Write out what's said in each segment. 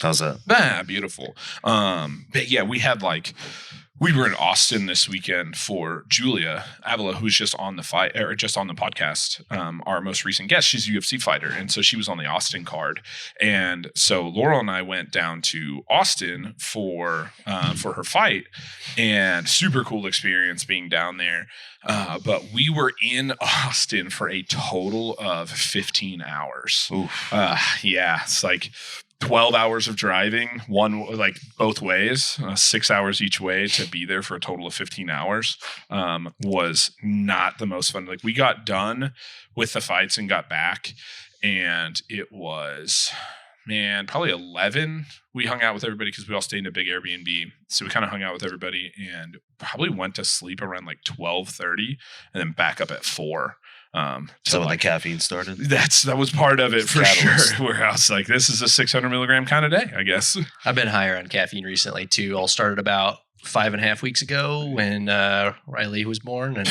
How's that? Beautiful. But yeah, we were in Austin this weekend for Julia Avila, who's just on the podcast. Our most recent guest, she's a UFC fighter, and so she was on the Austin card. And so Laurel and I went down to Austin for her fight, and super cool experience being down there. But we were in Austin for a total of 15 hours. Yeah, it's like 12 hours of driving, both ways, 6 hours each way to be there for a total of 15 hours, was not the most fun. Like, we got done with the fights and got back, and it was, probably 11. We hung out with everybody because we all stayed in a big Airbnb. So we kind of hung out with everybody and probably went to sleep around like 12:30 and then back up at 4. So when the caffeine started? That was part of it for sure. Where I was like, this is a 600 milligram kind of day, I guess. I've been higher on caffeine recently too. All started about 5.5 weeks ago when Riley was born. And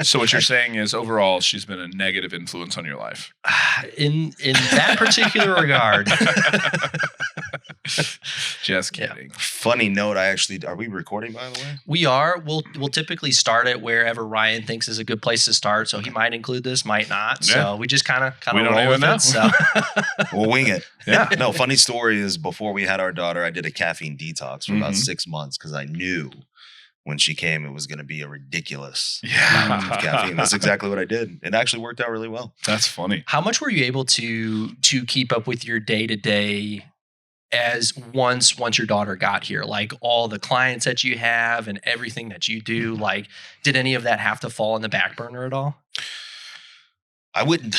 so what you're saying is overall, she's been a negative influence on your life. In that particular regard. Just kidding. Yeah. Funny note, are we recording, by the way? We are. We'll typically start it wherever Ryan thinks is a good place to start. So he might include this, might not. Yeah. So we just kind of roll with it. So. We'll wing it. Yeah. No, funny story is before we had our daughter, I did a caffeine detox for about 6 months because I knew when she came, it was going to be a ridiculous amount of caffeine. That's exactly what I did. It actually worked out really well. That's funny. How much were you able to keep up with your day-to-day as once your daughter got here? Like all the clients that you have and everything that you do, like did any of that have to fall on the back burner at all? I wouldn't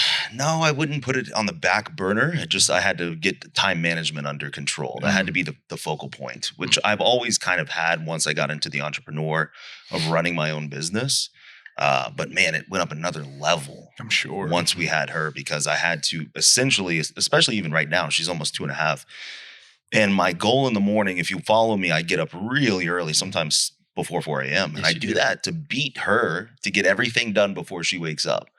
put it on the back burner. I had to get the time management under control. That had to be the focal point, which I've always kind of had once I got into the entrepreneur of running my own business. But man, it went up another level. I'm sure. Once we had her, because I had to essentially, especially even right now, she's almost 2.5. And my goal in the morning, if you follow me, I get up really early, sometimes before 4 a.m. And I do that to beat her, to get everything done before she wakes up.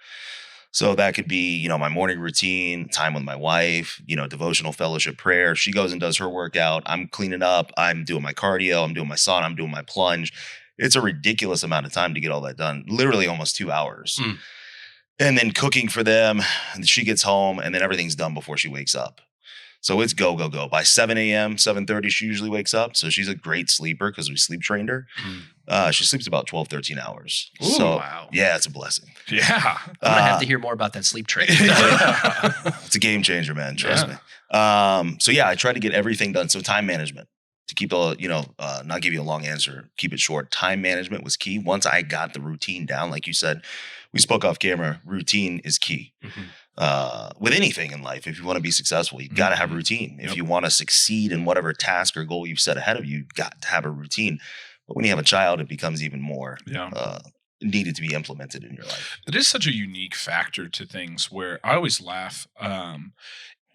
So that could be, my morning routine, time with my wife, devotional fellowship prayer. She goes and does her workout. I'm cleaning up. I'm doing my cardio. I'm doing my sauna. I'm doing my plunge. It's a ridiculous amount of time to get all that done. Literally almost 2 hours. And then cooking for them. And she gets home and then everything's done before she wakes up. So it's go, go, go. By 7 a.m., 7:30, she usually wakes up. So she's a great sleeper because we sleep trained her. She sleeps about 12, 13 hours. Ooh, so, wow. Yeah, it's a blessing. Yeah. I'm going to have to hear more about that sleep training. It's a game changer, man. Trust me. So yeah, I try to get everything done. So time management. To keep not give you a long answer, keep it short. Time management was key. Once I got the routine down, like you said, we spoke off camera, routine is key. With anything in life, if you want to be successful, you got to have a routine. If you want to succeed in whatever task or goal you've set ahead of you, you've got to have a routine. But when you have a child, it becomes even more needed to be implemented in your life. It is such a unique factor to things where I always laugh.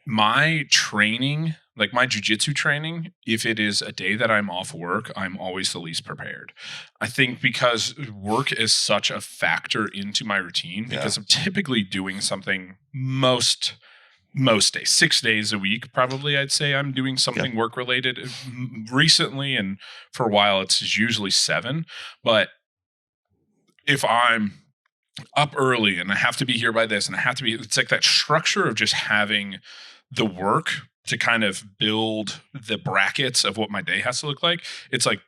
My training, like my jiu-jitsu training, if it is a day that I'm off work, I'm always the least prepared. I think because work is such a factor into my routine, because I'm typically doing something most days, 6 days a week, probably I'd say I'm doing something work related recently. And for a while, it's usually 7. But if I'm up early and I have to be here by this and I have to be, it's like that structure of just having the work to kind of build the brackets of what my day has to look like. It's like,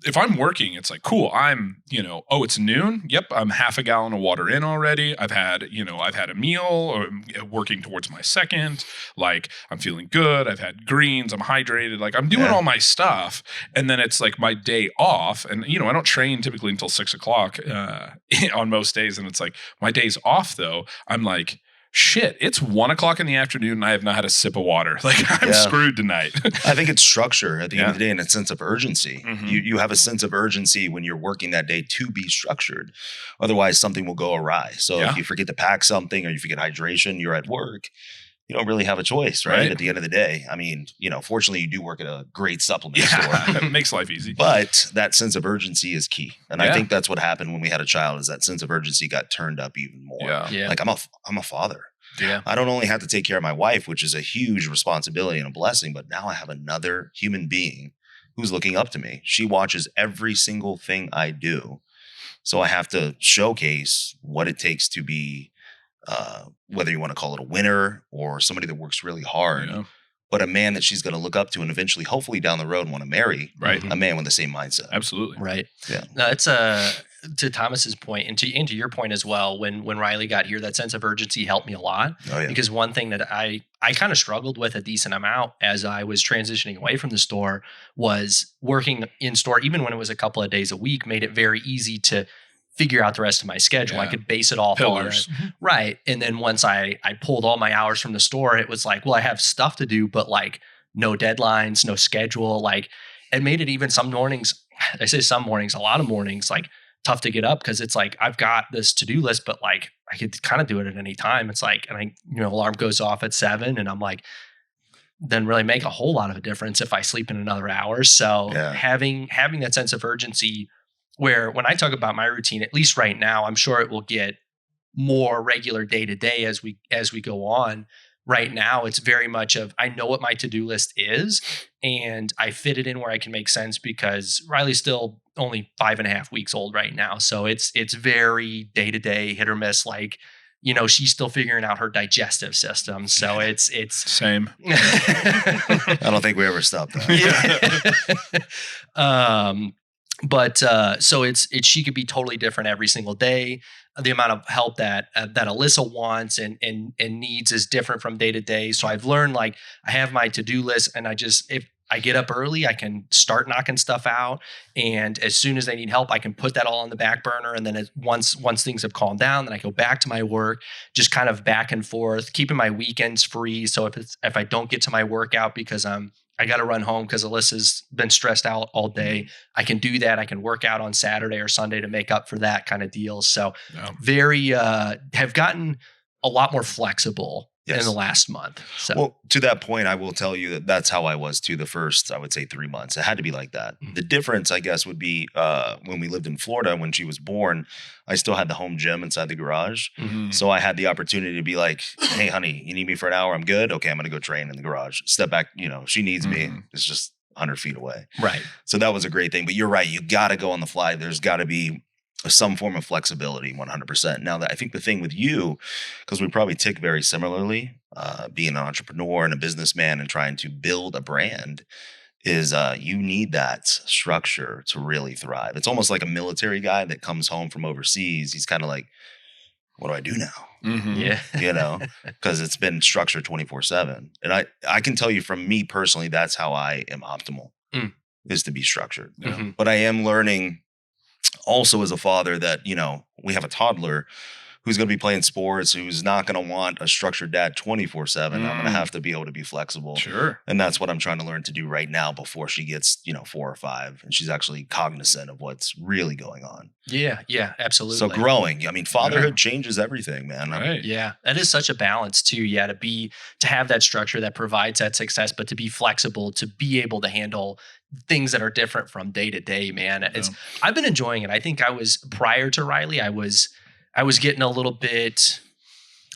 if I'm working, it's like, cool, I'm, it's noon. Yep. I'm half a gallon of water in already. I've had a meal or I'm working towards my second, like I'm feeling good. I've had greens. I'm hydrated. Like I'm doing all my stuff. And then it's like my day off. And, I don't train typically until 6 o'clock on most days. And it's like my days off though. I'm like, shit, it's 1 o'clock in the afternoon and I have not had a sip of water. Like I'm screwed tonight. I think it's structure at the end of the day and a sense of urgency. You have a sense of urgency when you're working that day to be structured. Otherwise, something will go awry. So if you forget to pack something or you forget hydration, you're at work, you don't really have a choice, right? At the end of the day. I mean, fortunately you do work at a great supplement store. It makes life easy. But that sense of urgency is key. And I think that's what happened when we had a child is that sense of urgency got turned up even more. Like I'm a father. Yeah. I don't only have to take care of my wife, which is a huge responsibility and a blessing, but now I have another human being who's looking up to me. She watches every single thing I do. So I have to showcase what it takes to be, whether you want to call it a winner or somebody that works really hard, but a man that she's going to look up to and eventually, hopefully down the road, want to marry. Right. A man with the same mindset. Absolutely. Right. Yeah. No, it's to Thomas's point and to your point as well. When Riley got here, that sense of urgency helped me a lot. Oh, yeah. Because one thing that I kind of struggled with a decent amount as I was transitioning away from the store was working in store, even when it was a couple of days a week, made it very easy to figure out the rest of my schedule. I could base it off Pillars. on it. Right. And then once I pulled all my hours from the store, it was like, well, I have stuff to do, but like no deadlines, no schedule. Like it made it even some mornings, I say some mornings, a lot of mornings, like tough to get up because it's like, I've got this to-do list, but like I could kind of do it at any time. It's like, and alarm goes off at 7 and I'm like, then really make a whole lot of a difference if I sleep in another hour. So having that sense of urgency where when I talk about my routine, at least right now, I'm sure it will get more regular day to day as we go on. Right now, it's very much of I know what my to-do list is and I fit it in where I can make sense because Riley's still only 5.5 weeks old right now. So it's very day to day, hit or miss. Like, she's still figuring out her digestive system. So it's same. I don't think we ever stopped that. But so it's she could be totally different every single day. The amount of help that Alyssa wants and needs is different from day to day. So I've learned like I have my to-do list and if I get up early, I can start knocking stuff out. And as soon as I need help, I can put that all on the back burner. And then once things have calmed down, then I go back to my work, just kind of back and forth, keeping my weekends free. So if I don't get to my workout because I got to run home because Alyssa's been stressed out all day, I can do that. I can work out on Saturday or Sunday to make up for that kind of deal. So have gotten a lot more flexible in the last month. So, well, to that point, I will tell you that that's how I was too the first, I would say 3 months. It had to be like that. The difference, I guess, would be when we lived in Florida, when she was born, I still had the home gym inside the garage. So I had the opportunity to be like, hey, honey, you need me for an hour? I'm good. Okay, I'm going to go train in the garage. Step back. She needs me. It's just 100 feet away. Right. So that was a great thing. But you're right. You got to go on the fly. There's got to be some form of flexibility, 100%. Now, that I think the thing with you, because we probably tick very similarly, being an entrepreneur and a businessman and trying to build a brand, is you need that structure to really thrive. It's almost like a military guy that comes home from overseas. He's kind of like, what do I do now? Yeah. Because it's been structured 24/7. And I can tell you from me personally, that's how I am optimal, is to be structured. But I am learning also as a father that, we have a toddler who's going to be playing sports, who's not going to want a structured dad 24/7. I'm going to have to be able to be flexible. Sure. And that's what I'm trying to learn to do right now before she gets, 4 or 5. And she's actually cognizant of what's really going on. Yeah, absolutely. So growing, fatherhood changes everything, man. Right. Yeah. That is such a balance too. Yeah. To have that structure that provides that success, but to be flexible, to be able to handle things that are different from day to day, man. I've been enjoying it. I think prior to Riley, I was getting a little bit,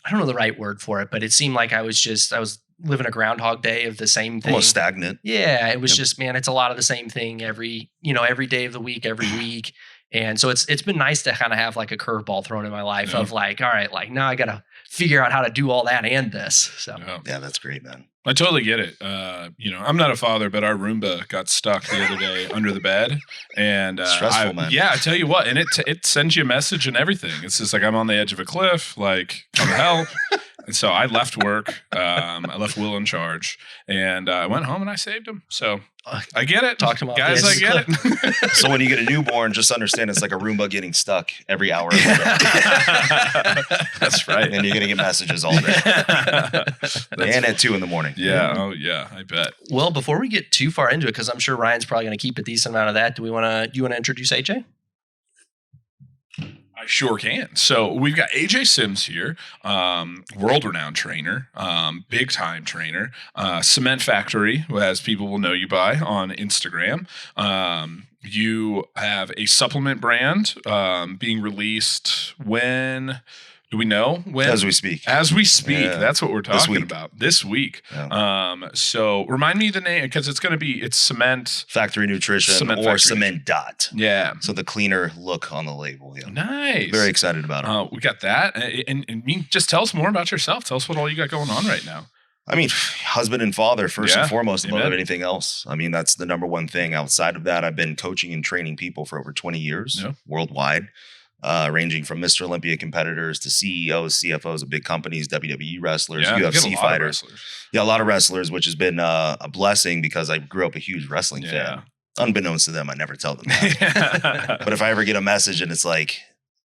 I don't know the right word for it, but it seemed like I was living a Groundhog Day of the same thing. Almost stagnant. Yeah. It was just, man, it's a lot of the same thing every day of the week, every week. And so it's been nice to kind of have like a curveball thrown in my life of like, all right, like now I got to figure out how to do all that and this. So yeah, that's great, man. I totally get it. I'm not a father, but our Roomba got stuck the other day under the bed, and stressful, man. Yeah, I tell you what, and it sends you a message and everything. It's just like I'm on the edge of a cliff, like come help. And so I left work. I left Will in charge, and I went home and I saved him. So I get it, talk to him, guys. I get it. So when you get a newborn, just understand it's like a Roomba getting stuck every hour. That's right. And you're gonna get messages all day, and at 2 a.m. Yeah. Oh yeah. I bet. Well, before we get too far into it, because I'm sure Ryan's probably going to keep a decent amount of that. Do you want to introduce AJ? I sure can. So we've got AJ Sims here, world-renowned trainer, big-time trainer, Cement Factory, as people will know you by on Instagram. You have a supplement brand being released when Do we know when? As we speak. As we speak. Yeah. That's what we're talking week. about. This week. Yeah. So remind me the name, because it's Cement. Factory Nutrition Cement or Factory. Cement Dot. Yeah. So the cleaner look on the label. Yeah. Nice. Very excited about it. We got that. And just tell us more about yourself. Tell us what all you got going on right now. I mean, husband and father, first and foremost, Amen. above anything else. I mean, that's the number one thing. Outside of that, I've been coaching and training people for over 20 years worldwide, ranging from Mr. Olympia competitors to CEOs, CFOs of big companies, WWE wrestlers, UFC fighters. Yeah, a lot of wrestlers, which has been a blessing because I grew up a huge wrestling fan. Unbeknownst to them, I never tell them that. But if I ever get a message and it's like,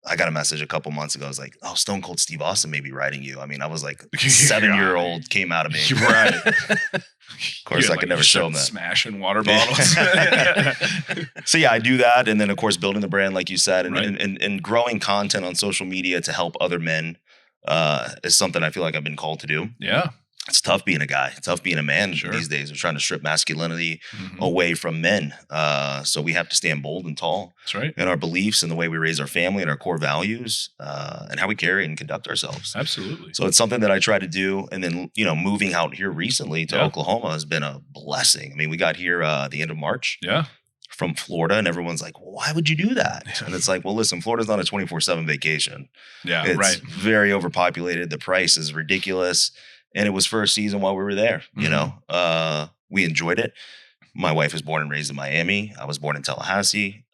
I got a message a couple months ago. I was like, oh, Stone Cold Steve Austin may be writing you. I mean, I was like, 7-year-old came out of me. Right. Of course, I could never show them that. Smashing water bottles. So yeah, I do that. And then, of course, building the brand, like you said, and growing content on social media to help other men is something I feel like I've been called to do. Yeah. It's tough being a guy. It's tough being a man these days. We're trying to strip masculinity away from men. So we have to stand bold and tall. That's right. In our beliefs and the way we raise our family and our core values and how we carry and conduct ourselves. Absolutely. So it's something that I try to do. And then, moving out here recently to Oklahoma has been a blessing. I mean, we got here the end of March. Yeah. From Florida, and everyone's like, well, why would you do that? And it's like, well, listen, Florida's not a 24/7 vacation. Yeah, it's very overpopulated. The price is ridiculous. And it was for a season while we were there. We enjoyed it. My wife was born and raised in Miami. I was born in Tallahassee,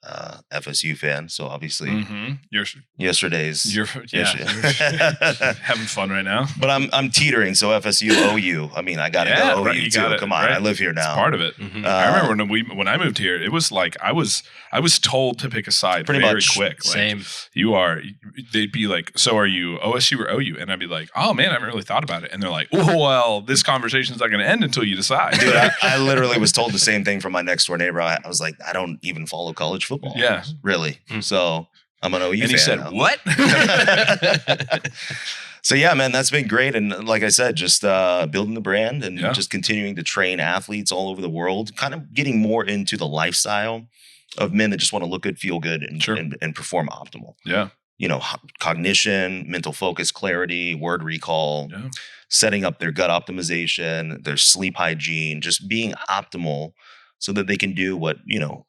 FSU fan. So obviously, yesterday's. You're having fun right now. But I'm teetering. So FSU, OU. I mean, I got to go OU too. Come on, I live here now. It's part of it. I remember when I moved here, it was like I was told to pick a side pretty very quick. Same. Like, they'd be like, so are you OSU or OU? And I'd be like, oh man, I haven't really thought about it. And they're like, oh, well, this conversation's not going to end until you decide. Dude, I literally was told the same thing from my next door neighbor. I was like, I don't even follow college football. Yeah. Really. So I'm an OU fan. And he said, now. What? So yeah, man, that's been great. And like I said, just building the brand and just continuing to train athletes all over the world, kind of getting more into the lifestyle of men that just want to look good, feel good, and perform optimal. Yeah. Cognition, mental focus, clarity, word recall, setting up their gut optimization, their sleep hygiene, just being optimal so that they can do what,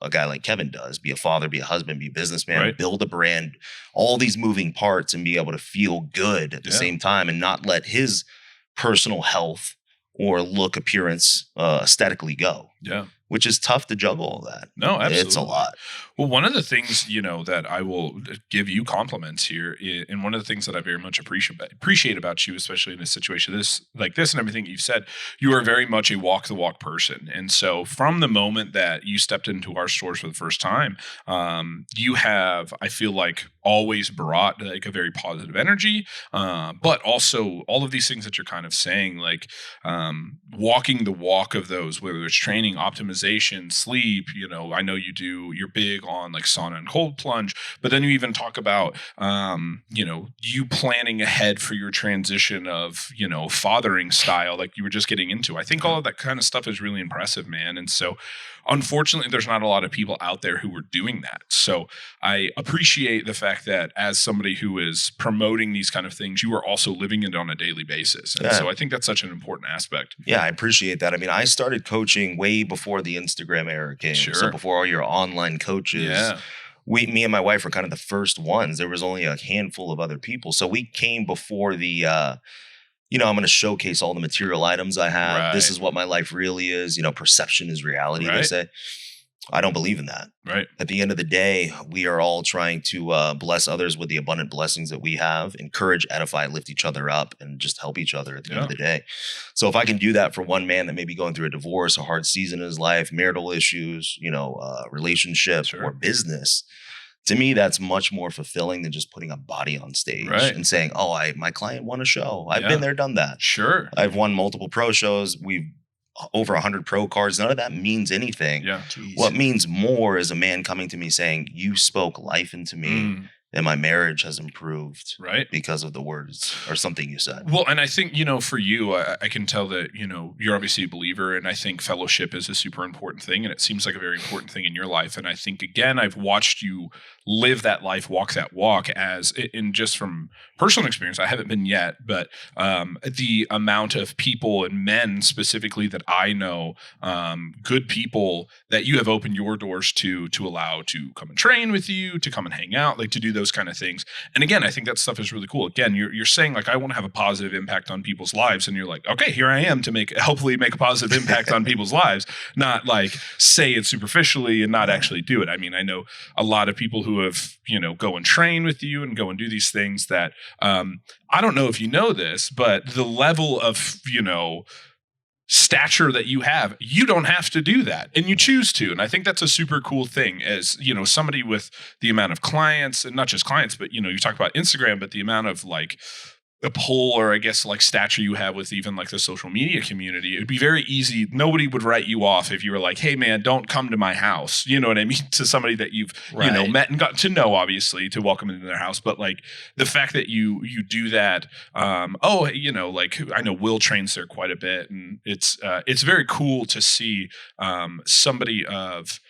a guy like Kevin does, be a father, be a husband, be a businessman, build a brand, all these moving parts and be able to feel good at the same time and not let his personal health or look, appearance aesthetically go. Yeah. Which is tough to juggle all that. No, absolutely. It's a lot. Well, one of the things, that I will give you compliments here, and one of the things that I very much appreciate about you, especially in a situation like this and everything you've said, you are very much a walk the walk person. And so from the moment that you stepped into our stores for the first time, you have, I feel like, always brought like a very positive energy, but also all of these things that you're kind of saying, like walking the walk of those, whether it's training, optimization, sleep, I know you're big on like sauna and cold plunge, but then you even talk about, you planning ahead for your transition of, fathering style, like you were just getting into. I think all of that kind of stuff is really impressive, man. And so unfortunately, there's not a lot of people out there who are doing that. So I appreciate the fact that as somebody who is promoting these kind of things, you are also living it on a daily basis. And so I think that's such an important aspect. Yeah, I appreciate that. I mean, I started coaching way before the Instagram era came. Sure. So before all your online coaches. Yeah. Me and my wife were kind of the first ones. There was only a handful of other people. So we came before the I'm going to showcase all the material items I have. Right. This is what my life really is. Perception is reality, they say. I don't believe in that. Right. At the end of the day, we are all trying to bless others with the abundant blessings that we have, encourage, edify, lift each other up, and just help each other at the end of the day. So if I can do that for one man that may be going through a divorce, a hard season in his life, marital issues, relationships or business, to me, that's much more fulfilling than just putting a body on stage and saying, oh, my client won a show. I've been there, done that. Sure. I've won multiple pro shows. We've over 100 pro cards. None of that means anything. Yeah. What means more is a man coming to me saying, you spoke life into me and my marriage has improved Right. because of the words or something you said. Well, and I think, for you, I can tell that, you're obviously a believer, and I think fellowship is a super important thing, and it seems like a very important thing in your life. And I think, again, I've watched you live that life, walk that walk, as in just from personal experience. I haven't been yet, but the amount of people and men specifically that I know, good people that you have opened your doors to allow to come and train with you, to come and hang out, like to do those kind of things. And again, I think that stuff is really cool. Again, you're saying like, I want to have a positive impact on people's lives. And you're like, okay, here I am to hopefully make a positive impact on people's lives, not like say it superficially and not actually do it. I mean, I know a lot of people who have, go and train with you and go and do these things that, I don't know if you know this, but the level of, stature that you have, you don't have to do that, and you choose to. And I think that's a super cool thing as, somebody with the amount of clients, and not just clients, but, you talk about Instagram, but the amount of like a pull, or I guess like stature you have with even like the social media community. It'd be very easy. Nobody would write you off if you were like, hey man, don't come to my house. You know what I mean? To somebody that you've, met and gotten to know, obviously, to welcome into their house. But like the fact that you do that, like I know Will trains there quite a bit, and it's very cool to see somebody of,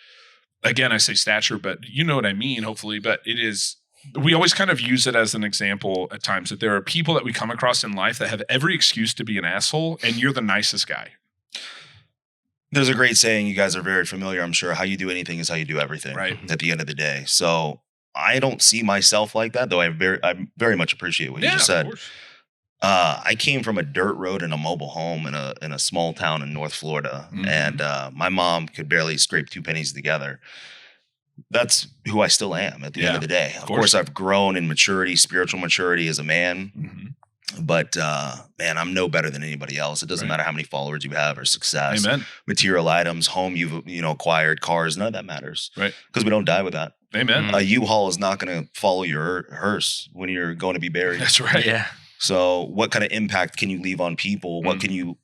again, I say stature, but you know what I mean, hopefully, but it is, we always kind of use it as an example at times that there are people that we come across in life that have every excuse to be an asshole, and you're the nicest guy. There's a great saying you guys are very familiar, I'm sure. How you do anything is how you do everything, right? At the end of the day. So I don't see myself like that, though I very much appreciate what you just said. I came from a dirt road in a mobile home in a small town in North Florida, and my mom could barely scrape 2 pennies together. That's who I still am at the end of the day. Of course, I've grown in maturity, spiritual maturity as a man. But man, I'm no better than anybody else. It doesn't matter how many followers you have or success, material items, home you've acquired, cars. None of that matters, right? Because we don't die with that. Amen. A U-Haul is not going to follow your hearse when you're going to be buried. That's right. Yeah. So, what kind of impact can you leave on people? What can you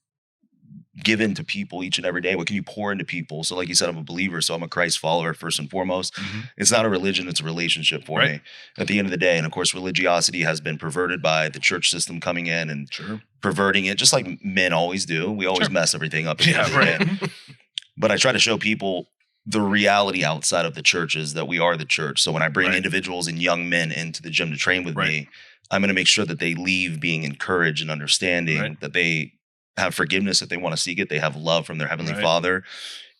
give into people each and every day? What can you pour into people? So like you said, I'm a believer, so I'm a Christ follower first and foremost. It's not a religion, it's a relationship for me at the end of the day. And of course, religiosity has been perverted by the church system coming in and perverting it, just like men always do. We always mess everything up. But I try to show people the reality outside of the church is that we are the church. So when I bring individuals and young men into the gym to train with me, I'm going to make sure that they leave being encouraged and understanding that they have forgiveness if they want to seek it. They have love from their Heavenly Father.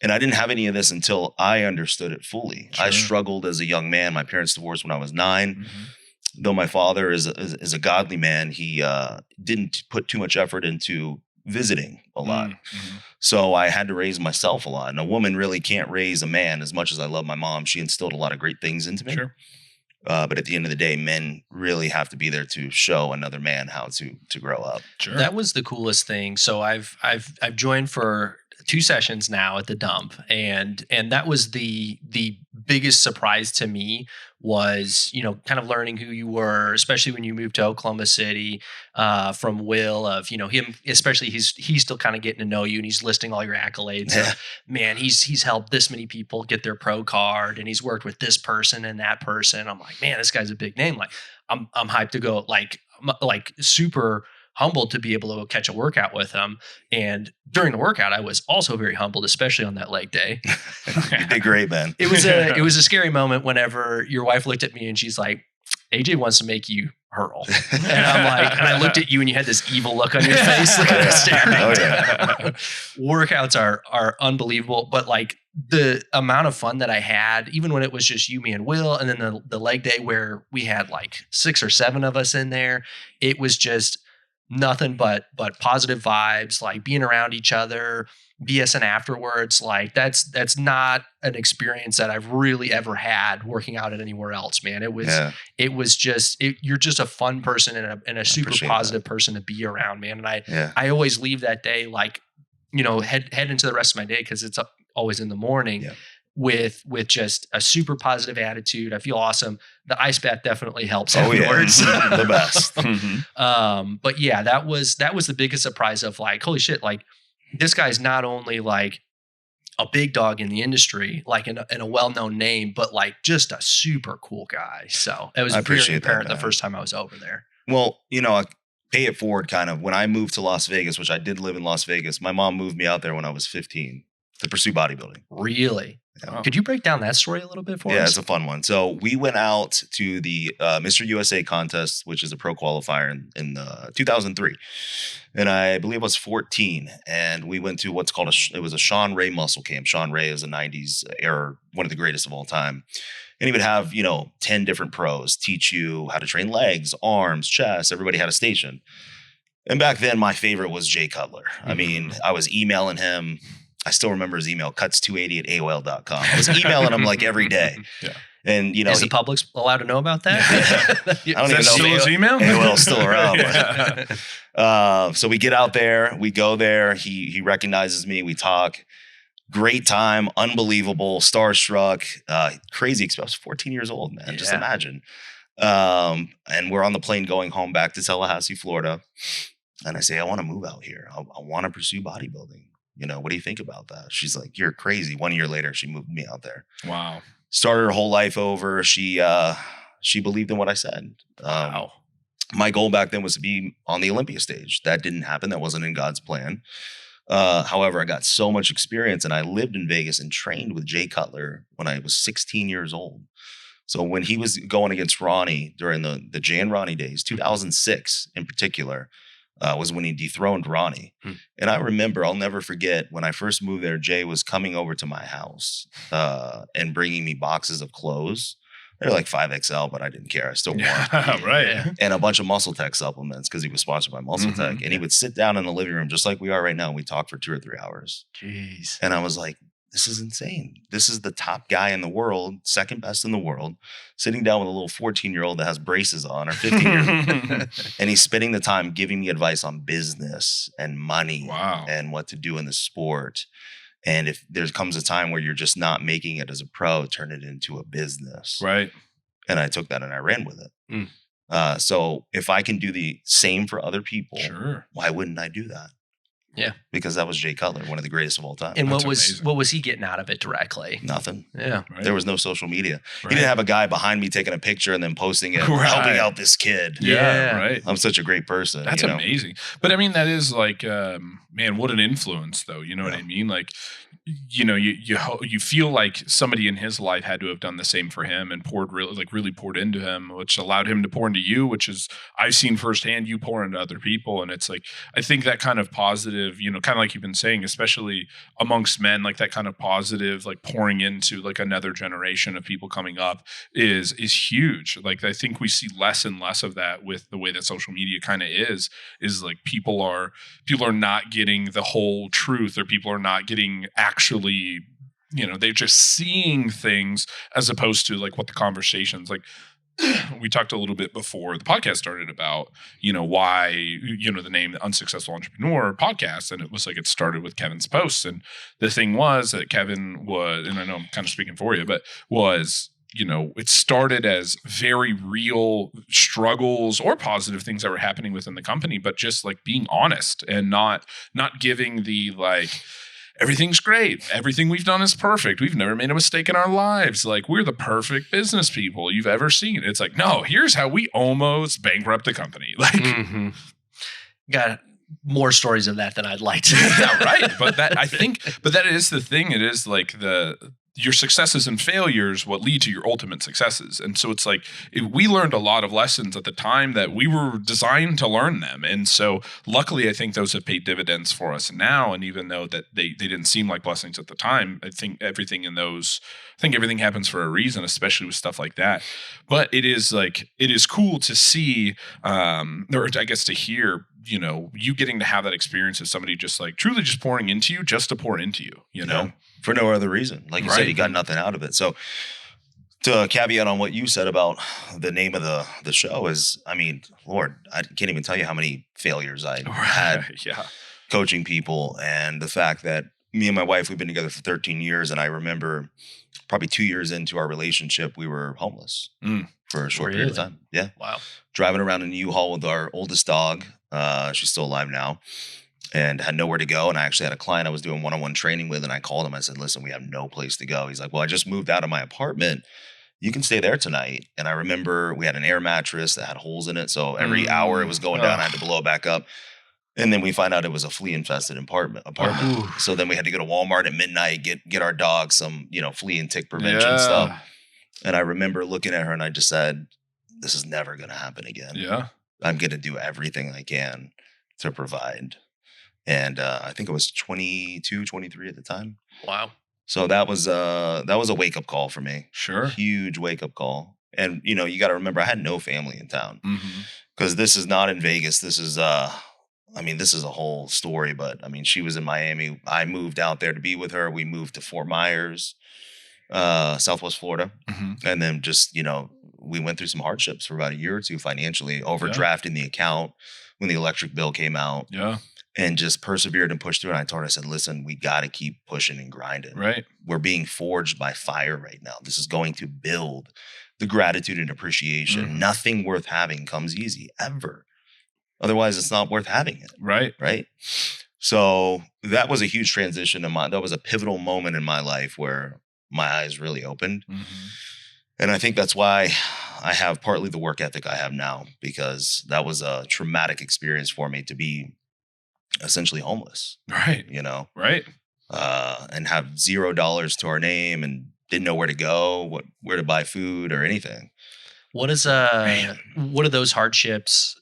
And I didn't have any of this until I understood it fully. I struggled as a young man. My parents divorced when I was 9. Though my father is a godly man, he didn't put too much effort into visiting a lot. So I had to raise myself a lot. And a woman really can't raise a man. As much as I love my mom, she instilled a lot of great things into me. But at the end of the day, men really have to be there to show another man how to grow up. That was the coolest thing. So I've joined for 2 sessions now at the dump, and that was the biggest surprise to me was, kind of learning who you were, especially when you moved to Oklahoma City, from Will, of, him, especially he's still kind of getting to know you, and he's listing all your accolades. Of, man, he's helped this many people get their pro card, and he's worked with this person and that person. I'm like, man, this guy's a big name. Like I'm hyped to go, like super humbled to be able to catch a workout with him. And during the workout, I was also very humbled, especially on that leg day. You did great, man. It was a scary moment whenever your wife looked at me and she's like, AJ wants to make you hurl. And I'm like, and I looked at you and you had this evil look on your face, staring down. Workouts are unbelievable, but like the amount of fun that I had, even when it was just you, me, and Will, and then the leg day where we had like 6 or 7 of us in there, it was just nothing but positive vibes, like being around each other, BSing afterwards. Like that's not an experience that I've really ever had working out at anywhere else, man. It was just, you're just a fun person and a super positive person to be around, man. And I always leave that day, like, head into the rest of my day, cause it's always in the morning. With just a super positive attitude. I feel awesome. The ice bath definitely helps afterwards. The best. But yeah, that was the biggest surprise of like, holy shit, like this guy's not only like a big dog in the industry, like in a well-known name, but like just a super cool guy. So it was I very appreciate that, apparent the man. first time I was over there. Well, I pay it forward kind of. When I moved to Las Vegas, which I did live in Las Vegas, my mom moved me out there when I was 15 to pursue bodybuilding. Really? Yeah. Could you break down that story a little bit for Yeah, us? it's a fun one. So we went out to the Mr. USA contest, which is a pro qualifier in 2003. And I believe I was 14. And we went to what's called it was a Sean Ray muscle camp. Sean Ray is a 90s era, one of the greatest of all time. And he would have, 10 different pros teach you how to train legs, arms, chest. Everybody had a station. And back then, my favorite was Jay Cutler. I mean, I was emailing him. I still remember his email, cuts280@aol.com. I was emailing him like every day. Yeah. And, Is the public allowed to know about that? I don't even know still if his email? AOL's still around. Yeah. So we get out there, we go there. He recognizes me. We talk. Great time, unbelievable, starstruck, crazy experience. I was 14 years old, man. Just imagine. And we're on the plane going home back to Tallahassee, Florida. And I say, I want to move out here. I want to pursue bodybuilding. What do you think about that? She's like, you're crazy. 1 year later, she moved me out there. Wow. Started her whole life over. She believed in what I said. Wow. My goal back then was to be on the Olympia stage. That didn't happen. That wasn't in God's plan. However, I got so much experience, and I lived in Vegas and trained with Jay Cutler when I was 16 years old. So when he was going against Ronnie during the Jay and Ronnie days, 2006 in particular, was when he dethroned Ronnie. And I remember, I'll never forget, when I first moved there, Jay was coming over to my house and bringing me boxes of clothes. They're like 5XL, but I didn't care. I still wore them. Right. And a bunch of Muscle Tech supplements because he was sponsored by Muscle Tech. And he would sit down in the living room just like we are right now. And we talked for 2 or 3 hours. Jeez. And I was like, this is insane. This is the top guy in the world, second best in the world, sitting down with a little 14-year-old that has braces on, or 15-year-old. And he's spending the time giving me advice on business and money and what to do in the sport. And if there comes a time where you're just not making it as a pro, turn it into a business. Right. And I took that and I ran with it. So if I can do the same for other people, why wouldn't I do that? Yeah. Because that was Jay Cutler, one of the greatest of all time. And what was he getting out of it directly? Nothing. Yeah. Right. There was no social media. He didn't have a guy behind me taking a picture and then posting it, helping out this kid. Yeah. Right. I'm such a great person. That's amazing. But I mean, that is like, man, what an influence though. You know what I mean? Like, you feel like somebody in his life had to have done the same for him and really poured into him, which allowed him to pour into you, which is I've seen firsthand you pour into other people. And it's like, I think that kind of positive, kind of like you've been saying, especially amongst men, like that kind of positive, like pouring into like another generation of people coming up is huge. Like, I think we see less and less of that with the way that social media kind of is like people are not getting the whole truth, or people are not getting actually, they're just seeing things as opposed to like what the conversations like. We talked a little bit before the podcast started about, why, the name The Unsuccessful Entrepreneur podcast. And it was like, it started with Kevin's posts. And the thing was that Kevin was, and I know I'm kind of speaking for you, but was, it started as very real struggles or positive things that were happening within the company, but just like being honest and not giving the like, everything's great. Everything we've done is perfect. We've never made a mistake in our lives. Like, we're the perfect business people you've ever seen. It's like, no, here's how we almost bankrupt the company. Like, got more stories of that than I'd like to. Yeah, right. But that is the thing. It is like your successes and failures what lead to your ultimate successes. And so it's like we learned a lot of lessons at the time that we were designed to learn them. And so luckily, I think those have paid dividends for us now. And even though that they didn't seem like blessings at the time, I think everything happens for a reason, especially with stuff like that. But it is cool to see, or I guess to hear, you getting to have that experience of somebody just like truly just pouring into you, just to pour into you, know? For no other reason. Like you said, you got nothing out of it. So to caveat on what you said about the name of the show is, I mean, Lord, I can't even tell you how many failures I had coaching people. And the fact that me and my wife, we've been together for 13 years. And I remember probably 2 years into our relationship, we were homeless for a short period of time. Yeah. Wow. Driving around in a U-Haul with our oldest dog. She's still alive now. and had nowhere to go. And I actually had a client I was doing one-on-one training with, and I called him. I said, listen, we have no place to go. He's like, well, I just moved out of my apartment. You can stay there tonight. And I remember we had an air mattress that had holes in it. So every hour it was going down, I had to blow it back up. And then we find out it was a flea infested apartment. So then we had to go to Walmart at midnight, get our dog some, flea and tick prevention stuff. And I remember looking at her and I just said, this is never going to happen again. Yeah. I'm going to do everything I can to provide. And I think it was 22, 23 at the time. Wow. So that was a wake up call for me. Sure. Huge wake up call. And, you got to remember, I had no family in town because this is not in Vegas. This is, this is a whole story, but she was in Miami. I moved out there to be with her. We moved to Fort Myers, Southwest Florida. And then just, we went through some hardships for about a year or two financially, overdrafting the account when the electric bill came out. Yeah. And just persevered and pushed through. And I told her, I said, listen, we got to keep pushing and grinding. Right. We're being forged by fire right now. This is going to build the gratitude and appreciation. Nothing worth having comes easy, ever. Otherwise, it's not worth having it. Right. Right. So that was a huge transition that was a pivotal moment in my life where my eyes really opened. And I think that's why I have partly the work ethic I have now, because that was a traumatic experience for me to be essentially homeless. Right. Right. And have $0 to our name and didn't know where to go, where to buy food or anything. What are those hardships?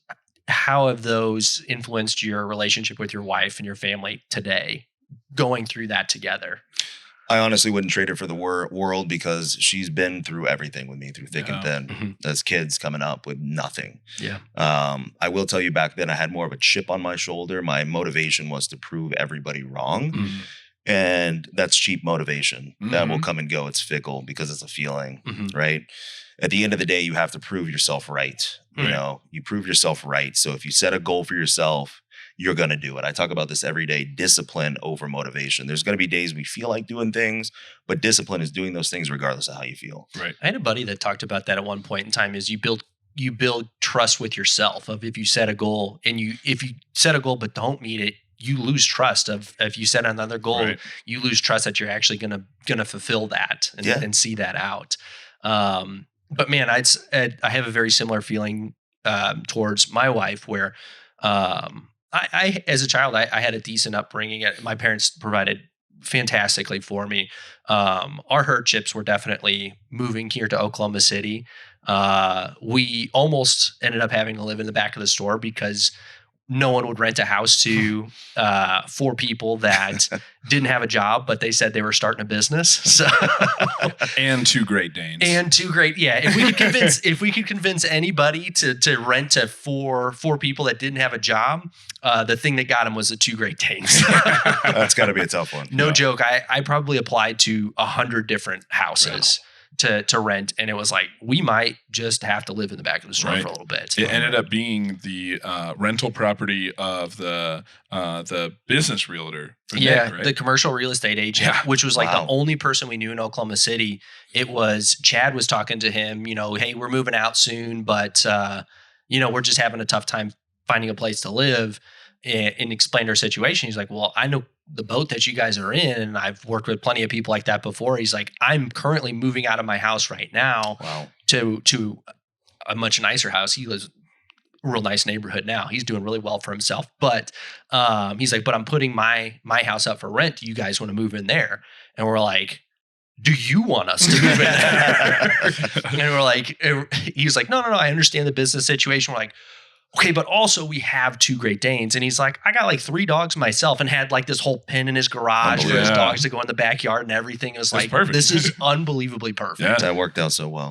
How have those influenced your relationship with your wife and your family today, going through that together? I honestly wouldn't trade her for the world, because she's been through everything with me, through thick and thin, as kids coming up with nothing. Yeah. I will tell you, back then I had more of a chip on my shoulder. My motivation was to prove everybody wrong. And that's cheap motivation. That will come and go. It's fickle because it's a feeling, right? At the end of the day, you have to prove yourself right. You prove yourself right. So if you set a goal for yourself, you're going to do it. I talk about this every day, discipline over motivation. There's going to be days we feel like doing things, but discipline is doing those things regardless of how you feel. Right. I had a buddy that talked about that at one point in time, is you build trust with yourself. Of if you set a goal if you set a goal but don't meet it, you lose trust. Of if you set another goal, you lose trust that you're actually gonna fulfill that and see that out. But man, I have a very similar feeling towards my wife, where I as a child, I had a decent upbringing. My parents provided fantastically for me. Our hardships were definitely moving here to Oklahoma City. We almost ended up having to live in the back of the store because no one would rent a house to 4 people that didn't have a job, but they said they were starting a business. So and 2 Great Danes. Yeah. If we could convince anybody to rent to four people that didn't have a job, the thing that got them was the 2 Great Danes. That's got to be a tough one. No joke. I probably applied to 100 different houses. To rent, and it was like, we might just have to live in the back of the store for a little bit. It ended up being the rental property of the business realtor. Nick, right? The commercial real estate agent, which was like the only person we knew in Oklahoma City. It was Chad was talking to him, hey, we're moving out soon, but we're just having a tough time finding a place to live, and explained our situation. He's like, well, I know the boat that you guys are in, and I've worked with plenty of people like that before. He's like, I'm currently moving out of my house right now to a much nicer house. He lives a real nice neighborhood now. He's doing really well for himself. But he's like, but I'm putting my house up for rent. Do you guys want to move in there? And we're like, do you want us to move in there? And we're like, he's like, no, I understand the business situation. We're like, okay, but also we have 2 Great Danes. And he's like, I got like 3 dogs myself, and had like this whole pen in his garage for his dogs to go in the backyard and everything. It was like, perfect. This is unbelievably perfect. Yeah, that worked out so well.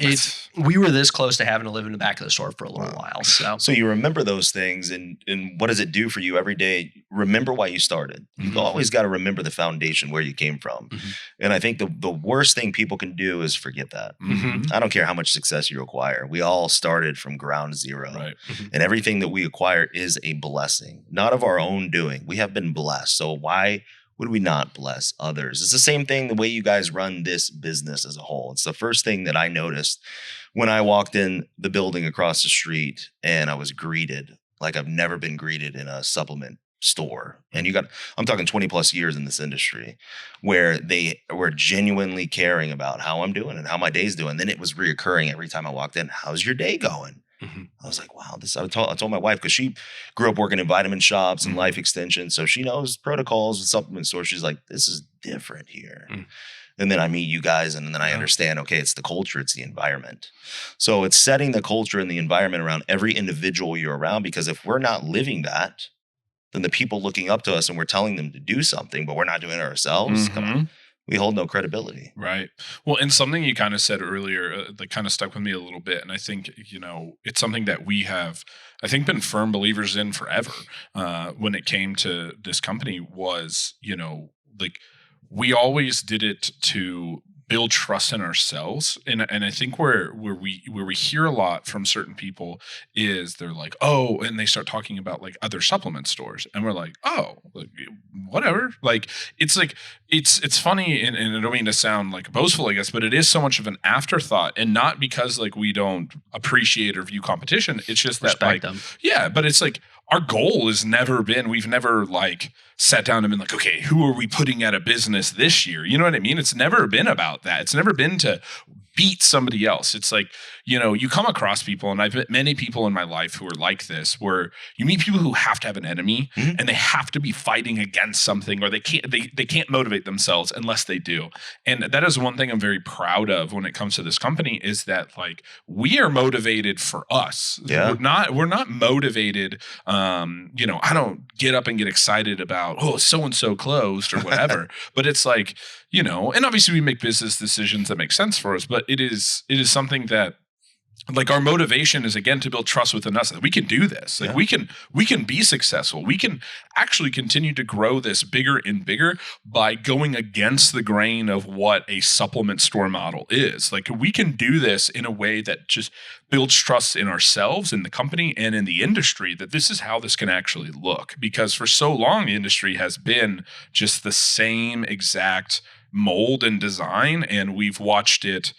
We were this close to having to live in the back of the store for a little while. So you remember those things, and what does it do for you every day? Remember why you started. You've always got to remember the foundation, where you came from. And I think the worst thing people can do is forget that. I don't care how much success you acquire. We all started from ground zero. Right. And everything that we acquire is a blessing, not of our own doing. We have been blessed. So why would we not bless others? It's the same thing the way you guys run this business as a whole. It's the first thing that I noticed when I walked in the building across the street, and I was greeted like I've never been greeted in a supplement store, and I'm talking 20 plus years in this industry, where they were genuinely caring about how I'm doing and how my day's doing. Then it was reoccurring every time I walked in. How's your day going? I was like, wow, I told my wife, because she grew up working in vitamin shops and life extension. So she knows protocols with supplement stores. She's like, this is different here. And then I meet you guys, and then I understand, okay, it's the culture, it's the environment. So it's setting the culture and the environment around every individual you're around, because if we're not living that, then the people looking up to us and we're telling them to do something, but we're not doing it ourselves, come on, we hold no credibility. Right. Well, and something you kind of said earlier that kind of stuck with me a little bit. And I think, it's something that we have, I think, been firm believers in forever when it came to this company was, like, we always did it to build trust in ourselves. And I think where we hear a lot from certain people is they're like, oh, and they start talking about like other supplement stores. And we're like, oh, like, whatever. Like, it's funny. And I don't mean to sound like boastful, I guess, but it is so much of an afterthought, and not because like we don't appreciate or view competition. It's just that, like, them. Yeah, but it's like, our goal has never been, we've never like sat down and been like, okay, who are we putting out of business this year? You know what I mean? It's never been about that. It's never been to beat somebody else. It's like, you come across people, and I've met many people in my life who are like this, where you meet people who have to have an enemy and they have to be fighting against something, or they can't motivate themselves unless they do. And that is one thing I'm very proud of when it comes to this company, is that like, we are motivated for us. Yeah. We're not motivated. I don't get up and get excited about, oh, so-and-so closed or whatever, but it's like, and obviously we make business decisions that make sense for us, but it is something that, like, our motivation is, again, to build trust within us that we can do this. Like, we can be successful. We can actually continue to grow this bigger and bigger by going against the grain of what a supplement store model is. Like, we can do this in a way that just builds trust in ourselves, in the company, and in the industry, that this is how this can actually look. Because for so long, the industry has been just the same exact mold and design, and we've watched it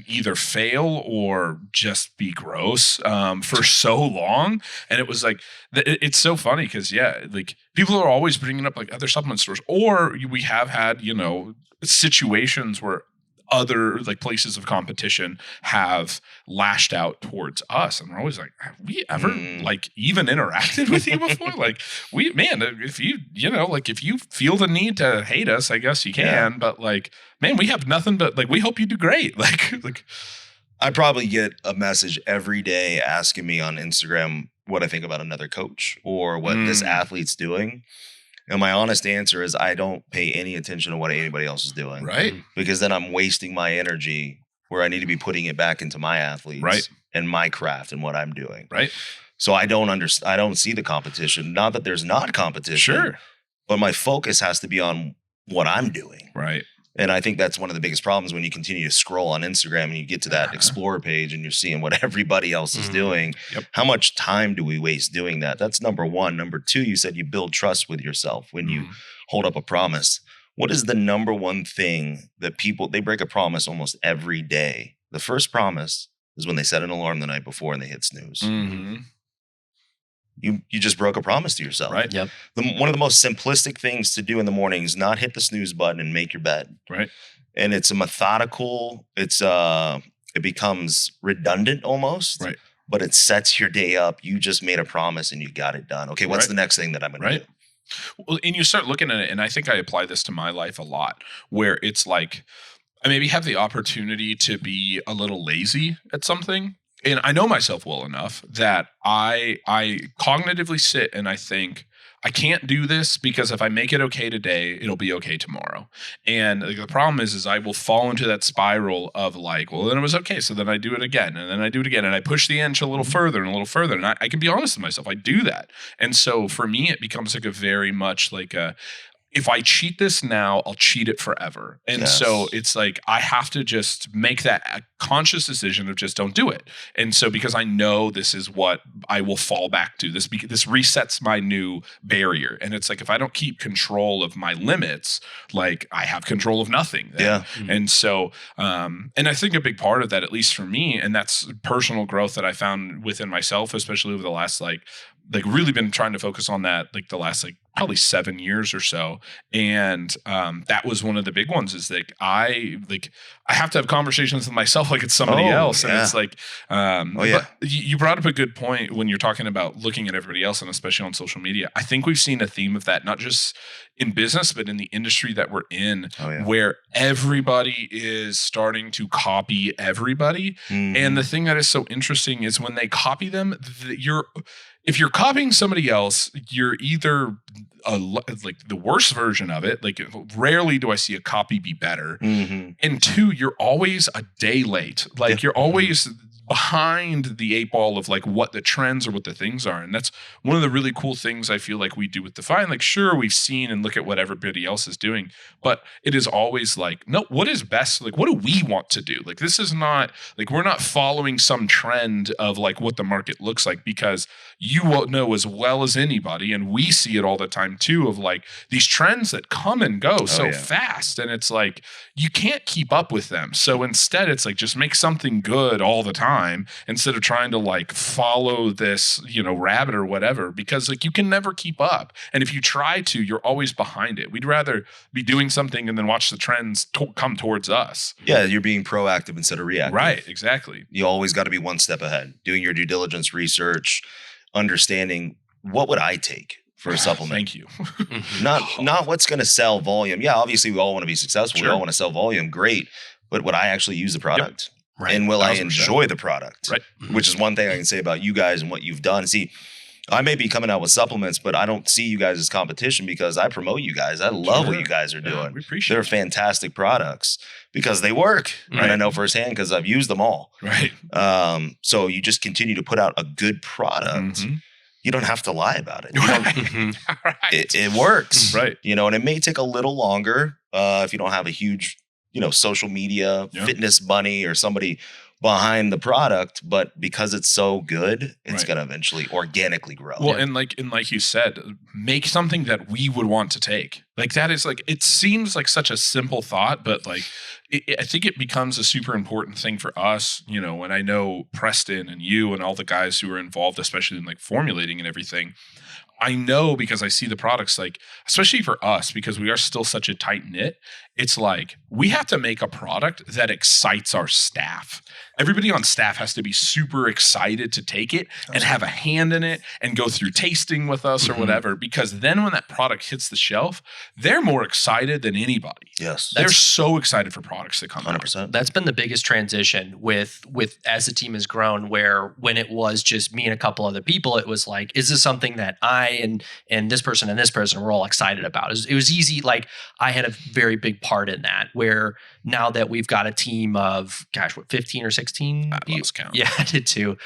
either fail or just be gross for so long. And it was like, it's so funny because, like, people are always bringing up like other supplement stores, or we have had, situations where other like places of competition have lashed out towards us, and we're always like, have we ever like even interacted with you before? Like, if you if you feel the need to hate us, I guess you can, but like, man, we have nothing but like, we hope you do great. Like I probably get a message every day asking me on Instagram what I think about another coach or what this athlete's doing. And my honest answer is, I don't pay any attention to what anybody else is doing. Right. Because then I'm wasting my energy where I need to be putting it back into my athletes and my craft and what I'm doing. Right. So I don't see the competition. Not that there's not competition. Sure. But my focus has to be on what I'm doing. Right. And I think that's one of the biggest problems when you continue to scroll on Instagram and you get to that Explore page and you're seeing what everybody else is doing. Yep. How much time do we waste doing that? That's number one. Number two, you said you build trust with yourself when you hold up a promise. What is the number one thing that they break a promise almost every day? The first promise is when they set an alarm the night before and they hit snooze. Mm-hmm. You just broke a promise to yourself. Right. Yep. One of the most simplistic things to do in the morning is not hit the snooze button and make your bed. Right. And it's a methodical, it becomes redundant almost. Right. But it sets your day up. You just made a promise and you got it done. Okay, what's the next thing that I'm going to do? Well, and you start looking at it, and I think I apply this to my life a lot, where it's like, I maybe have the opportunity to be a little lazy at something. And I know myself well enough that I cognitively sit and I think, I can't do this because if I make it okay today, it'll be okay tomorrow. And the problem is I will fall into that spiral of like, well, then it was okay. So then I do it again, and then I do it again, and I push the inch a little further and a little further. And I can be honest with myself, I do that. And so for me, it becomes like a very much like if I cheat this now, I'll cheat it forever. And so it's like, I have to just make that a conscious decision of just don't do it. And so, because I know this is what I will fall back to, this resets my new barrier. And it's like, if I don't keep control of my limits, like I have control of nothing then. Yeah. And so, and I think a big part of that, at least for me, and that's personal growth that I found within myself, especially over the last, like really been trying to focus on that, like the last, like probably 7 years or so. And that was one of the big ones, is like, I have to have conversations with myself like it's somebody else. And it's like, but you brought up a good point when you're talking about looking at everybody else, and especially on social media. I think we've seen a theme of that, not just in business, but in the industry that we're in, where everybody is starting to copy everybody. And the thing that is so interesting is when they copy them, if you're copying somebody else, you're either like the worst version of it. Like, rarely do I see a copy be better. And two, you're always a day late. Like you're always behind the 8 ball of like what the trends or what the things are. And that's one of the really cool things I feel like we do with Define. Like, sure, we've seen and look at what everybody else is doing, but it is always like, no, what is best? Like, what do we want to do? Like, this is not like, we're not following some trend of like what the market looks like, because you won't know as well as anybody. And we see it all the time too, of like these trends that come and go so fast. And it's like, you can't keep up with them. So instead it's like, just make something good all the time, instead of trying to like follow this, rabbit or whatever, because like you can never keep up. And if you try to, you're always behind it. We'd rather be doing something and then watch the trends come towards us. Yeah. You're being proactive instead of reactive. Right. Exactly. You always got to be one step ahead, doing your due diligence research, understanding what would I take for a supplement. Thank you. not what's going to sell volume. Yeah. Obviously we all want to be successful. Sure. We all want to sell volume. Great. But would I actually use the product? Right. And will 1,000%. I enjoy the product? Right. Which is one thing I can say about you guys and what you've done. See, I may be coming out with supplements, but I don't see you guys as competition, because I promote you guys. I love what you guys are doing. We appreciate They're it. fantastic products because they work. Right. And I know firsthand because I've used them all. Right. So you just continue to put out a good product. You don't have to lie about it. You don't, Right. it works. Right. And it may take a little longer if you don't have a huge, social media fitness bunny or somebody behind the product, but because it's so good, it's going to eventually organically grow. Well, and like you said, make something that we would want to take. Like, that is like, it seems like such a simple thought, but like, I think it becomes a super important thing for us, and I know Preston and you and all the guys who are involved, especially in like formulating and everything. I know, because I see the products, like, especially for us, because we are still such a tight knit, it's like we have to make a product that excites our staff. Everybody on staff has to be super excited to take it and have a hand in it and go through tasting with us or whatever, because then when that product hits the shelf, they're more excited than anybody. Yes. They're so excited for products that come 100%. out. That's been the biggest transition with as the team has grown, where when it was just me and a couple other people, it was like, is this something that I and this person and this person were all excited about? It was easy. Like, I had a very big part in that, where now that we've got a team of 15 or 16 I lost count. Yeah, I did too.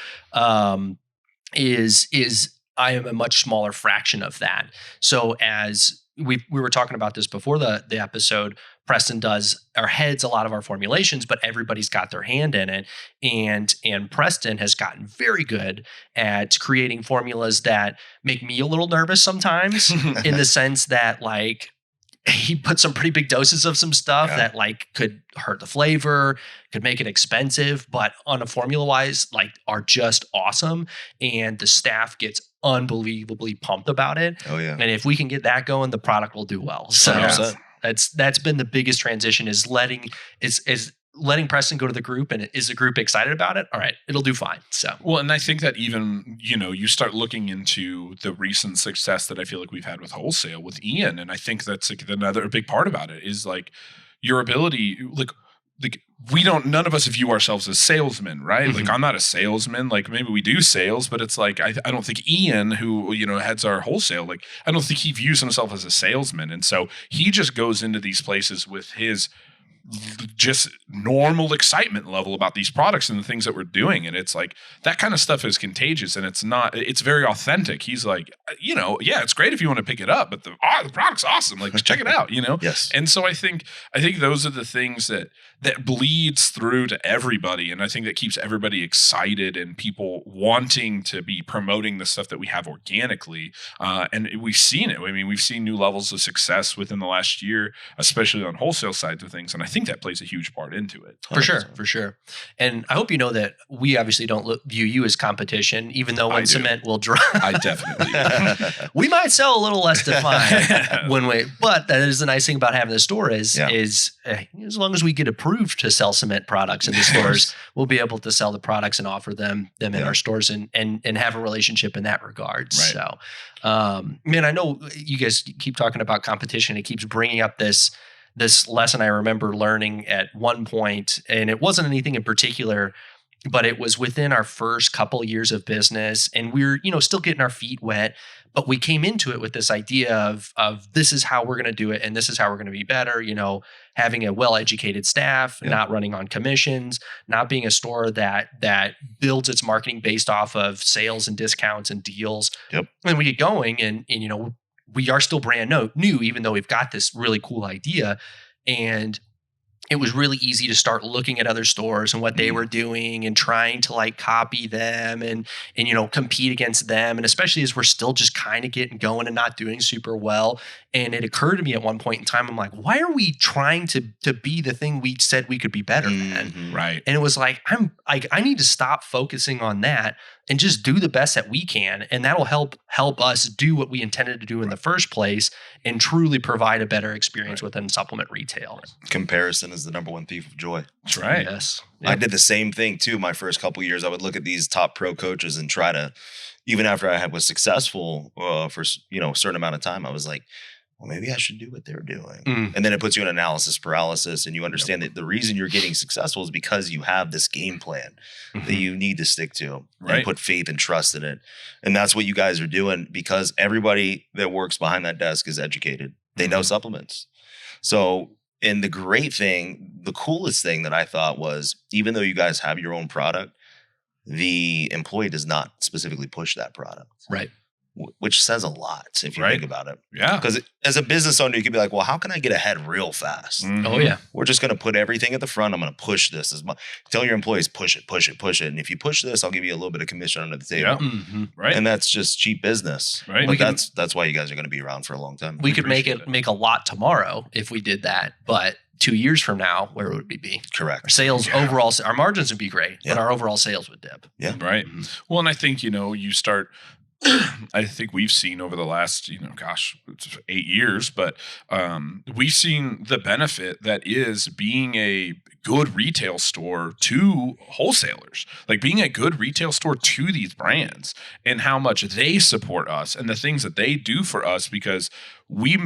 Is I am a much smaller fraction of that. So as we were talking about this before the episode, Preston heads a lot of our formulations, but everybody's got their hand in it. And Preston has gotten very good at creating formulas that make me a little nervous sometimes, in the sense that, like, he put some pretty big doses of some stuff that like could hurt the flavor, could make it expensive, but on a formula wise, like, are just awesome. And the staff gets unbelievably pumped about it. Oh yeah. And if we can get that going, the product will do well. So 100%. that's been the biggest transition, is letting Preston go to the group, and is the group excited about it? All right, it'll do fine. So, well, and I think that even, you start looking into the recent success that I feel like we've had with wholesale with Ian. And I think that's like another big part about it, is like your ability, like none of us view ourselves as salesmen, right? Mm-hmm. Like, I'm not a salesman. Like, maybe we do sales, but it's like, I don't think Ian, who, heads our wholesale, like, I don't think he views himself as a salesman. And so he just goes into these places with his just normal excitement level about these products and the things that we're doing. And it's like, that kind of stuff is contagious, and it's very authentic. He's like, yeah, it's great if you want to pick it up, but the product's awesome. Like, check it out, Yes. And so I think those are the things that bleeds through to everybody. And I think that keeps everybody excited and people wanting to be promoting the stuff that we have organically. And we've seen it. I mean, we've seen new levels of success within the last year, especially on wholesale sides of things. And I think that plays a huge part into it. For sure. And I hope you know that we obviously don't view you as competition, even though when cement will dry. I definitely we might sell a little less defined but that is the nice thing about having the store is as long as we get approved to sell cement products in the stores, we'll be able to sell the products and offer them in our stores and have a relationship in that regard. Right. So, man, I know you guys keep talking about competition. It keeps bringing up this lesson I remember learning at one point, and it wasn't anything in particular, but it was within our first couple years of business, and we're, still getting our feet wet, but we came into it with this idea of this is how we're going to do it, and this is how we're going to be better, having a well-educated staff, not running on commissions, not being a store that builds its marketing based off of sales and discounts and deals. Yep. And we get going and we are still brand new, even though we've got this really cool idea. And it was really easy to start looking at other stores and what they were doing and trying to like copy them and compete against them. And especially as we're still just kind of getting going and not doing super well. And it occurred to me at one point in time, I'm like, why are we trying to be the thing we said we could be better than? Right. And it was like, I need to stop focusing on that and just do the best that we can. And that'll help us do what we intended to do in the first place and truly provide a better experience within supplement retail. Comparison is the number one thief of joy. That's right. Yes. I did the same thing too. My first couple of years, I would look at these top pro coaches and try to, even after I was successful for a certain amount of time, I was like, well, maybe I should do what they're doing. And then it puts you in analysis paralysis, and you understand that the reason you're getting successful is because you have this game plan that you need to stick to and put faith and trust in it. And that's what you guys are doing, because everybody that works behind that desk is educated. They know supplements. So, and the coolest thing that I thought was, even though you guys have your own product, the employee does not specifically push that product. Right. Which says a lot if you think about it. Yeah. Because as a business owner, you could be like, well, how can I get ahead real fast? Oh, yeah. We're just going to put everything at the front. I'm going to push this as much. Tell your employees, push it. And if you push this, I'll give you a little bit of commission under the table. Yeah. Right. And that's just cheap business. Right. But that's why you guys are going to be around for a long time. We could make a lot tomorrow if we did that. But 2 years from now, where would we be? Correct. Our sales overall, our margins would be great, but our overall sales would dip. Yeah. Right. Well, and I think, you start, I think we've seen over the last, it's 8 years, but we've seen the benefit that is being a good retail store to wholesalers, like being a good retail store to these brands, and how much they support us and the things that they do for us, because we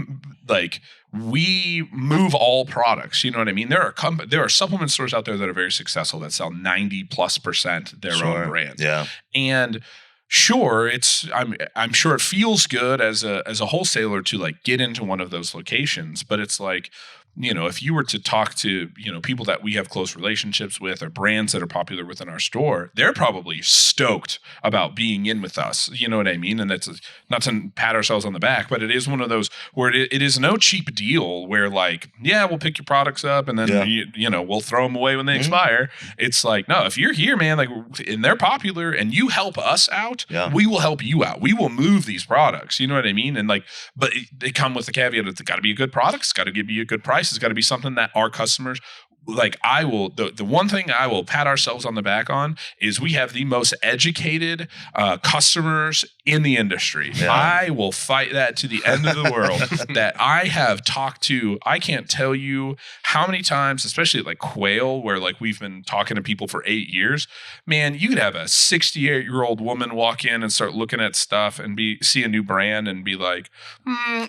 move all products. You know what I mean? There are supplement stores out there that are very successful that sell 90+% their own brand. Yeah. And sure, I'm sure it feels good as a wholesaler to like get into one of those locations, but it's like, if you were to talk to, people that we have close relationships with or brands that are popular within our store, they're probably stoked about being in with us. You know what I mean? And that's not to pat ourselves on the back, but it is one of those where it is no cheap deal where like, yeah, we'll pick your products up and then, we'll throw them away when they expire. It's like, no, if you're here, man, like, and they're popular and you help us out, we will help you out. We will move these products. You know what I mean? And like, but they come with the caveat that it's got to be a good product. It's got to give you a good price. It's got to be something that our customers like. The one thing I will pat ourselves on the back on is we have the most educated customers in the industry. Yeah. I will fight that to the end of the world. That I have talked to, I can't tell you how many times, especially like Quail, where like we've been talking to people for 8 years. Man, you could have a 68-year-old woman walk in and start looking at stuff and see a new brand and be like,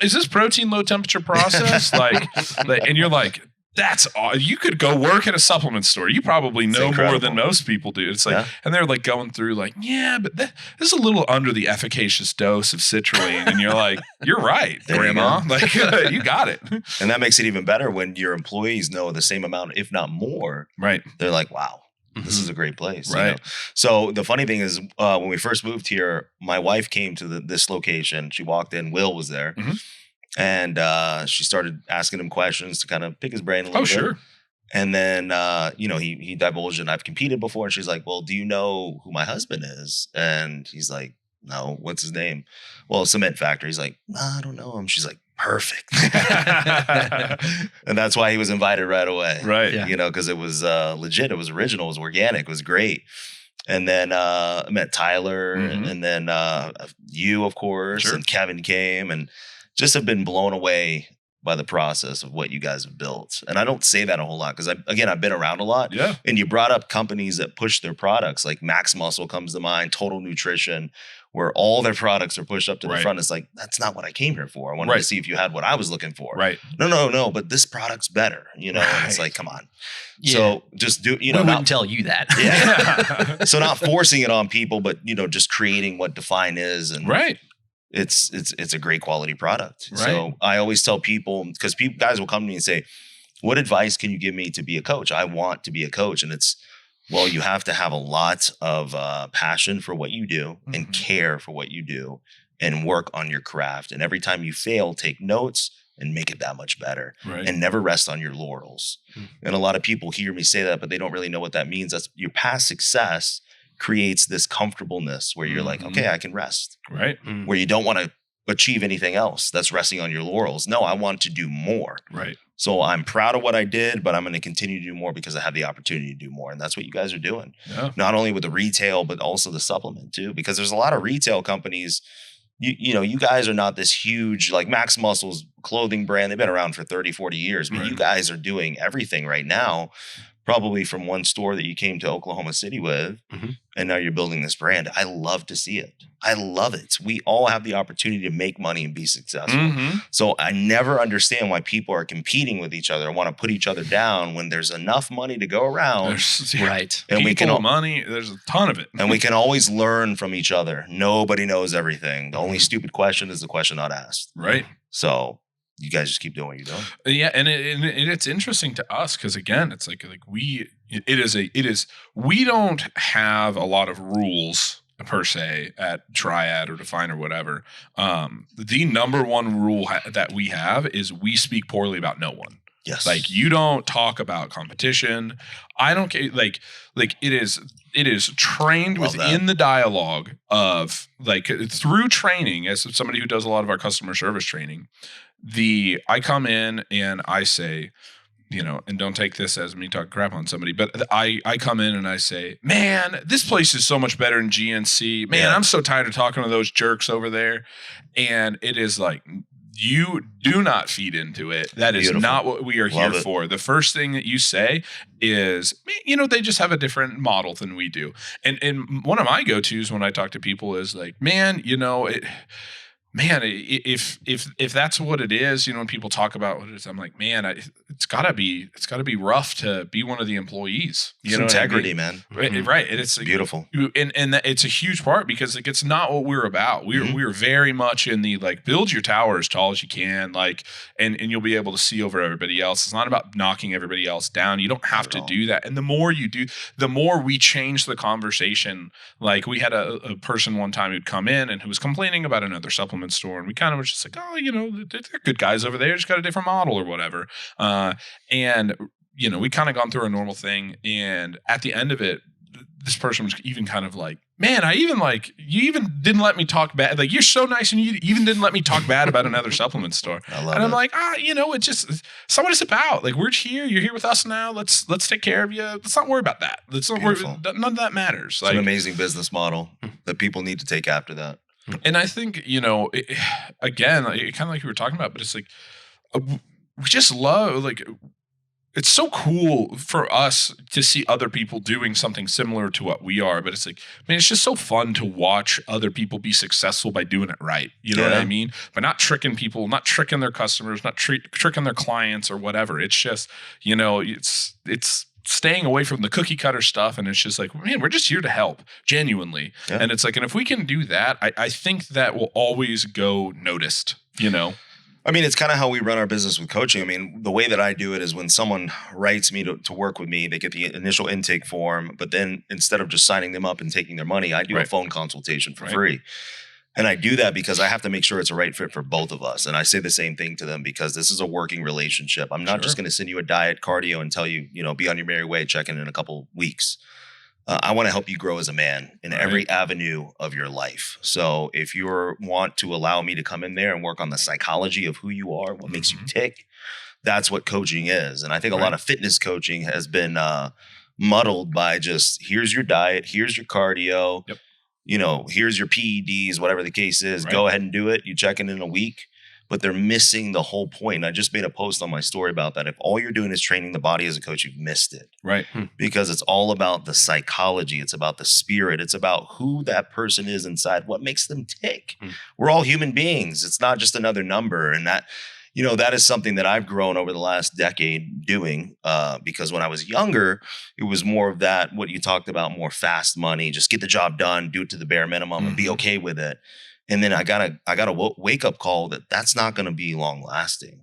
is this protein low temperature processed? like, and you're like, that's all. You could go work at a supplement store. You probably know more than most people do. It's like, and they're like going through like, yeah, but this is a little under the efficacious dose of citrulline. And you're like, you're right, Grandma. Like, you got it. And that makes it even better when your employees know the same amount, if not more. Right. They're like, wow, this is a great place. Right. You know? So the funny thing is, when we first moved here, my wife came to this location. She walked in. Will was there. And she started asking him questions to kind of pick his brain a little bit. Sure. And then, he divulged, and I've competed before. And she's like, well, do you know who my husband is? And he's like, no, what's his name? Well, Cement Factory. He's like, nah, I don't know him. She's like, perfect. And that's why he was invited right away. Right. Yeah. You know, because it was legit. It was original. It was organic. It was great. And then I met Tyler and then you, of course, and Kevin came and just have been blown away by the process of what you guys have built. And I don't say that a whole lot because, I've been around a lot. Yeah. And you brought up companies that push their products, like Max Muscle comes to mind, Total Nutrition, where all their products are pushed up to the front. It's like, that's not what I came here for. I wanted to see if you had what I was looking for. Right. No, but this product's better, you know? And it's like, come on. Yeah. So just do, we wouldn't tell you that. Yeah. So not forcing it on people, but, just creating what Define is. And it's a great quality product. Right. So I always tell people, because guys will come to me and say, what advice can you give me to be a coach? I want to be a coach. And it's, well, you have to have a lot of passion for what you do and care for what you do and work on your craft. And every time you fail, take notes and make it that much better and never rest on your laurels. And a lot of people hear me say that, but they don't really know what that means. That's your past success creates this comfortableness where you're like, okay, I can rest. Right. Where you don't want to achieve anything else. That's resting on your laurels. No, I want to do more. Right. So I'm proud of what I did, but I'm going to continue to do more because I have the opportunity to do more. And that's what you guys are doing. Yeah. Not only with the retail, but also the supplement too, because there's a lot of retail companies. You guys are not this huge, like Max Muscle's clothing brand. They've been around for 30, 40 years, but you guys are doing everything right now. Probably from one store that you came to Oklahoma City with, and now you're building this brand. I love to see it. I love it. We all have the opportunity to make money and be successful. So I never understand why people are competing with each other and want to put each other down when there's enough money to go around. Right. And money, there's a ton of it. And we can always learn from each other. Nobody knows everything. The only stupid question is the question not asked. Right. So you guys just keep doing what you're doing. Yeah, and it's interesting to us because again, it's like we don't have a lot of rules per se at Triad or Define or whatever. The number one rule that we have is we speak poorly about no one. Yes. Like you don't talk about competition. I don't care. Like it is trained within the dialogue of like through training as somebody who does a lot of our customer service training. I come in and I say, and don't take this as me talking crap on somebody, but I come in and I say, man, this place is so much better than GNC. Man, I'm so tired of talking to those jerks over there. And it is like, you do not feed into it. That is not what we are here for. The first thing that you say is, they just have a different model than we do. And one of my go-tos when I talk to people is like, man, if that's what it is, when people talk about what it is, I'm like, man, it's gotta be rough to be one of the employees. It's integrity, man. Right. And it's beautiful. And it's a huge part because it's not what we're about. We're very much in the like build your tower as tall as you can, like, and you'll be able to see over everybody else. It's not about knocking everybody else down. You don't have to do that. And the more you do, the more we change the conversation. Like we had a person one time who'd come in and who was complaining about another supplement store, and we kind of was just like, they're good guys over there, just got a different model or whatever. And we kind of gone through a normal thing, and at the end of it, this person was even kind of like, man, you even didn't let me talk bad. Like, you're so nice, and you even didn't let me talk bad about another supplement store. I'm like, it's just, it's not what it's about. Like, we're here, you're here with us now. Let's take care of you. Let's not worry about that. Let's not worry. None of that matters. It's an amazing business model that people need to take after that. And I think, again, kind of like you were talking about, but it's like, we just love, like, it's so cool for us to see other people doing something similar to what we are. But it's like, man, it's just so fun to watch other people be successful by doing it right. You know what I mean? By not tricking people, not tricking their customers, not tricking their clients or whatever. It's just, you know, it's staying away from the cookie cutter stuff. And it's just like, man, we're just here to help genuinely. Yeah. And it's like, and if we can do that, I think that will always go noticed, you know? I mean, it's kind of how we run our business with coaching. I mean, the way that I do it is when someone writes me to work with me, they get the initial intake form, but then instead of just signing them up and taking their money, I do a phone consultation for free. And I do that because I have to make sure it's a right fit for both of us. And I say the same thing to them because this is a working relationship. I'm not just going to send you a diet, cardio, and tell you, you know, be on your merry way, check in a couple weeks. I want to help you grow as a man in every avenue of your life. So if you want to allow me to come in there and work on the psychology of who you are, what makes you tick, that's what coaching is. And I think a lot of fitness coaching has been muddled by just, here's your diet, here's your cardio, you know, here's your PEDs, whatever the case is, go ahead and do it. You check in a week. But they're missing the whole point. And I just made a post on my story about that. If all you're doing is training the body as a coach, you've missed it. Right. Because it's all about the psychology. It's about the spirit. It's about who that person is inside, what makes them tick. We're all human beings. It's not just another number. And that, you know, that is something that I've grown over the last decade doing because when I was younger, it was more of that, what you talked about, more fast money, just get the job done, do it to the bare minimum and be okay with it. And then I got a wake up call that that's not going to be long lasting.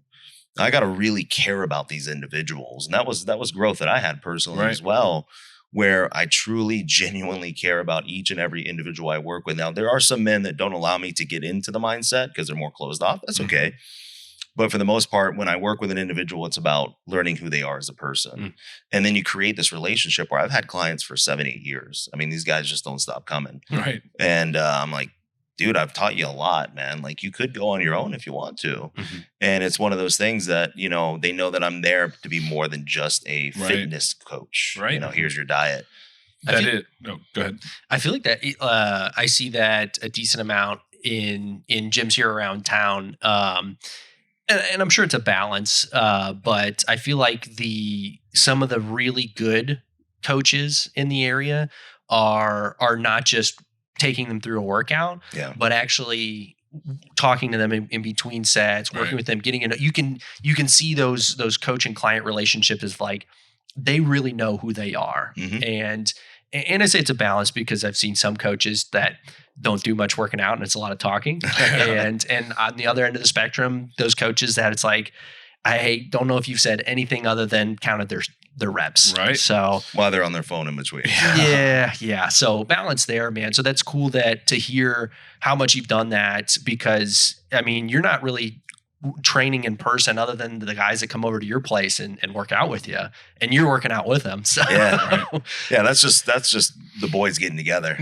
I got to really care about these individuals. And that was growth that I had personally as well, where I truly, genuinely care about each and every individual I work with. Now, there are some men that don't allow me to get into the mindset because they're more closed off. That's okay. But for the most part, when I work with an individual, it's about learning who they are as a person. And then you create this relationship where I've had clients for 7-8 years. I mean, these guys just don't stop coming. Right. And I'm like, dude, I've taught you a lot, man. Like you could go on your own if you want to. And it's one of those things that, you know, they know that I'm there to be more than just a fitness coach. You know, here's your diet. Go ahead. I feel like that I see that a decent amount in gyms here around town. And I'm sure it's a balance, but I feel like some of the really good coaches in the area are not just taking them through a workout, but actually talking to them in between sets, working with them, getting into, you can see those coach and client relationships as like, they really know who they are. And I say it's a balance because I've seen some coaches that don't do much working out and it's a lot of talking. and on the other end of the spectrum, those coaches that it's like, I don't know if you've said anything other than counted their reps. Right. So while they're on their phone in between. Yeah. So balance there, man. So that's cool to hear how much you've done that because I mean, you're not really training in person other than the guys that come over to your place and work out with you and you're working out with them. So that's just the boys getting together.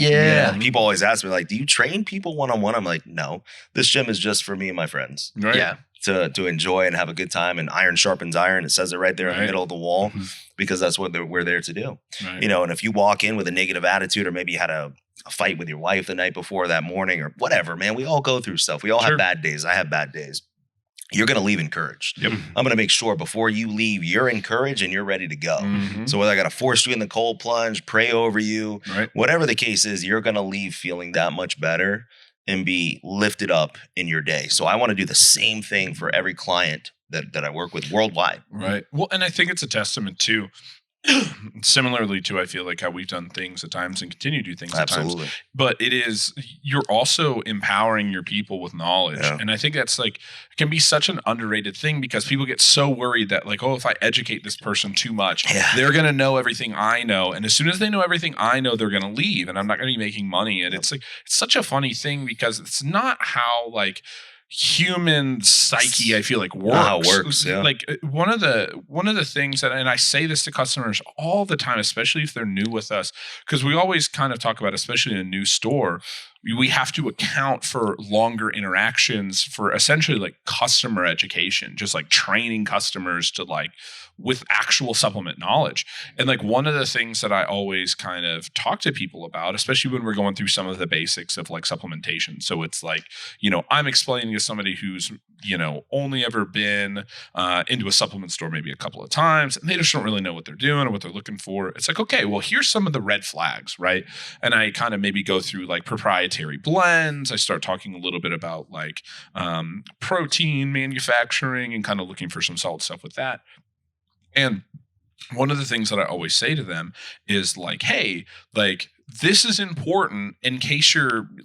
People always ask me like, do you train people one-on-one? I'm like, no, this gym is just for me and my friends. To enjoy and have a good time, and iron sharpens iron. It says it right there in the middle of the wall because that's what we're there to do. You know, and if you walk in with a negative attitude or maybe you had a fight with your wife the night before that morning or whatever, man, we all go through stuff. We all have bad days. I have bad days. You're going to leave encouraged. I'm going to make sure before you leave, you're encouraged and you're ready to go. So whether I got to force you in the cold plunge, pray over you, whatever the case is, you're going to leave feeling that much better and be lifted up in your day. So I want to do the same thing for every client that I work with worldwide. Right. Well, and I think it's a testament too, similarly to, I feel like how we've done things at times and continue to do things at times. But you're also empowering your people with knowledge. And I think that's like, it can be such an underrated thing because people get so worried that like, oh, if I educate this person too much, they're going to know everything I know. And as soon as they know everything I know, they're going to leave and I'm not going to be making money. And it's like, it's such a funny thing because it's not how like human psyche, I feel like works. How it works, Like one of the things that, and I say this to customers all the time, especially if they're new with us, because we always kind of talk about, especially in a new store, we have to account for longer interactions for essentially like customer education, just like training customers to like with actual supplement knowledge. And like one of the things that I always kind of talk to people about, especially when we're going through some of the basics of like supplementation. So it's like, I'm explaining to somebody who's, only ever been into a supplement store maybe a couple of times, and they just don't really know what they're doing or what they're looking for. It's like, okay, well, here's some of the red flags, right? And I kind of maybe go through like proprietary blends. I start talking a little bit about like protein manufacturing and kind of looking for some solid stuff with that. And one of the things that I always say to them is like, hey, like this is important in case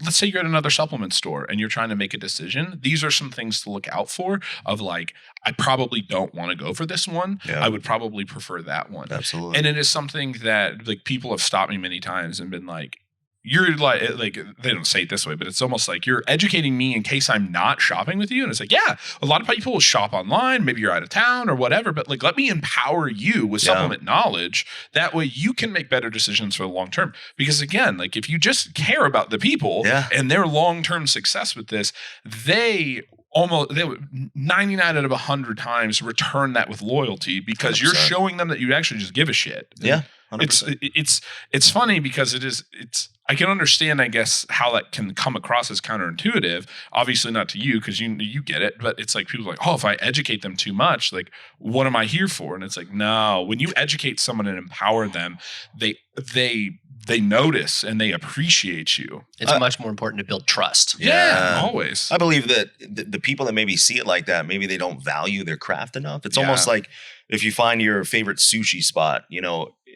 let's say you're at another supplement store and you're trying to make a decision. These are some things to look out for of like, I probably don't want to go for this one. Yeah. I would probably prefer that one. Absolutely. And it is something that like people have stopped me many times and been like, you're like they don't say it this way, but it's almost like you're educating me in case I'm not shopping with you. And it's like, yeah, a lot of people will shop online. Maybe you're out of town or whatever, but like, let me empower you with supplement knowledge. That way you can make better decisions for the long term. Because again, like if you just care about the people and their long-term success with this, they would 99 out of 100 times return that with loyalty because 100%. You're showing them that you actually just give a shit. Yeah. 100%. It's funny because I can understand, I guess, how that can come across as counterintuitive. Obviously not to you because you get it, but it's like people are like, oh, if I educate them too much, like what am I here for? And it's like, no, when you educate someone and empower them, they notice and they appreciate you. It's much more important to build trust. Yeah, always. I believe that the people that maybe see it like that, maybe they don't value their craft enough. It's almost like if you find your favorite sushi spot,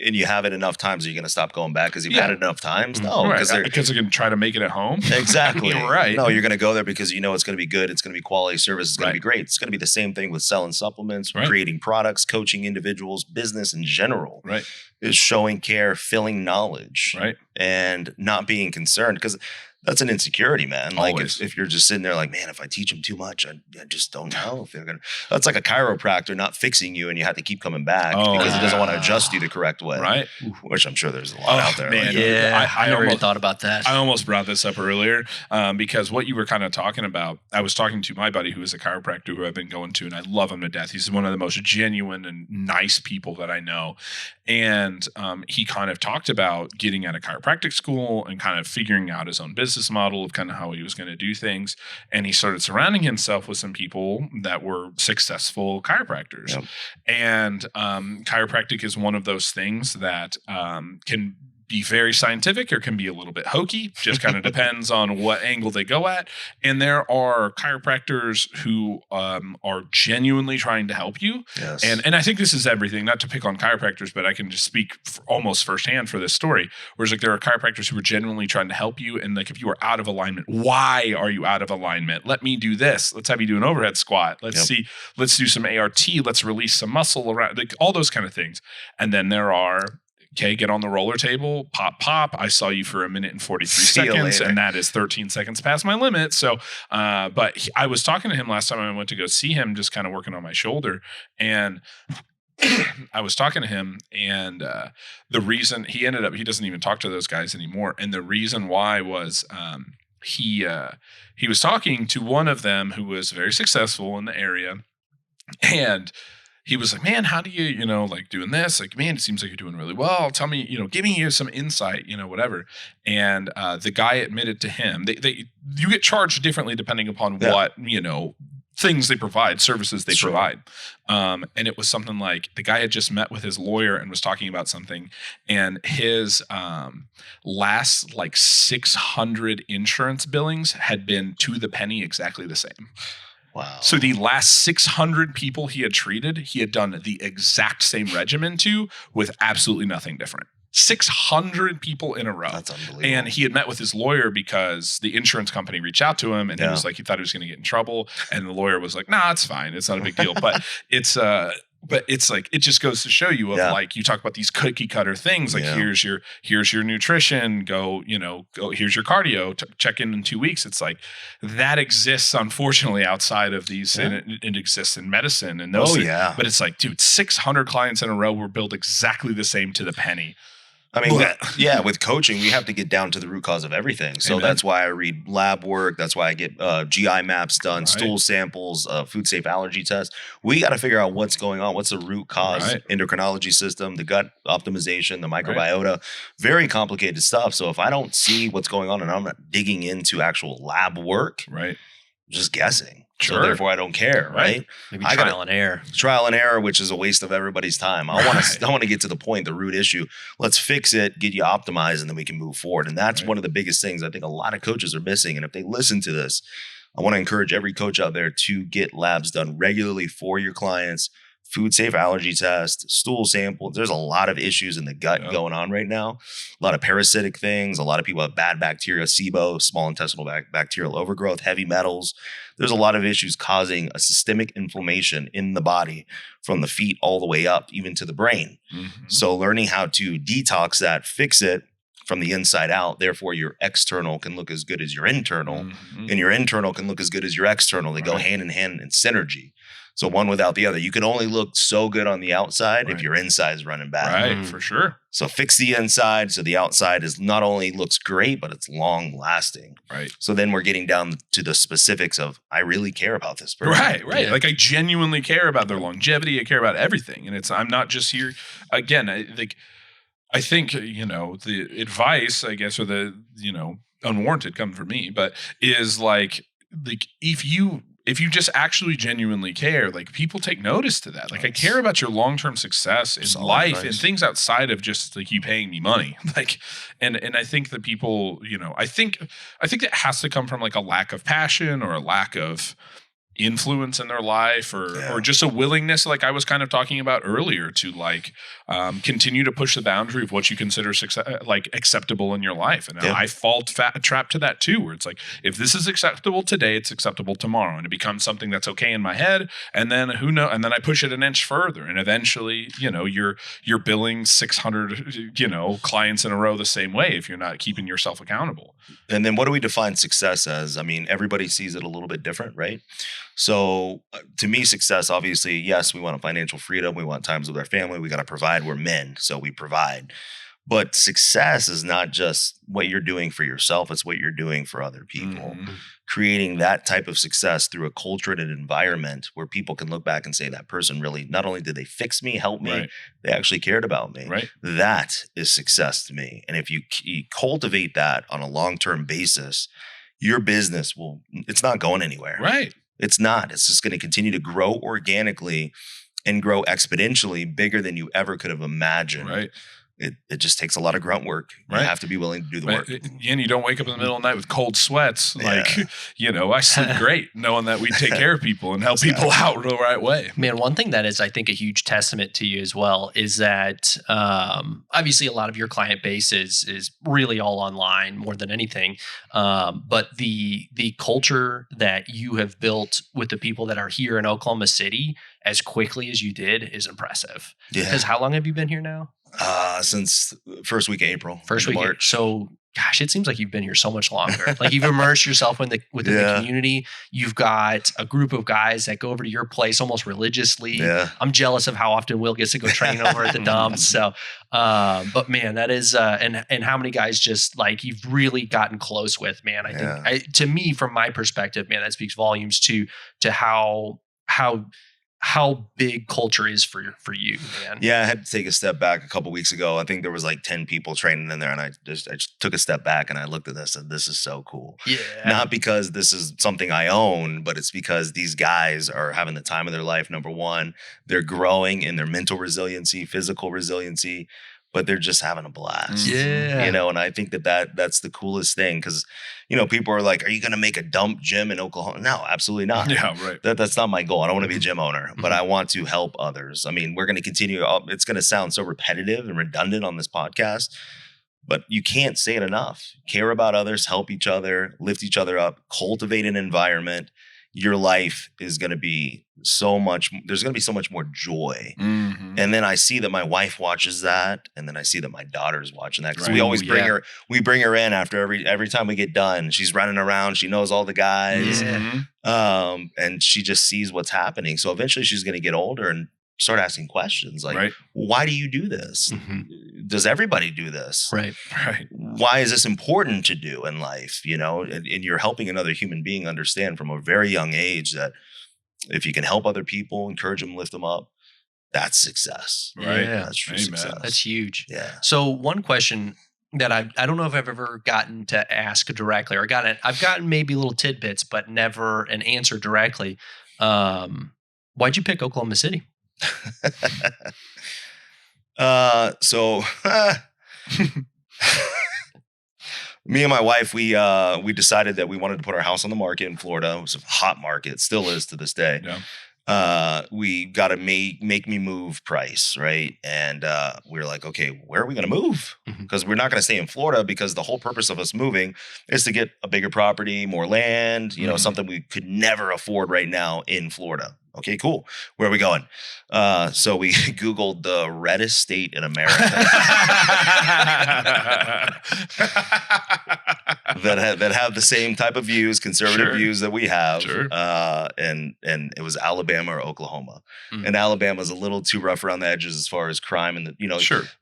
and you have it enough times, are you going to stop going back because you've had it enough times? No, because they're going to try to make it at home. Exactly. Right. No, you're going to go there because you know it's going to be good. It's going to be quality service. It's going to be great. It's going to be the same thing with selling supplements, creating products, coaching individuals, business in general. Right. Is showing care, filling knowledge, and not being concerned because that's an insecurity, man. Like if you're just sitting there like, man, if I teach them too much, I just don't know if they're going to. That's like a chiropractor not fixing you and you have to keep coming back because he doesn't want to adjust you the correct way. Right. Which I'm sure there's a lot out there. Man, like, I never even thought about that. I almost brought this up earlier because what you were kind of talking about, I was talking to my buddy who is a chiropractor who I've been going to, and I love him to death. He's one of the most genuine and nice people that I know. And he kind of talked about getting out of chiropractic school and kind of figuring out his own business model of kind of how he was going to do things. And he started surrounding himself with some people that were successful chiropractors. Yep. And chiropractic is one of those things that can be very scientific or can be a little bit hokey. Just kind of depends on what angle they go at. And there are chiropractors who are genuinely trying to help you. Yes. And I think this is everything, not to pick on chiropractors, but I can just speak almost firsthand for this story. Whereas like there are chiropractors who are genuinely trying to help you. And like if you are out of alignment, why are you out of alignment? Let me do this. Let's have you do an overhead squat. Let's do some ART. Let's release some muscle around, like all those kind of things. And then there are get on the roller table, pop. I saw you for 1 minute and 43 seconds, and that is 13 seconds past my limit. So, but I was talking to him last time I went to go see him, just kind of working on my shoulder, and I was talking to him, and the reason he doesn't even talk to those guys anymore, and the reason why was he was talking to one of them who was very successful in the area, and he was like, man, how do you, like doing this? Like, man, it seems like you're doing really well. Tell me, give me some insight, whatever. And the guy admitted to him, you get charged differently depending upon what, things they provide, services they provide. And it was something like the guy had just met with his lawyer and was talking about something. And his last like 600 insurance billings had been to the penny exactly the same. Wow. So the last 600 people he had treated, he had done the exact same regimen to with absolutely nothing different. 600 people in a row. That's unbelievable. And he had met with his lawyer because the insurance company reached out to him and he was like, he thought he was going to get in trouble. And the lawyer was like, nah, it's fine. It's not a big deal. But it's like, it just goes to show you of like, you talk about these cookie cutter things. Like here's your nutrition, go, here's your cardio, check in 2 weeks. It's like that exists, unfortunately, outside of these, and it exists in medicine and those things. But it's like, dude, 600 clients in a row were billed exactly the same to the penny. I mean, with coaching, we have to get down to the root cause of everything. So Amen. that's why I read lab work. That's why I get GI maps done, Right. stool samples, food safe allergy tests. We got to figure out what's going on. What's the root cause? Right. Endocrinology system, the gut optimization, the microbiota, very complicated stuff. So if I don't see what's going on and I'm not digging into actual lab work, Right. I'm just guessing. Sure. So therefore I don't care, right? Maybe I trial and error. Trial and error, which is a waste of everybody's time. I want to get to the point, the root issue. Let's fix it, get you optimized, and then we can move forward. And that's one of the biggest things I think a lot of coaches are missing. And if they listen to this, I want to encourage every coach out there to get labs done regularly for your clients. Food safe allergy test, stool sample. There's a lot of issues in the gut going on right now. A lot of parasitic things. A lot of people have bad bacteria, SIBO, small intestinal bacterial overgrowth, heavy metals. There's a lot of issues causing a systemic inflammation in the body from the feet all the way up, even to the brain. Mm-hmm. So learning how to detox that, fix it from the inside out. Therefore, your external can look as good as your internal, and your internal can look as good as your external. They go hand in hand in synergy. So one without the other. You can only look so good on the outside if your inside is running bad. Right, for sure. So fix the inside so the outside is not only looks great, but it's long lasting. Right. So then we're getting down to the specifics of I really care about this person. Right. Yeah. Like I genuinely care about their longevity. I care about everything. And I'm not just here again. I think, the advice, I guess, or the, unwarranted coming from me, but is like if you just actually genuinely care, like people take notice to that. Like I care about your long-term success in life and things outside of just like you paying me money. Like, and I think that people, I think that has to come from like a lack of passion or a lack of influence in their life or just a willingness, like I was kind of talking about earlier, to like continue to push the boundary of what you consider success, like acceptable in your life. And I fall trapped to that too, where it's like, if this is acceptable today, it's acceptable tomorrow, and it becomes something that's okay in my head. And then and then I push it an inch further, and eventually, you're billing 600, clients in a row the same way if you're not keeping yourself accountable. And then what do we define success as? I mean, everybody sees it a little bit different, right? So to me, success, obviously, yes, we want a financial freedom. We want times with our family. We got to provide. We're men, so we provide. But success is not just what you're doing for yourself. It's what you're doing for other people. Mm-hmm. Creating that type of success through a culture and an environment where people can look back and say that person really, not only did they fix me, help me, they actually cared about me. Right. That is success to me. And if you cultivate that on a long-term basis, your business it's not going anywhere. Right. It's not. It's just going to continue to grow organically and grow exponentially bigger than you ever could have imagined. Right. It just takes a lot of grunt work. You have to be willing to do the work. And you don't wake up in the middle of the night with cold sweats. Like, I sleep great knowing that we take care of people and help people out the right way. Man, one thing that is, I think, a huge testament to you as well is that obviously a lot of your client base is really all online more than anything. But the culture that you have built with the people that are here in Oklahoma City as quickly as you did is impressive. Yeah. Because how long have you been here now? Since first week of April. First week of March. So, gosh, it seems like you've been here so much longer. Like you've immersed yourself within the community. You've got a group of guys that go over to your place almost religiously. Yeah. I'm jealous of how often Will gets to go train over at the dumps. So, but man, that is, and how many guys just like you've really gotten close with, man. I think to me, from my perspective, man, that speaks volumes to how big culture is for you, man. Yeah, I had to take a step back a couple weeks ago. I think there was like 10 people training in there, and I just took a step back and I looked at this and this is so cool. Yeah. Not because this is something I own, but it's because these guys are having the time of their life. Number one, they're growing in their mental resiliency, physical resiliency, but they're just having a blast. Yeah. And I think that's the coolest thing because, people are like, are you going to make a dump gym in Oklahoma? No, absolutely not. Yeah, right. That's not my goal. I don't want to be a gym owner, but I want to help others. I mean, we're going to continue. It's going to sound so repetitive and redundant on this podcast, but you can't say it enough. Care about others, help each other, lift each other up, cultivate an environment. Your life is going to be there's going to be so much more joy. Mm-hmm. And then I see that my wife watches that. And then I see that my daughter's watching that. Because we always bring her in after every time we get done. She's running around. She knows all the guys. Yeah. And she just sees what's happening. So eventually she's going to get older and start asking questions like, Right. why do you do this? Does everybody do this? Right. Why is this important to do in life? And you're helping another human being understand from a very young age that if you can help other people, encourage them, lift them up, that's success. Right. Yeah. That's true Amen. success. That's huge. Yeah. So one question that I don't know if I've ever gotten to ask directly, or I've gotten maybe little tidbits, but never an answer directly. Why'd you pick Oklahoma City? So me and my wife, we decided that we wanted to put our house on the market in Florida. It was a hot market, still is to this day. Yeah. We got a make me move price, right? And we were like, okay, where are we going to move? Because we're not going to stay in Florida, because the whole purpose of us moving is to get a bigger property, more land, something we could never afford right now in Florida. Okay, cool. Where are we going? So we Googled the reddest state in America that have the same type of views, conservative views that we have. Sure. And it was Alabama or Oklahoma. And Alabama's a little too rough around the edges as far as crime. And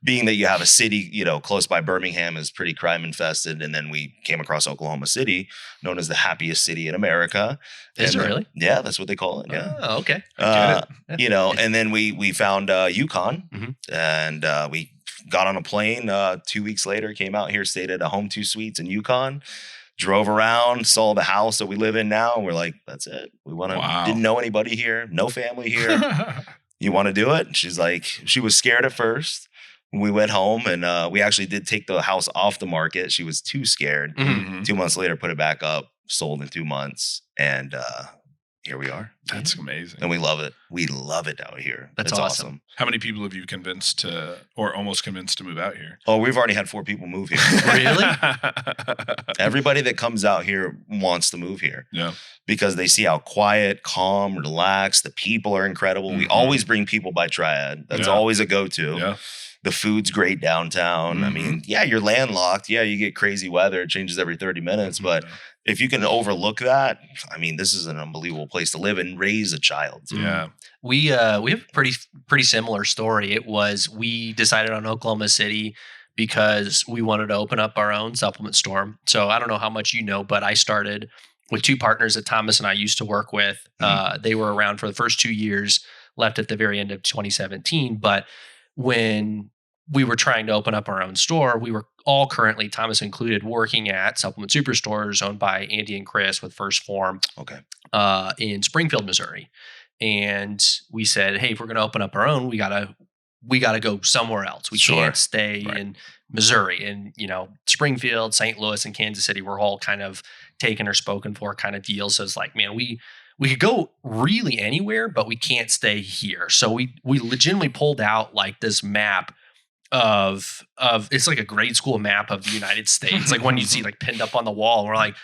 being that you have a city, close by Birmingham is pretty crime infested. And then we came across Oklahoma City, known as the happiest city in America. Is it really? Yeah, that's what they call it. Yeah. Oh, okay. And then we found Yukon, and we got on a plane 2 weeks later, came out here, stayed at a home 2 suites in Yukon, drove around, saw the house that we live in now, and we're like, that's it. We want to. Wow. Didn't know anybody here, no family here. You want to do it? And she's like, she was scared at first. We went home, and we actually did take the house off the market. She was too scared. 2 months later, put it back up, sold in 2 months, and here we are. That's amazing. And we love it. We love it out here. That's It's awesome. How many people have you convinced or almost convinced to move out here? Oh, we've already had 4 people move here. Really? Everybody that comes out here wants to move here. Yeah. Because they see how quiet, calm, relaxed, the people are incredible. We always bring people by Triad. That's always a go-to. Yeah. The food's great downtown. I mean, yeah, you're landlocked. Yeah, you get crazy weather. It changes every 30 minutes. But if you can overlook that, I mean, this is an unbelievable place to live and raise a child. Yeah. We have a pretty similar story. It was, we decided on Oklahoma City because we wanted to open up our own supplement store. So I don't know how much you know, but I started with 2 partners that Thomas and I used to work with. They were around for the first 2 years, left at the very end of 2017. But when we were trying to open up our own store, we were all currently, Thomas included, working at Supplement Superstores owned by Andy and Chris with First Form in Springfield, Missouri. And we said, hey, if we're going to open up our own, we gotta go somewhere else. We can't stay in Missouri. And, Springfield, St. Louis, and Kansas City were all kind of taken or spoken for kind of deals. So it's like, man, we could go really anywhere, but we can't stay here. So we legitimately pulled out like this map of it's like a grade school map of the United States, like one you see like pinned up on the wall. And we're like,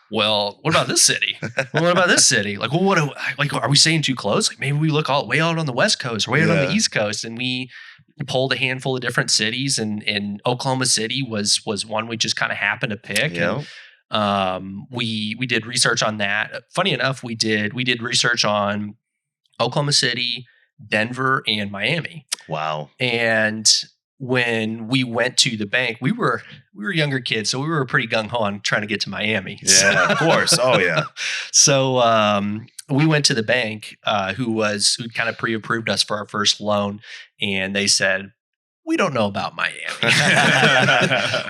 well, what about this city? Well, what about this city? Like, well, are we staying too close? Like, maybe we look all way out on the West Coast or way out on the East Coast. And we pulled a handful of different cities, and Oklahoma City was one we just kind of happened to pick. Yeah. And we did research on that. Funny enough, we did research on Oklahoma City, Denver, and Miami. Wow. And when we went to the bank, we were younger kids, so we were pretty gung-ho on trying to get to Miami. Yeah, of course. Oh, yeah. So we went to the bank who kind of pre-approved us for our first loan, and they said, we don't know about Miami.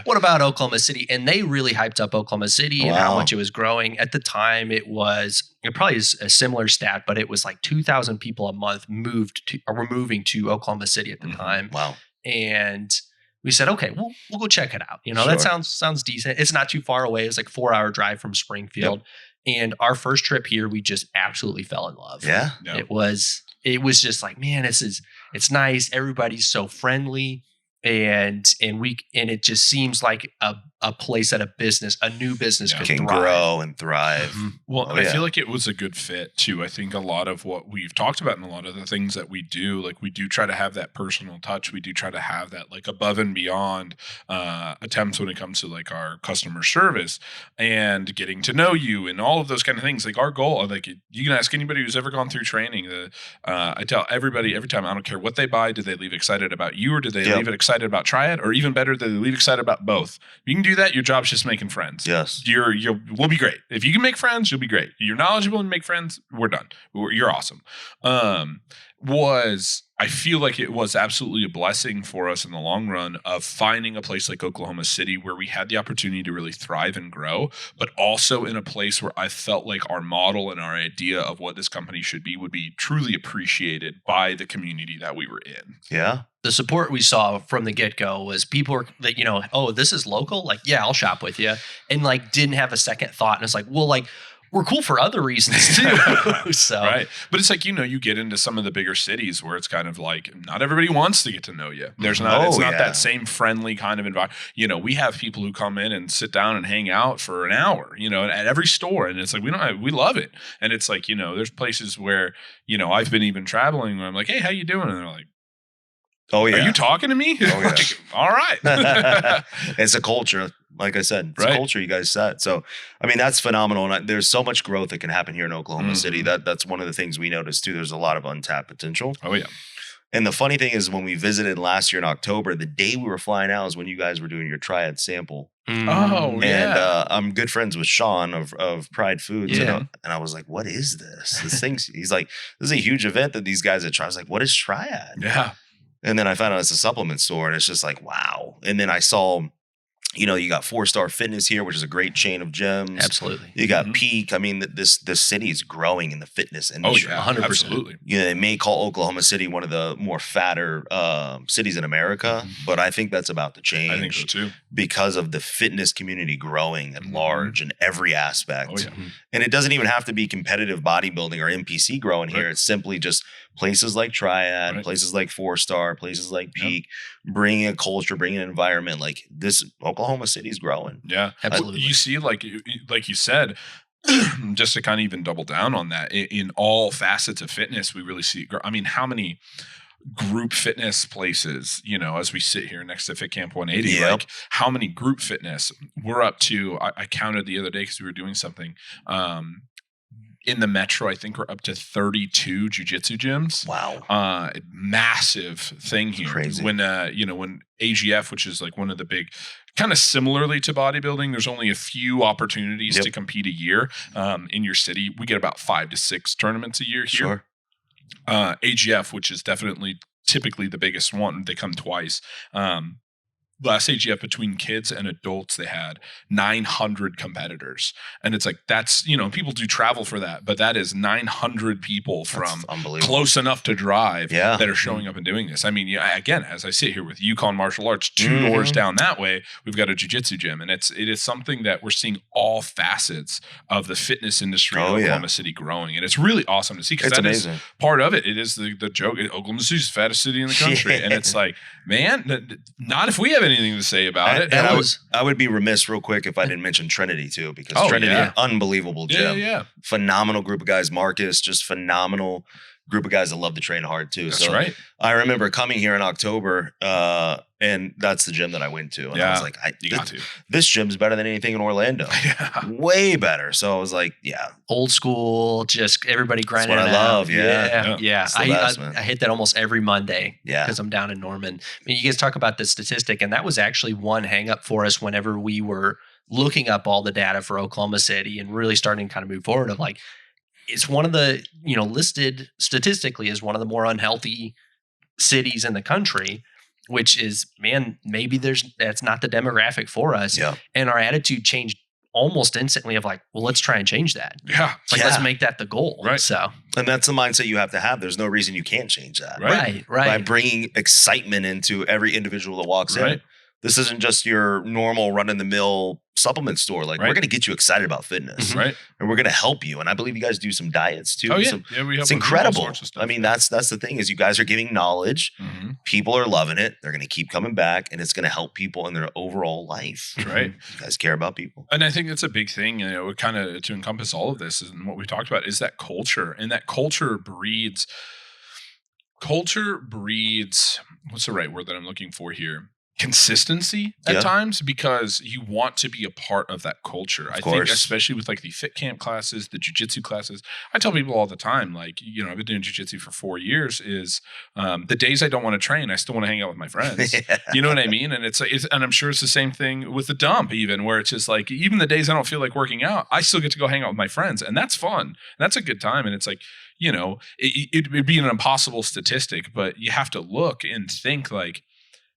What about Oklahoma City? And they really hyped up Oklahoma City and how much it was growing. At the time, it probably is a similar stat, but it was like 2,000 people a month were moving to Oklahoma City at the time. Wow. And we said, okay, we'll go check it out. That sounds decent. It's not too far away. It's like a 4-hour drive from Springfield. Yep. And our first trip here, we just absolutely fell in love. Yeah. It was just like, man, it's nice. Everybody's so friendly. and it just seems like a place that a new business could can thrive. grow and thrive. Well, I feel like it was a good fit too. I think a lot of what we've talked about and a lot of the things that we do, like we do try to have that personal touch. We do try to have that like above and beyond attempts when it comes to like our customer service and getting to know you and all of those kind of things. Like our goal, like you can ask anybody who's ever gone through training. I tell everybody every time, I don't care what they buy, did they leave excited about you or did they leave it excited about Triad, or even better, did they leave excited about both? You can do that. Your job's just making friends. Yes. We'll be great. If you can make friends, you'll be great. You're knowledgeable and make friends, we're done. You're awesome. I feel like it was absolutely a blessing for us in the long run of finding a place like Oklahoma City where we had the opportunity to really thrive and grow, but also in a place where I felt like our model and our idea of what this company should be would be truly appreciated by the community that we were in. Yeah. The support we saw from the get-go was people were that, oh, this is local? Like, yeah, I'll shop with you. And like didn't have a second thought. And it's like, well, like we're cool for other reasons too. So right. But it's like, you get into some of the bigger cities where it's kind of like not everybody wants to get to know you. There's not it's not that same friendly kind of environment. We have people who come in and sit down and hang out for an hour, at every store. And it's like we love it. And it's like, there's places where, I've been even traveling where I'm like, hey, how you doing? And they're like, oh yeah. Are you talking to me? Oh, yeah. Like, all right. It's a culture. Like I said, it's a culture you guys set. So, I mean, that's phenomenal. And there's so much growth that can happen here in Oklahoma City. That's one of the things we noticed too. There's a lot of untapped potential. Oh yeah. And the funny thing is when we visited last year in October, the day we were flying out is when you guys were doing your Triad sample. Oh, yeah. And I'm good friends with Sean of Pride Foods. Yeah. And I was like, what is this? He's like, this is a huge event that these guys at Triad. I was like, what is Triad? Yeah. And then I found out it's a supplement store and it's just like, wow. And then I saw, you got 4-Star Fitness here, which is a great chain of gyms. Absolutely. You got Peak. I mean, this city is growing in the fitness industry. Oh, yeah. 100%. Absolutely. They may call Oklahoma City one of the more fatter cities in America, but I think that's about to change. I think so too. Because of the fitness community growing at large in every aspect. Oh, yeah. And it doesn't even have to be competitive bodybuilding or NPC growing here. It's simply just places like Triad, places like 4-Star, places like Peak, bringing a culture, bringing an environment like this. Oklahoma City's growing. Yeah, absolutely. You see, like you said, just to kind of even double down on that, in all facets of fitness, we really see. I mean, how many group fitness places, as we sit here next to Fit Camp 180, like how many group fitness we're up to? I counted the other day because we were doing something. In the metro, I think we're up to 32 jiu-jitsu gyms. Wow. Massive thing here. Crazy. When when AGF, which is like one of the big, kind of similarly to bodybuilding, there's only a few opportunities to compete a year in your city. We get about 5 to 6 tournaments a year here. Sure. AGF, which is definitely typically the biggest one, they come twice. Last AGF between kids and adults, they had 900 competitors. And it's like, that's, people do travel for that, but that is 900 people from close enough to drive that are showing up and doing this. I mean, again, as I sit here with Yukon Martial Arts, 2 doors down that way, we've got a jiu-jitsu gym. And it is something that we're seeing all facets of the fitness industry in Oklahoma City growing. And it's really awesome to see because that amazing. Is part of it. It is the joke. Oklahoma City is the fattest city in the country. And it's like, man, not if we have anything to say about it. And I would be remiss real quick if I didn't mention Trinity too, because Trinity, an unbelievable gym. Phenomenal group of guys. Marcus, just phenomenal group of guys that love to train hard too. That's right. I remember coming here in October, and that's the gym that I went to. And I was like, this gym's better than anything in Orlando. Way better. So I was like, old school, just everybody grinding. That's what I love. I hit that almost every Monday because I'm down in Norman. I mean, you guys talk about the statistic, and that was actually one hang up for us whenever we were looking up all the data for Oklahoma City and really starting to kind of move forward of like, it's one of the, listed statistically as one of the more unhealthy cities in the country, which is, man, maybe that's not the demographic for us. Yeah. And our attitude changed almost instantly of like, well, let's try and change that. Yeah. Let's make that the goal. Right. So, and that's the mindset you have to have. There's no reason you can't change that. Right. By bringing excitement into every individual that walks in. This isn't just your normal run-of-the-mill supplement store. Like, we're Right. going to get you excited about fitness. Mhm. Right. And we're going to help you. And I believe you guys do some diets too. Oh, yeah. Some- Yeah, we have it's all incredible. sorts of stuff. I mean, that's the thing is you guys are giving knowledge. Mhm. People are loving it. They're going to keep coming back, and it's going to help people in their overall life. That's right. You guys care about people. And I think that's a big thing, you know, kind of to encompass all of this and what we talked about is that culture. And that culture breeds, what's the right word that I'm looking for here? Consistency at Yeah. times, because you want to be a part of that culture. I think course. especially with like the fit camp classes, the jujitsu classes, I tell people all the time, like, you know, I've been doing jujitsu for 4 years is the days I don't want to train, I still want to hang out with my friends. Yeah. You know what I mean? And it's and I'm sure it's the same thing with the dump, even where it's just like, even the days I don't feel like working out, I still get to go hang out with my friends. And that's fun. That's a good time. And it's like, you know, it'd be an impossible statistic, but you have to look and think like,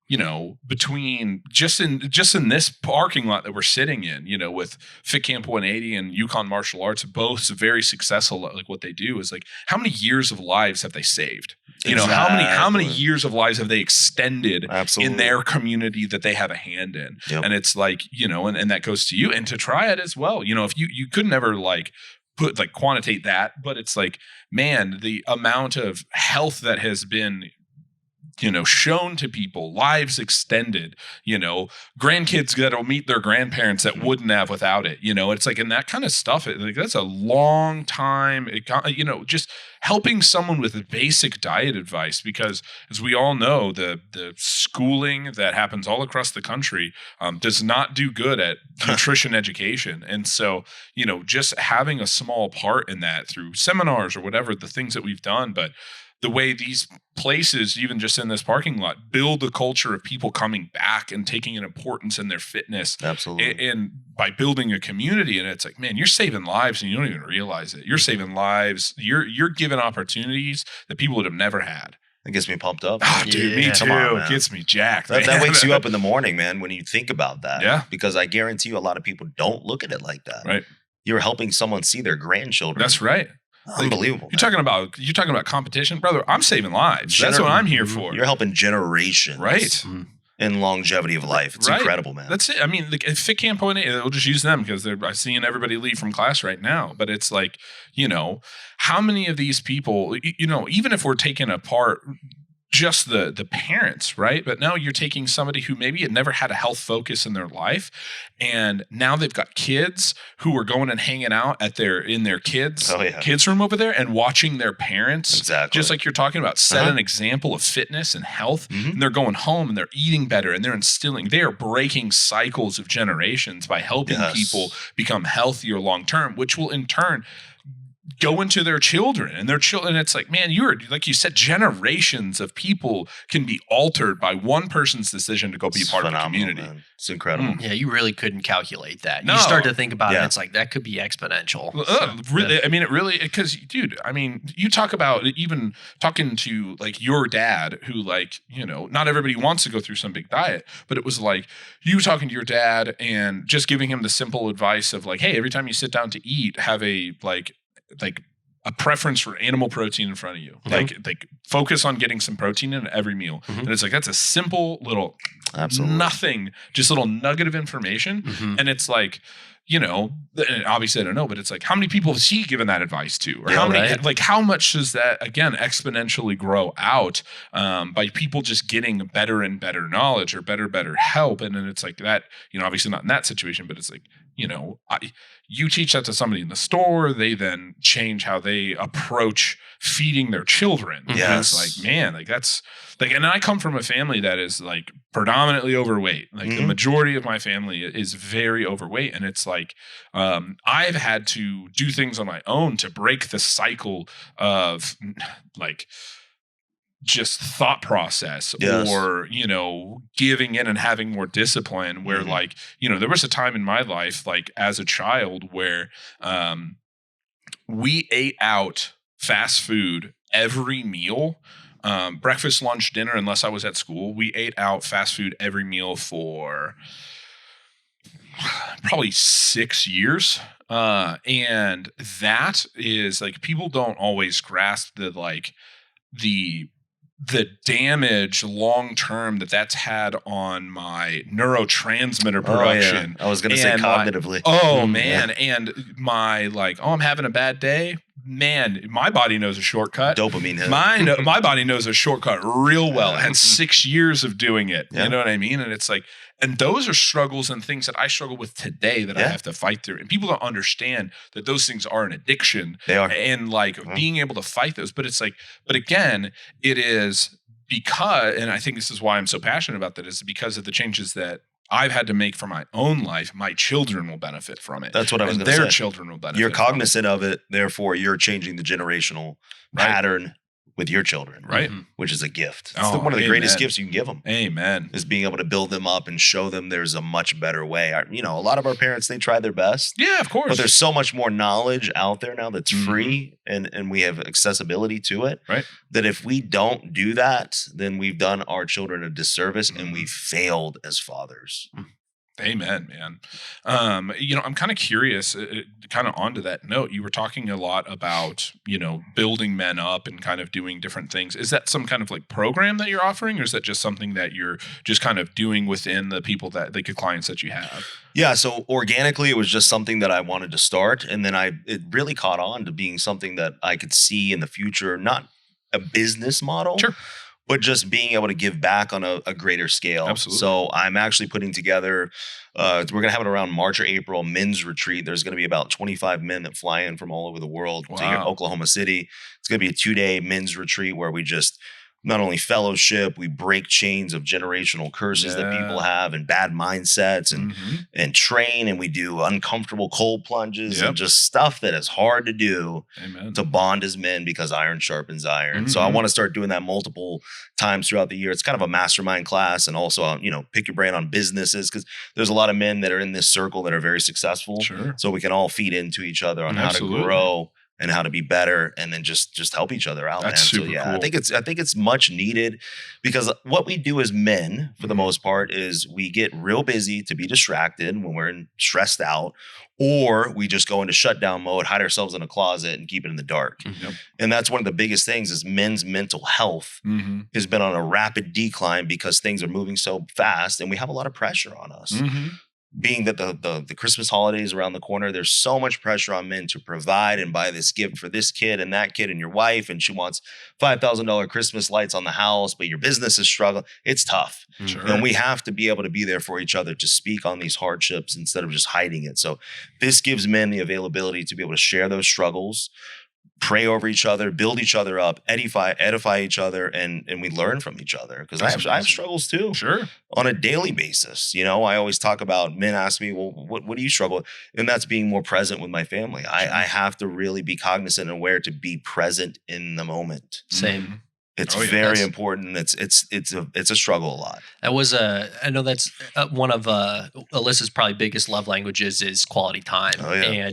you know, between just in this parking lot that we're sitting in, you know, with Fit Camp 180 and Yukon Martial Arts, both very successful. Like what they do is like, how many years of lives have they saved? You know, how many Exactly. years of lives have they extended Absolutely. in their community that they have a hand in? Yep. And it's like, you know, and that goes to you and to try it as well. You know, if you could never like put like quantitate that, but it's like, man, the amount of health that has been, you know, shown to people, lives extended, you know, grandkids that'll meet their grandparents that wouldn't have without it, you know, it's like, and that kind of stuff, like that's a long time, you know, just helping someone with basic diet advice, because as we all know, the schooling that happens all across the country does not do good at nutrition education. And so, you know, just having a small part in that through seminars or whatever, the things that we've done, but the way these places, even just in this parking lot, build a culture of people coming back and taking an importance in their fitness. Absolutely. And by building a community, and it's like, man, you're saving lives and you don't even realize it. You're saving lives. You're giving opportunities that people would have never had. It gets me pumped up. Oh, dude, me Yeah. too. Come on, It man. gets me jacked. That man. wakes you up in the morning, man, when you think about that. Yeah. Because I guarantee you a lot of people don't look at it like that. Right. You're helping someone see their grandchildren. That's right. Unbelievable. You're talking about competition, brother. I'm saving lives. That's what I'm here for. You're helping generations. Right. In longevity of life. It's Right. incredible, man. That's it. I mean, like Fit Camp 180, we'll just use them because I'm seeing everybody leave from class right now. But it's like, you know, how many of these people, you know, even if we're taking apart just the parents, right? But now you're taking somebody who maybe had never had a health focus in their life, and now they've got kids who are going and hanging out at in their kids' room over there and watching their parents, just like you're talking about, set an example of fitness and health. And they're going home and they're eating better and they are breaking cycles of generations by helping people become healthier long term, which will in turn go into their children and their children. It's like, man, like you said, generations of people can be altered by one person's decision to go be part of the community. Man. It's incredible. Yeah, you really couldn't calculate that. No. You start to think about it, it's like that could be exponential. Really, I mean, it really, because, dude, I mean, you talk about even talking to like your dad, who, like, you know, not everybody wants to go through some big diet, but it was like you talking to your dad and just giving him the simple advice of like, hey, every time you sit down to eat, have a like a preference for animal protein in front of you. Like focus on getting some protein in every meal. And it's like, that's a simple little nothing, just little nugget of information. And it's like, you know, obviously I don't know, but it's like, how many people has he given that advice to? Or how much does that, again, exponentially grow out by people just getting better and better knowledge or better help? And then it's like that, you know, obviously not in that situation, but it's like, you know, you teach that to somebody in the store, they then change how they approach feeding their children. Yes. And it's like, man, like that's like, and I come from a family that is like predominantly overweight. Like the majority of my family is very overweight. And it's like, I've had to do things on my own to break the cycle of like, just thought process or, you know, giving in and having more discipline where like, you know, there was a time in my life, like as a child where we ate out fast food every meal, breakfast, lunch, dinner, unless I was at school. We ate out fast food every meal for probably 6 years. And that is like, people don't always grasp the the damage long term that's had on my neurotransmitter production. I was going to say cognitively. Man. And my I'm having a bad day. Man, my body knows a shortcut. Dopamine hit. My body knows a shortcut real well. It had 6 years of doing it. Yeah. You know what I mean? And it's like, and those are struggles and things that I struggle with today that I have to fight through. And people don't understand that those things are an addiction. They are. And being able to fight those. But it's like, but again, it is because, and I think this is why I'm so passionate about that, is because of the changes that I've had to make for my own life. My children will benefit from it. That's what I was going to say. Their children will benefit. You're cognizant of it, therefore you're changing the generational pattern with your children, right? Which is a gift. It's one of the greatest gifts you can give them. Amen. Is being able to build them up and show them there's a much better way. A lot of our parents, they try their best. Yeah, of course. But there's so much more knowledge out there now that's free and we have accessibility to it. Right. That if we don't do that, then we've done our children a disservice and we've failed as fathers. Amen, man. I'm kind of curious, kind of onto that note, you were talking a lot about, building men up and kind of doing different things. Is that some kind of program that you're offering, or is that just something that you're just kind of doing within the people that the clients that you have? Yeah. So organically, it was just something that I wanted to start. And then it really caught on to being something that I could see in the future, not a business model. Sure. But just being able to give back on a greater scale. Absolutely. So I'm actually putting together, we're going to have it around March or April, men's retreat. There's going to be about 25 men that fly in from all over the world to Oklahoma City. It's going to be a 2-day men's retreat where we just not only fellowship, we break chains of generational curses that people have and bad mindsets and train, and we do uncomfortable cold plunges and just stuff that is hard to do to bond as men because iron sharpens iron. So I want to start doing that multiple times throughout the year. It's kind of a mastermind class, and also, pick your brain on businesses, because there's a lot of men that are in this circle that are very successful. Sure. So we can all feed into each other on how to grow and how to be better, and then just help each other out. That's super cool. I think it's much needed, because what we do as men, for the most part, is we get real busy to be distracted when we're stressed out, or we just go into shutdown mode, hide ourselves in a closet, and keep it in the dark. And that's one of the biggest things is men's mental health has been on a rapid decline because things are moving so fast, and we have a lot of pressure on us. Being that the Christmas holidays around the corner, there's so much pressure on men to provide and buy this gift for this kid and that kid and your wife, and she wants $5,000 Christmas lights on the house, but your business is struggling. It's tough. Sure. And we have to be able to be there for each other to speak on these hardships instead of just hiding it. So this gives men the availability to be able to share those struggles, pray over each other, build each other up, edify each other, and we learn from each other. Because I have struggles too. Sure. On a daily basis. I always talk about, men ask me, well, what do you struggle with? And that's being more present with my family. I have to really be cognizant and aware to be present in the moment. Same. It's very important. It's a struggle a lot. That was I know that's one of Alyssa's probably biggest love languages is quality time. Oh, yeah.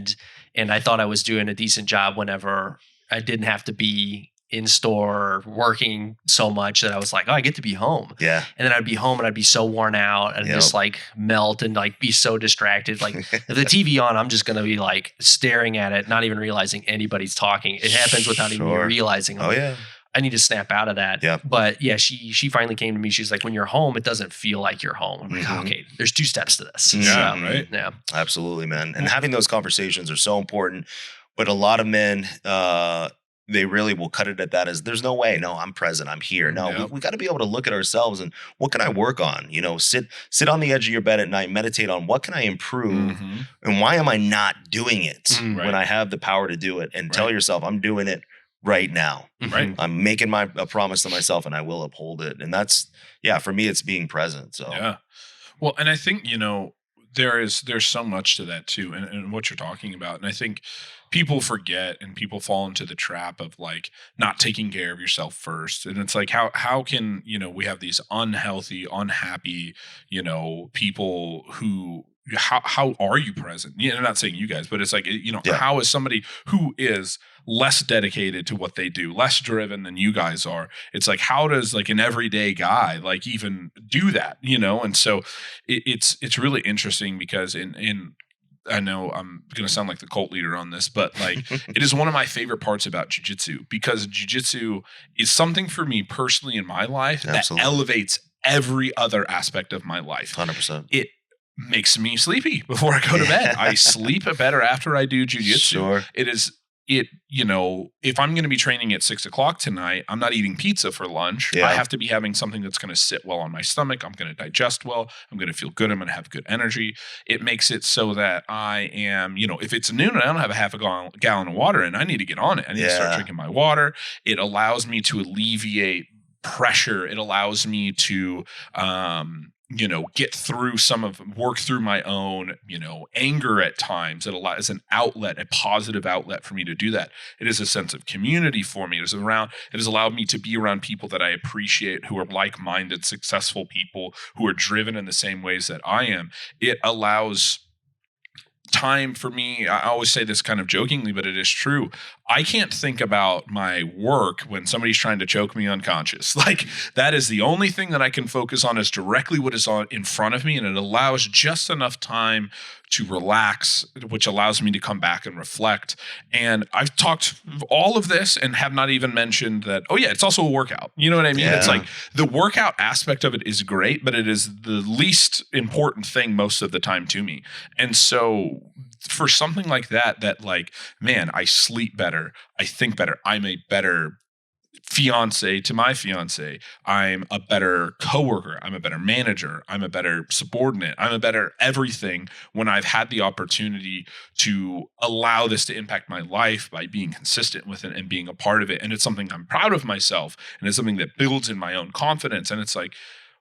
And I thought I was doing a decent job whenever I didn't have to be in store working so much that I was like, oh, I get to be home. Yeah. And then I'd be home and I'd be so worn out and just melt and be so distracted. If the TV on, I'm just going to be staring at it, not even realizing anybody's talking. It happens without even me realizing. I need to snap out of that. Yeah. But yeah, she finally came to me. She's like, when you're home, it doesn't feel like you're home. I'm like, okay, there's 2 steps to this. Yeah, So, right. Yeah. Absolutely, man. And having those conversations are so important. But a lot of men, they really will cut it at that as there's no way. No, I'm present. I'm here. No, we got to be able to look at ourselves and what can I work on? Sit on the edge of your bed at night, meditate on what can I improve and why am I not doing it when I have the power to do it, and tell yourself I'm doing it right now. Right. I'm making a promise to myself and I will uphold it. And that's, for me, it's being present. So, yeah. Well, and I think, there's so much to that too. And what you're talking about. And I think people forget and people fall into the trap of not taking care of yourself first. And it's how can, we have these unhealthy, unhappy, people who, how are you present? I'm not saying you guys, but it's how is somebody who is less dedicated to what they do, less driven than you guys are? It's how does an everyday guy even do that? And so it's really interesting because in I know I'm going to sound like the cult leader on this, but like it is one of my favorite parts about jiu-jitsu, because jiu-jitsu is something for me personally in my life that elevates every other aspect of my life. 100%. It makes me sleepy before I go to bed. I sleep better after I do jiu-jitsu. Sure. If I'm going to be training at 6:00 tonight, I'm not eating pizza for lunch. Yeah. I have to be having something that's going to sit well on my stomach. I'm going to digest well. I'm going to feel good. I'm going to have good energy. It makes it so that I am, if it's noon and I don't have a half a gallon of water and I need to get on it, I need to start drinking my water. It allows me to alleviate pressure. It allows me to, get through work through my own, anger at times. It allows an outlet, a positive outlet for me to do that. It is a sense of community for me. It has allowed me to be around people that I appreciate, who are like-minded, successful people who are driven in the same ways that I am. It allows time for me. I always say this kind of jokingly, but it is true. I can't think about my work when somebody's trying to choke me unconscious. Like, that is the only thing that I can focus on, is directly what is on in front of me. And it allows just enough time to relax, which allows me to come back and reflect. And I've talked all of this and have not even mentioned that, it's also a workout. You know what I mean? Yeah. It's like the workout aspect of it is great, but it is the least important thing most of the time to me. And so for something like that, man, I sleep better. I think better. I'm a better fiance to my fiance. I'm a better coworker. I'm a better manager. I'm a better subordinate. I'm a better everything when I've had the opportunity to allow this to impact my life by being consistent with it and being a part of it. And it's something I'm proud of myself, and it's something that builds in my own confidence. And it's like,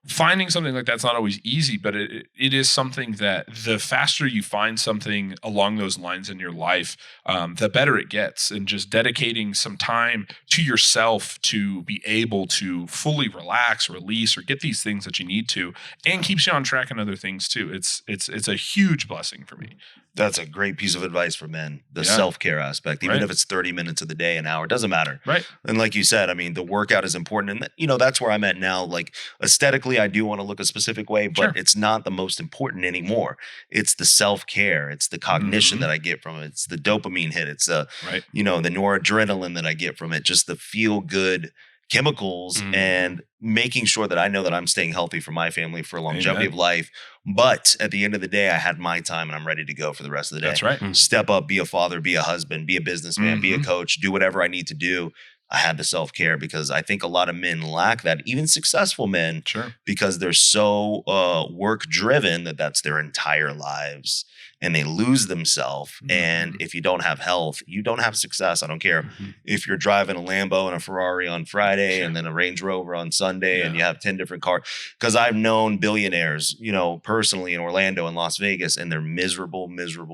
finding something like that's not always easy, but it is something that the faster you find something along those lines in your life, the better it gets. And just dedicating some time to yourself to be able to fully relax, release, or get these things that you need to, and keeps you on track in other things too. It's a huge blessing for me. That's a great piece of advice for men. The self-care aspect, even if it's 30 minutes of the day, an hour, it doesn't matter. Right. And like you said, I mean, the workout is important. And, that's where I'm at now. Like, aesthetically, I do want to look a specific way, but it's not the most important anymore. It's the self-care. It's the cognition that I get from it. It's the dopamine hit. It's the noradrenaline that I get from it. Just the feel-good chemicals and making sure that I know that I'm staying healthy for my family, for longevity of life. But at the end of the day, I had my time and I'm ready to go for the rest of the day. That's right. Step up, be a father, be a husband, be a businessman, be a coach, do whatever I need to do. I had the self-care, because I think a lot of men lack that, even successful men, because they're so work driven that's their entire lives, and they lose themselves. And if you don't have health, you don't have success. I don't care if you're driving a Lambo and a Ferrari on Friday and then a Range Rover on Sunday and you have 10 different cars. Because I've known billionaires, personally in Orlando and Las Vegas, and they're miserable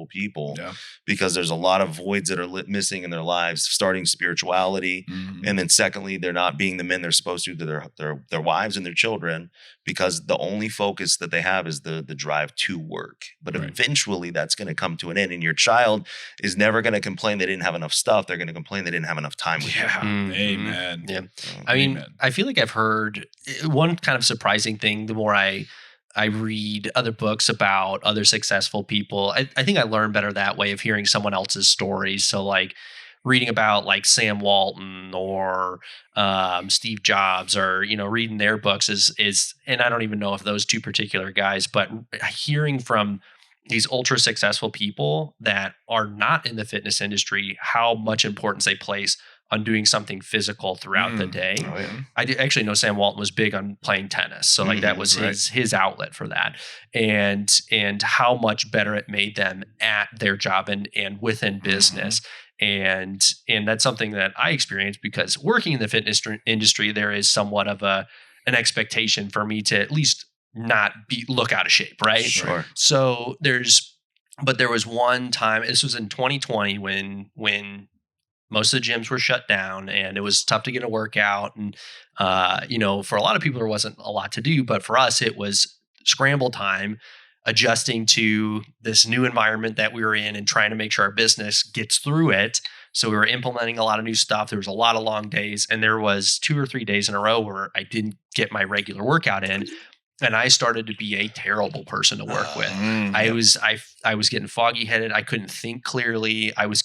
people because there's a lot of voids that are missing in their lives, starting spirituality. And then secondly, they're not being the men they're supposed to their wives and their children, because the only focus that they have is the drive to work. But eventually that's going to come to an end. And your child is never going to complain they didn't have enough stuff. They're going to complain they didn't have enough time with you. Amen. Yeah. I mean, I feel like I've heard one kind of surprising thing. The more I read other books about other successful people, I think I learn better that way, of hearing someone else's stories. So like, reading about like Sam Walton or Steve Jobs, or reading their books is and I don't even know if those two particular guys, but hearing from these ultra successful people that are not in the fitness industry, how much importance they place on doing something physical throughout the day. I actually know Sam Walton was big on playing tennis, so like that was his outlet for that, and how much better it made them at their job and within business. And that's something that I experienced, because working in the fitness industry, there is somewhat of an expectation for me to at least not look out of shape, right? Sure. So there was one time, this was in 2020, when most of the gyms were shut down and it was tough to get a workout. And, for a lot of people, there wasn't a lot to do, but for us, it was scramble time, adjusting to this new environment that we were in and trying to make sure our business gets through it. So we were implementing a lot of new stuff. There was a lot of long days, and there was 2 or 3 days in a row where I didn't get my regular workout in. And I started to be a terrible person to work with. I getting foggy headed. I couldn't think clearly. I was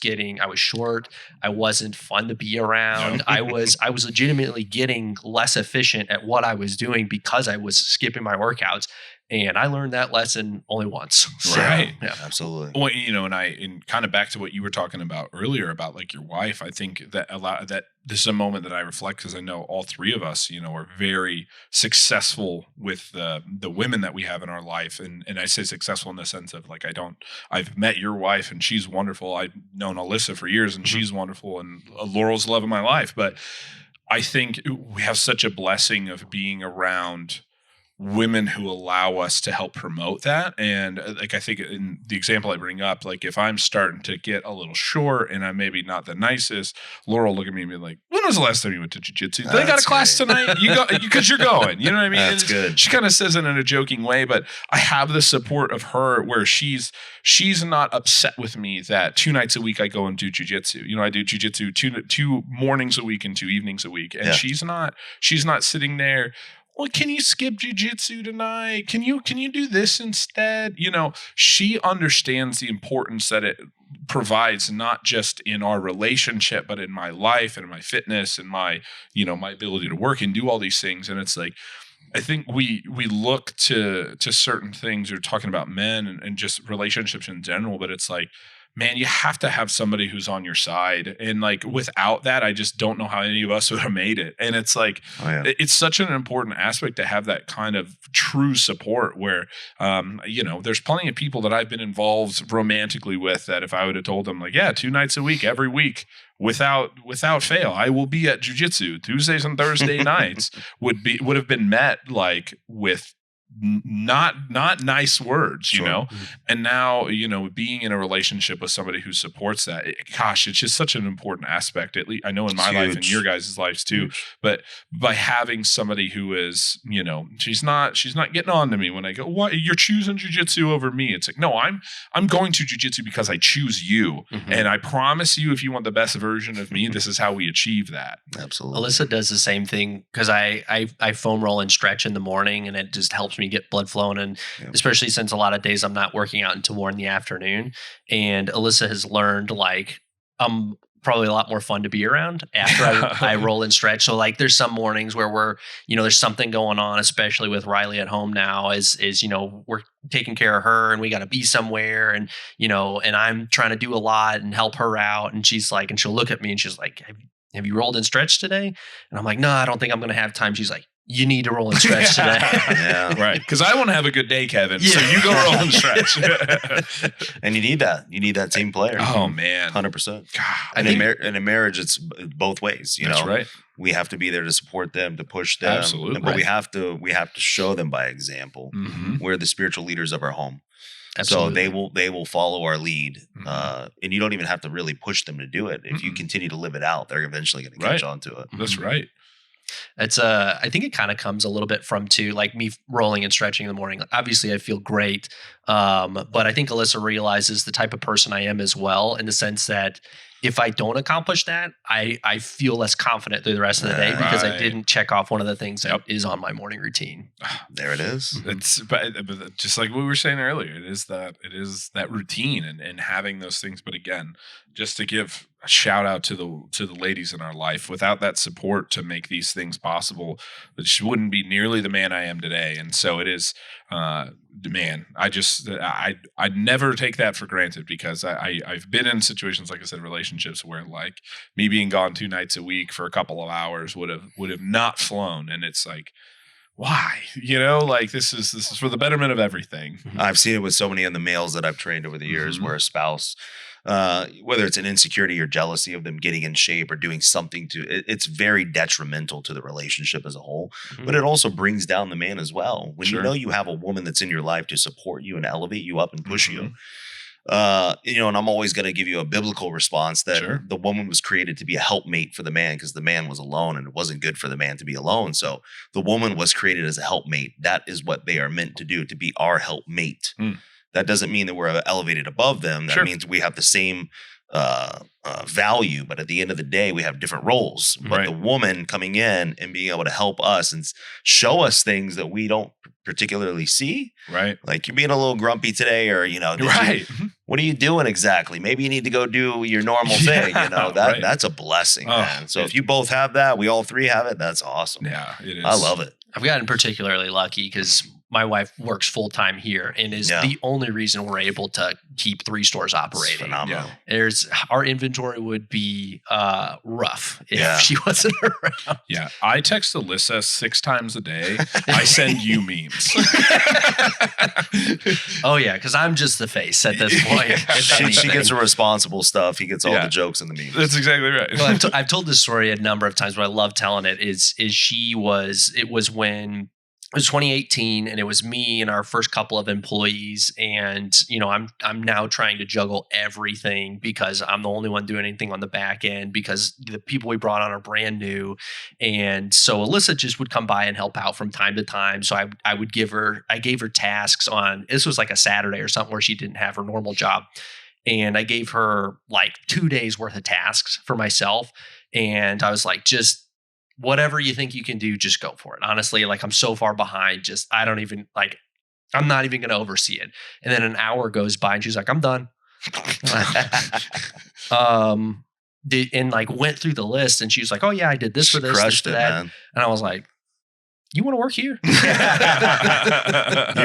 short. I wasn't fun to be around. No. I was legitimately getting less efficient at what I was doing because I was skipping my workouts. And I learned that lesson only once. So, Right. yeah. Absolutely. Well, and kind of back to what you were talking about earlier about like your wife, I think that that this is a moment that I reflect because I know all three of us, are very successful with the women that we have in our life. And I say successful in the sense of like, I've met your wife and she's wonderful. I've known Alyssa for years and she's wonderful, and Laurel's the love of my life. But I think we have such a blessing of being around women who allow us to help promote that. And like, I think in the example I bring up, like if I'm starting to get a little short and I'm maybe not the nicest, Laurel look at me and be like, when was the last time you went to jiu-jitsu? They got a class tonight. You go because you're going, you know what I mean? That's good. She kind of says it in a joking way, but I have the support of her where she's not upset with me that 2 nights a week I go and do jiu-jitsu. I do jiu-jitsu two mornings a week and 2 evenings a week. And she's not sitting there, well, can you skip jiu-jitsu tonight? Can you do this instead? She understands the importance that it provides, not just in our relationship, but in my life and in my fitness and my, my ability to work and do all these things. And it's like, I think we look to certain things. You're talking about men and just relationships in general, but it's like, man, you have to have somebody who's on your side. And like, without that, I just don't know how any of us would have made it. And it's like, it's such an important aspect to have that kind of true support where, there's plenty of people that I've been involved romantically with that if I would have told them like, 2 nights a week, every week, without fail, I will be at jiu-jitsu Tuesdays and Thursday nights would have been met like with not nice words, and now, being in a relationship with somebody who supports that, it's just such an important aspect. At least I know in my life and your guys' lives too, but by having somebody who is, she's not getting on to me when I go, what, you're choosing jiu-jitsu over me. It's like, no, I'm going to jiu-jitsu because I choose you. And I promise you, if you want the best version of me, this is how we achieve that. Absolutely. Alyssa does the same thing because I foam roll and stretch in the morning, and it just helps me get blood flowing. And especially since a lot of days I'm not working out until more in the afternoon. And Alyssa has learned like I'm probably a lot more fun to be around after I roll and stretch. So like there's some mornings where we're, there's something going on, especially with Riley at home now is we're taking care of her and we got to be somewhere. And, and I'm trying to do a lot and help her out. And she's like, and she'll look at me and she's like, have you rolled and stretched today? And I'm like, no, I don't think I'm going to have time. She's like, you need to roll and stretch today. Yeah. Right. Because I want to have a good day, Kevin. Yeah. So you go roll and stretch. And you need that. You need that team player. Oh, man. 100%. God, and in a marriage, it's both ways. That's right. We have to be there to support them, to push them. Absolutely. But we have to show them by example. We're the spiritual leaders of our home. Absolutely. So they will follow our lead. And you don't even have to really push them to do it. If you continue to live it out, they're eventually going to catch on to it. That's right. It's I think it kind of comes a little bit from too, like me rolling and stretching in the morning. Obviously I feel great. But I think Alyssa realizes the type of person I am as well, in the sense that if I don't accomplish that, I feel less confident through the rest of the day because I didn't check off one of the things that is on my morning routine. There it is. It's but just like what we were saying earlier, it is that routine and having those things. But again, just to give a shout out to the ladies in our life, without that support to make these things possible, it wouldn't be nearly the man I am today. And so it is, man, I never take that for granted, because I've been in situations, like I said, relationships where like me being gone 2 nights a week for a couple of hours would have not flown. And it's like, why? Like this is for the betterment of everything. I've seen it with so many of the males that I've trained over the years, where a spouse, whether it's an insecurity or jealousy of them getting in shape or doing something it's very detrimental to the relationship as a whole. But it also brings down the man as well. When you know you have a woman that's in your life to support you and elevate you up and push you. And I'm always going to give you a biblical response that the woman was created to be a helpmate for the man, because the man was alone and it wasn't good for the man to be alone. So the woman was created as a helpmate. That is what they are meant to do, to be our helpmate. That doesn't mean that we're elevated above them. That means we have the same value, but at the end of the day, we have different roles. But the woman coming in and being able to help us and show us things that we don't particularly see. Right. Like, you're being a little grumpy today, or, what are you doing exactly? Maybe you need to go do your normal thing. That's a blessing, man. So if you both have that, we all three have it, that's awesome. Yeah, it is. I love it. I've gotten particularly lucky because my wife works full time here and is the only reason we're able to keep 3 stores operating. It's phenomenal. Our inventory would be rough if she wasn't around. Yeah, I text Alyssa 6 times a day. I send you memes. Oh yeah, because I'm just the face at this point. She gets the responsible stuff. He gets all the jokes and the memes. That's exactly right. Well, I've told this story a number of times, but I love telling it. It was when it was 2018, and it was me and our first couple of employees. And, I'm now trying to juggle everything because I'm the only one doing anything on the back end because the people we brought on are brand new. And so Alyssa just would come by and help out from time to time. So I gave her tasks on, this was like a Saturday or something where she didn't have her normal job. And I gave her like 2 days worth of tasks for myself. And I was like, just whatever you think you can do, just go for it. Honestly, like, I'm so far behind, I'm not even going to oversee it. And then an hour goes by and she's like, I'm done. And like went through the list and she was like, oh yeah, I did this for this, this for that. Man. And I was like, you want to work here? You're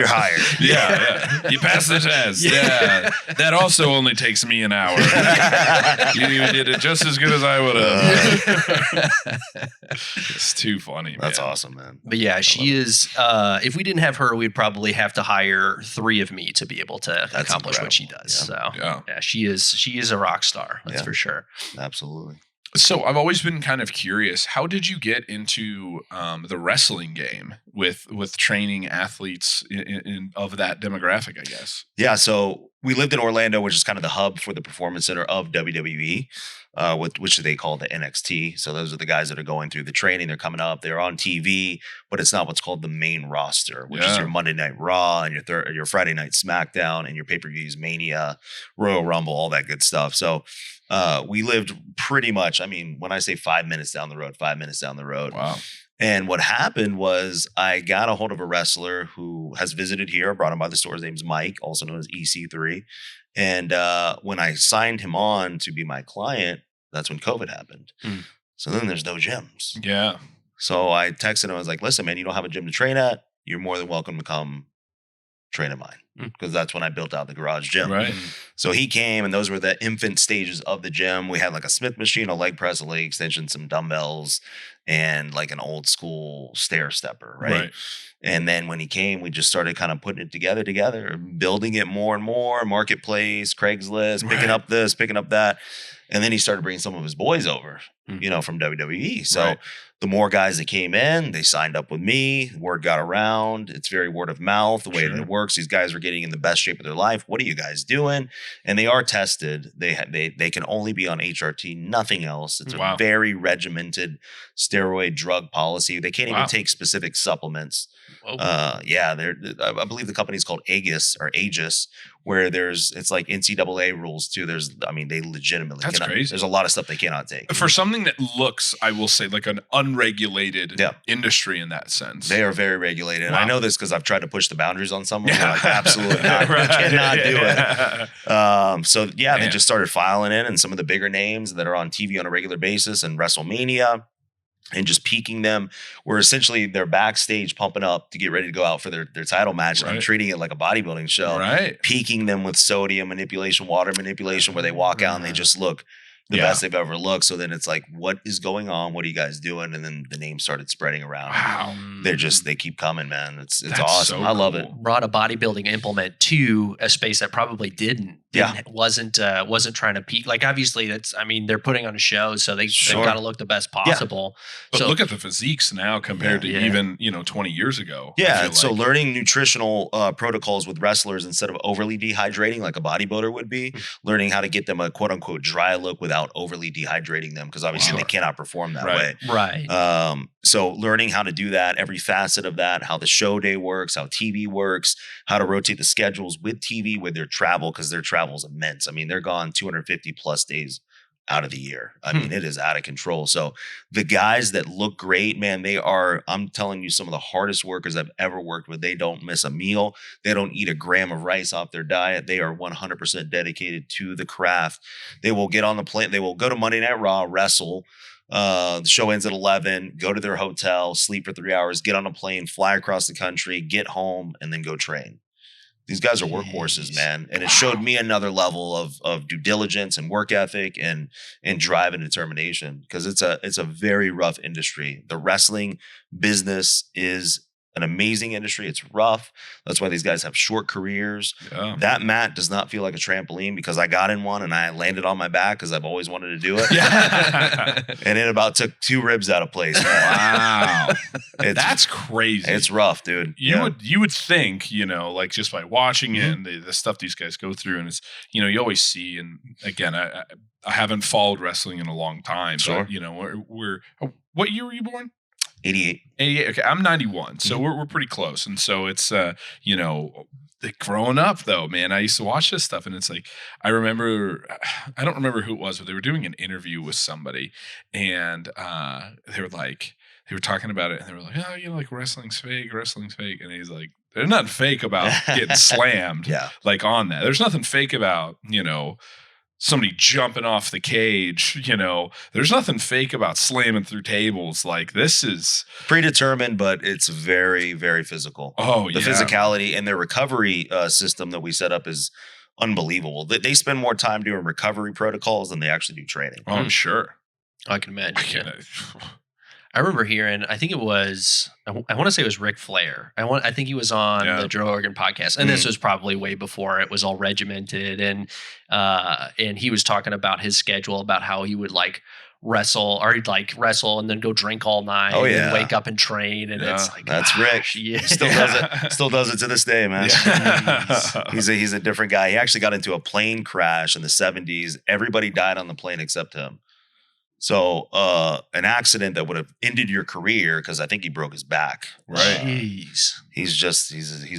hired. Yeah. You passed the test. Yeah. That also only takes me an hour. You even did it just as good as I would have. It's too funny, man. That's awesome, man. But yeah, she is, if we didn't have her, we'd probably have to hire 3 of me to be able to accomplish what she does. Yeah. So she is a rock star. That's for sure. Absolutely. So I've always been kind of curious. How did you get into the wrestling game with training athletes of that demographic, I guess? Yeah, so we lived in Orlando, which is kind of the hub for the performance center of WWE, which they call the NXT. So those are the guys that are going through the training. They're coming up. They're on TV, but it's not what's called the main roster, which is your Monday Night Raw and your Friday Night SmackDown and your pay-per-views, Mania, Royal Rumble, all that good stuff. So we lived pretty much, when I say 5 minutes down the road, 5 minutes down the road. Wow. And what happened was I got a hold of a wrestler who has visited here. I brought him by the store. His name's Mike, also known as EC3. And when I signed him on to be my client, that's when COVID happened. So then there's no gyms. Yeah. So I texted him. I was like, listen, man, you don't have a gym to train at. You're more than welcome to come train at mine. Because that's when I built out the garage gym. Right. So he came, and those were the infant stages of the gym. We had like a Smith machine, a leg press, a leg extension, some dumbbells, and like an old school stair stepper. Right. And then when he came, we just started kind of putting it together, building it more and more. Marketplace, Craigslist, picking up this, picking up that. And then he started bringing some of his boys over, from WWE. So the more guys that came in, they signed up with me. Word got around. It's very word of mouth. The way that it works, these guys were getting in the best shape of their life. What are you guys doing? And they are tested. They can only be on HRT, nothing else. It's a very regimented steroid drug policy. They can't even take specific supplements. I believe the company's called Aegis, where it's like NCAA rules too. They legitimately That's crazy. There's a lot of stuff they cannot take. For something that looks, I will say, like an unregulated industry in that sense. They are very regulated. And I know this because I've tried to push the boundaries on some of them. They're like, absolutely not. You cannot do it. They just started filing in, and some of the bigger names that are on TV on a regular basis and WrestleMania, and just peaking them, where essentially they're backstage pumping up to get ready to go out for their title match. And I'm treating it like a bodybuilding show, peaking them with sodium manipulation, water manipulation, where they walk out and they just look the best they've ever looked. So then it's like, what is going on? What are you guys doing? And then the name started spreading around. Wow. They keep coming, man. It's awesome. So I love it. Brought a bodybuilding implement to a space that probably wasn't trying to peak. Like, obviously they're putting on a show, so they've got to look the best possible. But look at the physiques now compared to even 20 years ago. Yeah. So learning nutritional protocols with wrestlers instead of overly dehydrating like a bodybuilder would be, learning how to get them a quote unquote dry look without overly dehydrating them, because obviously they cannot perform that way. Right. So learning how to do that every every facet of that, how the show day works, how TV works, how to rotate the schedules with TV, with their travel, because their travel is immense. I mean, they're gone 250 plus days out of the year. I mean, it is out of control. So the guys that look great, man, they are, I'm telling you, some of the hardest workers I've ever worked with. They don't miss a meal. They don't eat a gram of rice off their diet. They are 100% dedicated to the craft. They will get on the plane. They will go to Monday Night Raw, wrestle. The show ends at 11, go to their hotel, sleep for 3 hours, get on a plane, fly across the country, get home, and then go train. These guys are workhorses, man. And it showed me another level of due diligence and work ethic and drive and determination, because it's a very rough industry. The wrestling business is an amazing industry. It's rough. That's why these guys have short careers. Yeah. That mat does not feel like a trampoline, because I got in one and I landed on my back because I've always wanted to do it. Yeah. And it about took 2 ribs out of place. Wow. It's, That's crazy. it's rough, dude. You would think, like just by watching it and the stuff these guys go through, and it's, you always see, and again, I haven't followed wrestling in a long time, Sure. but we're what year were you born? 88. 88. Okay, I'm 91, so we're pretty close, and so it's growing up though, man, I used to watch this stuff, and it's like I don't remember who it was, but they were doing an interview with somebody, and they were talking about it, and they were like, oh, like wrestling's fake, and he's like, there's nothing fake about getting slammed, like on that. There's nothing fake about somebody jumping off the cage, there's nothing fake about slamming through tables. Like, this is predetermined, but it's very, very physical. Oh, the physicality and their recovery system that we set up is unbelievable. They spend more time doing recovery protocols than they actually do training. Oh, I'm sure. I can imagine. I remember hearing, I think it was, I want to say it was Ric Flair. I think he was on the Joe Rogan podcast, and this was probably way before it was all regimented. And he was talking about his schedule, about how he would wrestle, or he'd wrestle and then go drink all night, and wake up and train. And it's like, that's Rick. Yeah. He still does it to this day, man. Yeah. He's a different guy. He actually got into a plane crash in the 70s. Everybody died on the plane except him. So an accident that would have ended your career, because I think he broke his back. Right. He's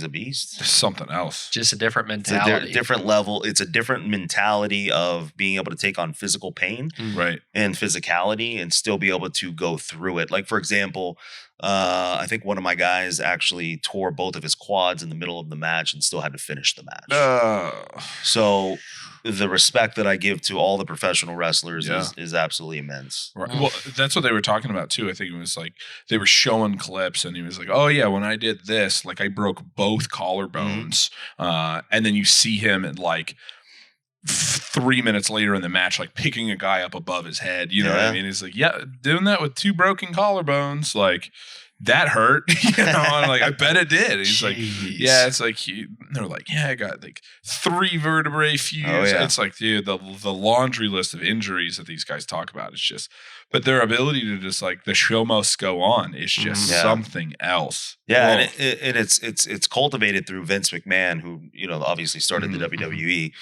a beast. Something else. Just a different mentality. It's a different level. It's a different mentality of being able to take on physical pain, right, and physicality, and still be able to go through it. Like, for example, I think one of my guys actually tore both of his quads in the middle of the match and still had to finish the match. So the respect that I give to all the professional wrestlers is absolutely immense. Right. Well, that's what they were talking about too. I think it was like they were showing clips, and he was like, "Oh yeah, when I did this, like I broke both collarbones," and then you see him at 3 minutes later in the match, picking a guy up above his head. You know what I mean? He's like, "Yeah, doing that with 2 broken collarbones, that hurt." I'm like, I bet it did. He's like, yeah, it's like, they're like, yeah, I got 3 vertebrae fused. Oh, yeah. It's like, dude, the laundry list of injuries that these guys talk about is just, but their ability to just the show must go on is just something else. Yeah. Whoa. And it's cultivated through Vince McMahon, who, obviously started the WWE.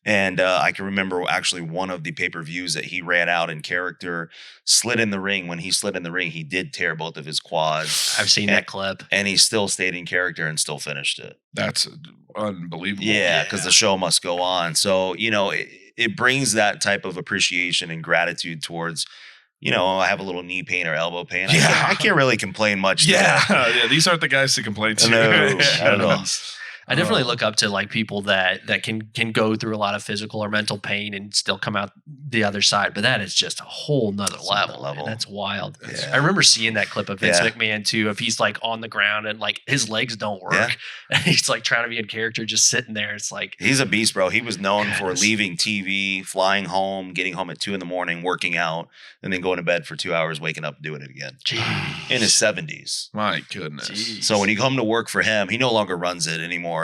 And I can remember actually one of the pay-per-views that he ran out in character, slid in the ring. When he slid in the ring, he did tear both of his quads. I've seen that clip. And he still stayed in character and still finished it. That's unbelievable. Yeah, because the show must go on. So, it brings that type of appreciation and gratitude towards, I have a little knee pain or elbow pain. I can't really complain much. Yeah, these aren't the guys to complain to. No, I don't know. I definitely look up to people that can go through a lot of physical or mental pain and still come out the other side. But that is just a whole nother level. Man. That's wild. Yeah. I remember seeing that clip of Vince McMahon too. If he's on the ground and his legs don't work, and he's trying to be in character, just sitting there. It's he's a beast, bro. He was known for leaving TV, flying home, getting home at 2 a.m, working out, and then going to bed for 2 hours, waking up, doing it again. Jeez. In his 70s. My goodness. Jeez. So when you come to work for him, he no longer runs it anymore.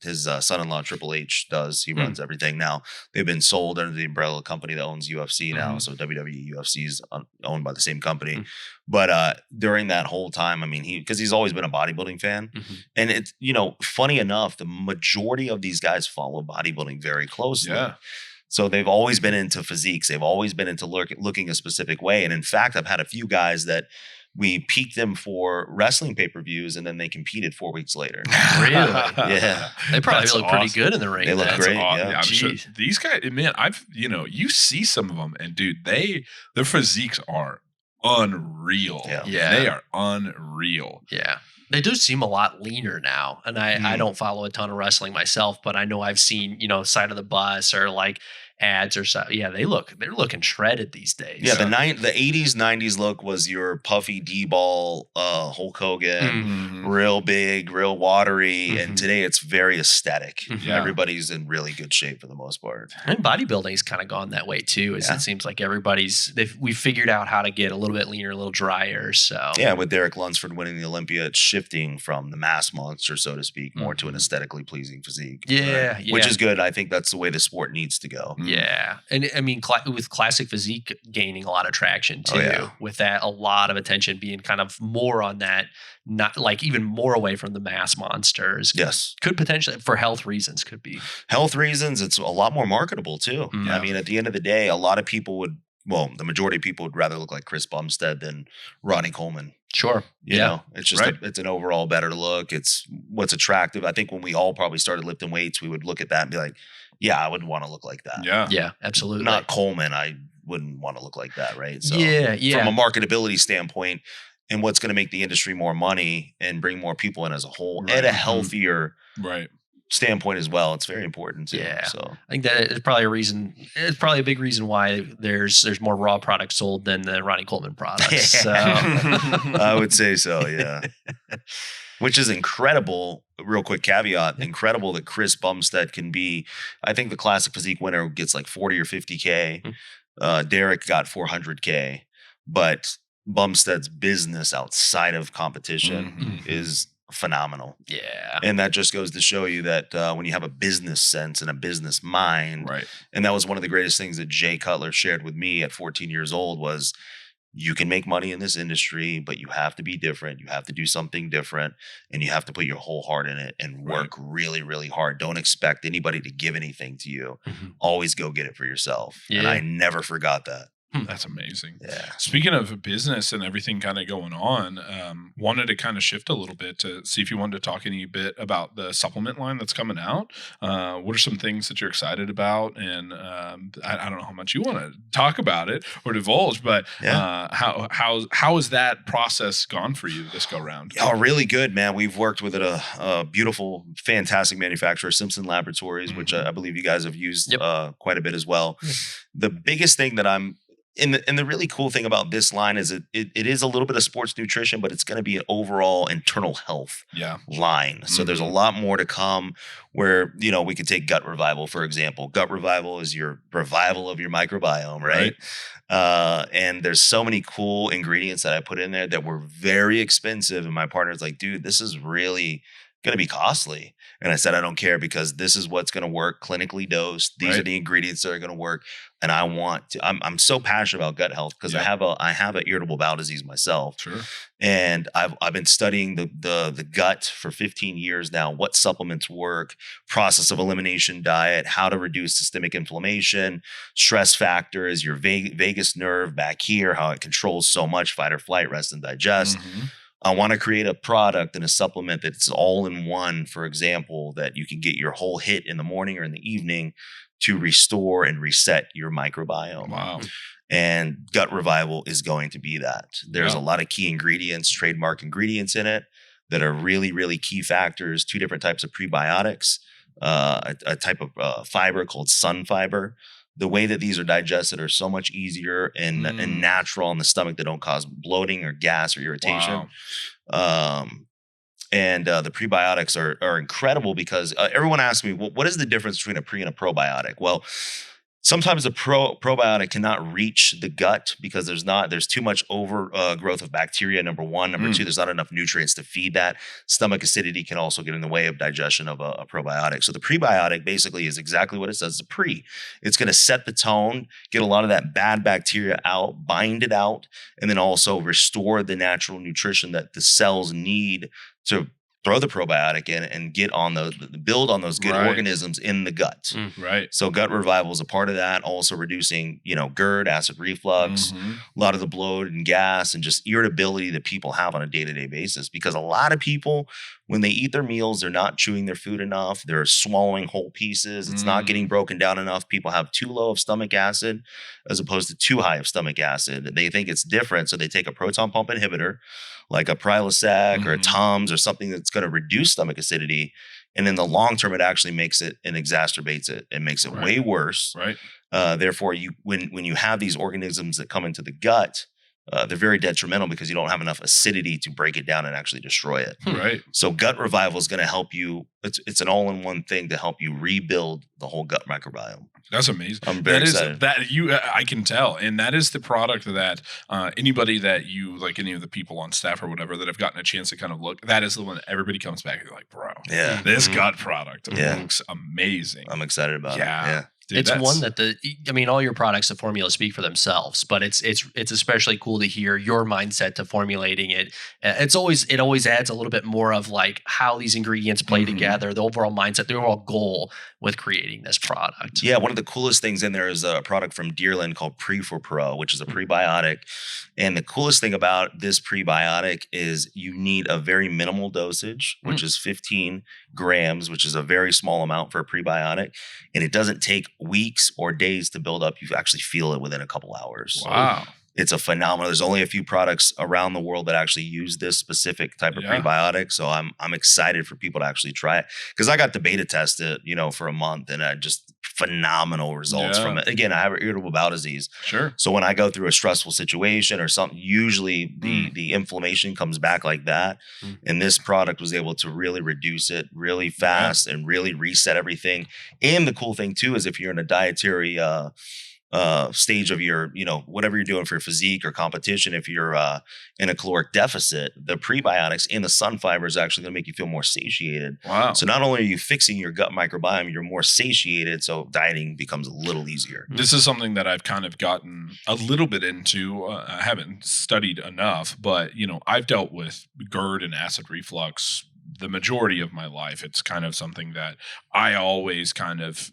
His son-in-law Triple H does. He runs everything now. They've been sold under the umbrella company that owns UFC now. So WWE, UFC is owned by the same company. But during that whole time, I mean, because he's always been a bodybuilding fan, and it's funny enough, the majority of these guys follow bodybuilding very closely. Yeah. So they've always been into physiques. They've always been into looking a specific way. And in fact, I've had a few guys that we peaked them for wrestling pay-per-views, and then they competed 4 weeks later. Really? Yeah. They probably That's look pretty awesome. good in the ring. They look then. great. Yeah, I'm sure Jeez. these guys, man, you see some of them, and dude, their physiques are unreal. Yeah. Yeah. They are unreal. Yeah. They do seem a lot leaner now. And I Mm. don't follow a ton of wrestling myself, but I know I've seen, side of the bus or like ads or so. Yeah, they're looking shredded these days. Yeah, the 80s, 90s look was your puffy D-ball, Hulk Hogan, Mhm. real big, real watery, Mhm. and today it's very aesthetic. Mhm. Yeah. Everybody's in really good shape for the most part. And bodybuilding's kind of gone that way too. Yeah. It seems like we figured out how to get a little bit leaner, a little drier. So Yeah, with Derek Lunsford winning the Olympia, it's shifting from the mass monster, so to speak, more to an aesthetically pleasing physique. yeah, Which is good. I think that's the way the sport needs to go. yeah. And I mean, with classic physique gaining a lot of traction too, Oh, yeah. with that, a lot of attention being kind of more on that, not like even more away from the mass monsters. Yes. Could potentially, for health reasons, could be. Health reasons, it's a lot more marketable too. Mm. I mean, at the end of the day, a lot of people the majority of people would rather look like Chris Bumstead than Ronnie Coleman. Sure. You know, it's just Right. it's an overall better look. It's what's attractive. I think when we all probably started lifting weights, we would look at that and be like, yeah, I would want to look like that. Yeah. Yeah, absolutely. Not Coleman. I wouldn't want to look like that, right? So yeah. from a marketability standpoint and what's going to make the industry more money and bring more people in as a whole Right. and a Mhm. healthier Right. standpoint as well, it's very important too. Yeah. So I think that is probably a reason. It's probably a big reason why there's more raw products sold than the Ronnie Coleman products. So. I would say so, yeah. Which is incredible. Real quick caveat: incredible that Chris Bumstead can be. I think the classic physique winner gets like 40 or 50K. Derek got 400K, but Bumstead's business outside of competition Mhm. is phenomenal. Yeah. And that just goes to show you that when you have a business sense and a business mind, Right. and that was one of the greatest things that Jay Cutler shared with me at 14 years old was you can make money in this industry, but you have to be different. You have to do something different and you have to put your whole heart in it and work really, really hard. Don't expect anybody to give anything to you. Mhm. Always go get it for yourself. And Yeah. I never forgot that. That's amazing. Yeah. Speaking of business and everything kind of going on, wanted to kind of shift a little bit to see if you wanted to talk any bit about the supplement line that's coming out. What are some things that you're excited about? And I don't know how much you want to talk about it or divulge, but how has that process gone for you this go round? Oh, really good, man. We've worked with a beautiful, fantastic manufacturer, Simpson Laboratories, which I believe you guys have used quite a bit as well. Yeah. The biggest thing that and the really cool thing about this line is it is a little bit of sports nutrition, but it's going to be an overall internal health line. So there's a lot more to come where, we could take gut revival, for example. Gut revival is your revival of your microbiome, right? And there's so many cool ingredients that I put in there that were very expensive. And my partner's like, dude, this is really going to be costly. And I said, I don't care because this is what's going to work clinically dosed. These are the ingredients that are going to work. And I'm so passionate about gut health because I have an irritable bowel disease myself. Sure. And I've been studying the gut for 15 years now, what supplements work, process of elimination diet, how to reduce systemic inflammation, stress factors, your vagus nerve back here, how it controls so much fight or flight, rest and digest. Mm-hmm. I want to create a product and a supplement that's all in one, for example, that you can get your whole hit in the morning or in the evening to restore and reset your microbiome. Wow. And gut revival is going to be that. There's a lot of key ingredients, trademark ingredients in it that are really, really key factors. 2 different types of prebiotics, a type of fiber called sun fiber. The way that these are digested are so much easier and natural on the stomach that don't cause bloating or gas or irritation. Wow. And the prebiotics are incredible because everyone asks me, well, what is the difference between a pre and a probiotic? Well, sometimes a probiotic cannot reach the gut because there's too much overgrowth of bacteria. Number one. Number two, there's not enough nutrients to feed that. Stomach acidity can also get in the way of digestion of a probiotic. So the prebiotic basically is exactly what it says. It's a pre. It's going to set the tone, get a lot of that bad bacteria out, bind it out, and then also restore the natural nutrition that the cells need to throw the probiotic in and get on build on those good Right. organisms in the gut. Right. So gut revival is a part of that. Also reducing, GERD, acid reflux, Mhm. a lot of the bloat and gas and just irritability that people have on a day-to-day basis. Because a lot of people, when they eat their meals, they're not chewing their food enough. They're swallowing whole pieces. It's not getting broken down enough. People have too low of stomach acid as opposed to too high of stomach acid. They think it's different. So they take a proton pump inhibitor like a Prilosec or a Mhm. Tums or something that's going to reduce stomach acidity. And in the long term, it actually makes it and exacerbates it. It makes it Right. way worse. Right. Therefore, when you have these organisms that come into the gut, they're very detrimental because you don't have enough acidity to break it down and actually destroy it. Right. So gut revival is going to help you. It's an all-in-one thing to help you rebuild the whole gut microbiome. That's amazing. I'm very excited. I can tell, and that is the product that anybody that you like, any of the people on staff or whatever that have gotten a chance to kind of look, that is the one that everybody comes back and they're like, bro, Yeah. this gut product Yeah. looks amazing. I'm excited about it. Yeah. Yeah. Dude, It's one that all your products, the formula speak for themselves, but it's especially cool to hear your mindset to formulating it. It always adds a little bit more of like how these ingredients play together, the overall mindset, the overall goal with creating this product. Yeah, one of the coolest things in there is a product from Deerland called Pre4 Pro, which is a prebiotic. And the coolest thing about this prebiotic is you need a very minimal dosage, which is 15 grams, which is a very small amount for a prebiotic. And it doesn't take weeks or days to build up. You actually feel it within a couple hours. Wow. It's a phenomenal. There's only a few products around the world that actually use this specific type of prebiotic. So I'm excited for people to actually try it because I got the beta test it, for a month and I just phenomenal results from it. Again, I have irritable bowel disease. Sure. So when I go through a stressful situation or something, usually the inflammation comes back like that. And this product was able to really reduce it really fast and really reset everything. And the cool thing too is if you're in a dietary stage of your, whatever you're doing for your physique or competition, if you're in a caloric deficit, the prebiotics and the sun fiber is actually going to make you feel more satiated. Wow. So not only are you fixing your gut microbiome, you're more satiated. So dieting becomes a little easier. This is something that I've kind of gotten a little bit into. I haven't studied enough, but I've dealt with GERD and acid reflux the majority of my life. It's kind of something that I always kind of,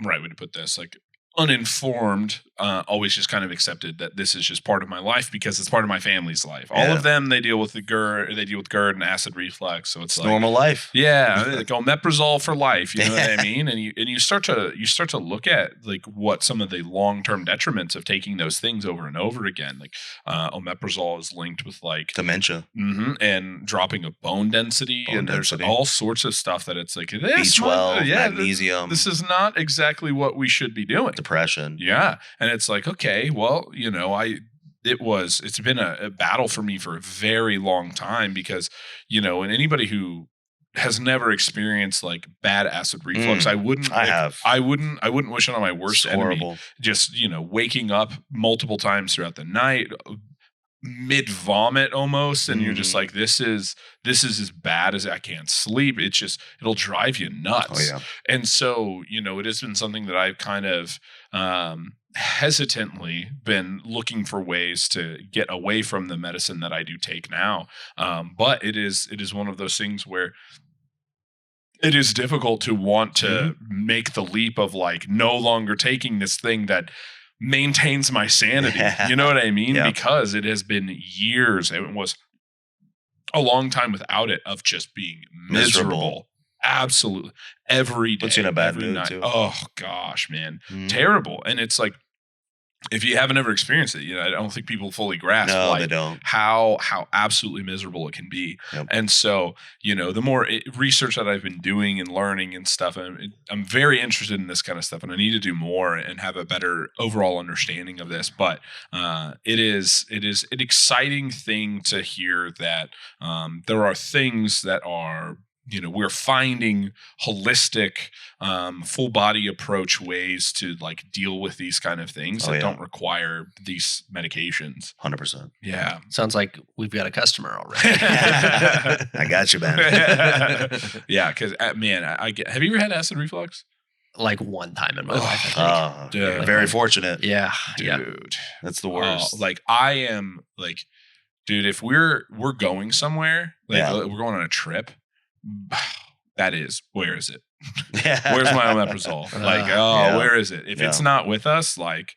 right way to put this, like uninformed, always just kind of accepted that this is just part of my life because it's part of my family's life. All of them, they deal with GERD and acid reflux. So it's like normal life. Yeah. Like omeprazole for life. You know what I mean? And you start to look at like what some of the long-term detriments of taking those things over and over again. Like omeprazole is linked with like dementia and dropping of bone density. There's all sorts of stuff that it's like B12, magnesium. This is not exactly what we should be doing. Depression. Yeah. And it's like, okay, well, it's been a battle for me for a very long time because, and anybody who has never experienced like bad acid reflux, I wouldn't wish it on my worst enemy. Horrible. Just, waking up multiple times throughout the night, mid vomit almost, and you're just like, this is as bad as I can't sleep. It's just, it'll drive you nuts. Oh, yeah. And so, it has been something that I've kind of hesitantly been looking for ways to get away from the medicine that I do take now. But it is one of those things where it is difficult to want to make the leap of like no longer taking this thing that maintains my sanity. You know what I mean? Yeah. Because it has been years. It was a long time without it of just being miserable. Absolutely. Every day. Puts you in a bad every mood night. too. Oh gosh, man. Terrible. And it's like, if you haven't ever experienced it, I don't think people fully grasp they don't. how absolutely miserable it can be. Yep. And so, the more research that I've been doing and learning and stuff, I'm very interested in this kind of stuff, and I need to do more and have a better overall understanding of this. But it is an exciting thing to hear that there are things that are, we're finding holistic, full body approach ways to like deal with these kind of things that don't require these medications. 100%. Yeah. Sounds like we've got a customer already. I got you, man. Yeah. Cause man, have you ever had acid reflux? Like one time in my life, I think. Dude. Very fortunate. Yeah. Dude. Yeah. That's the worst. Like I am like, dude, if we're going somewhere, like Yeah. we're going on a trip, where is it? Where's my omeprazole? Like, Yeah. where is it? If it's not with us, like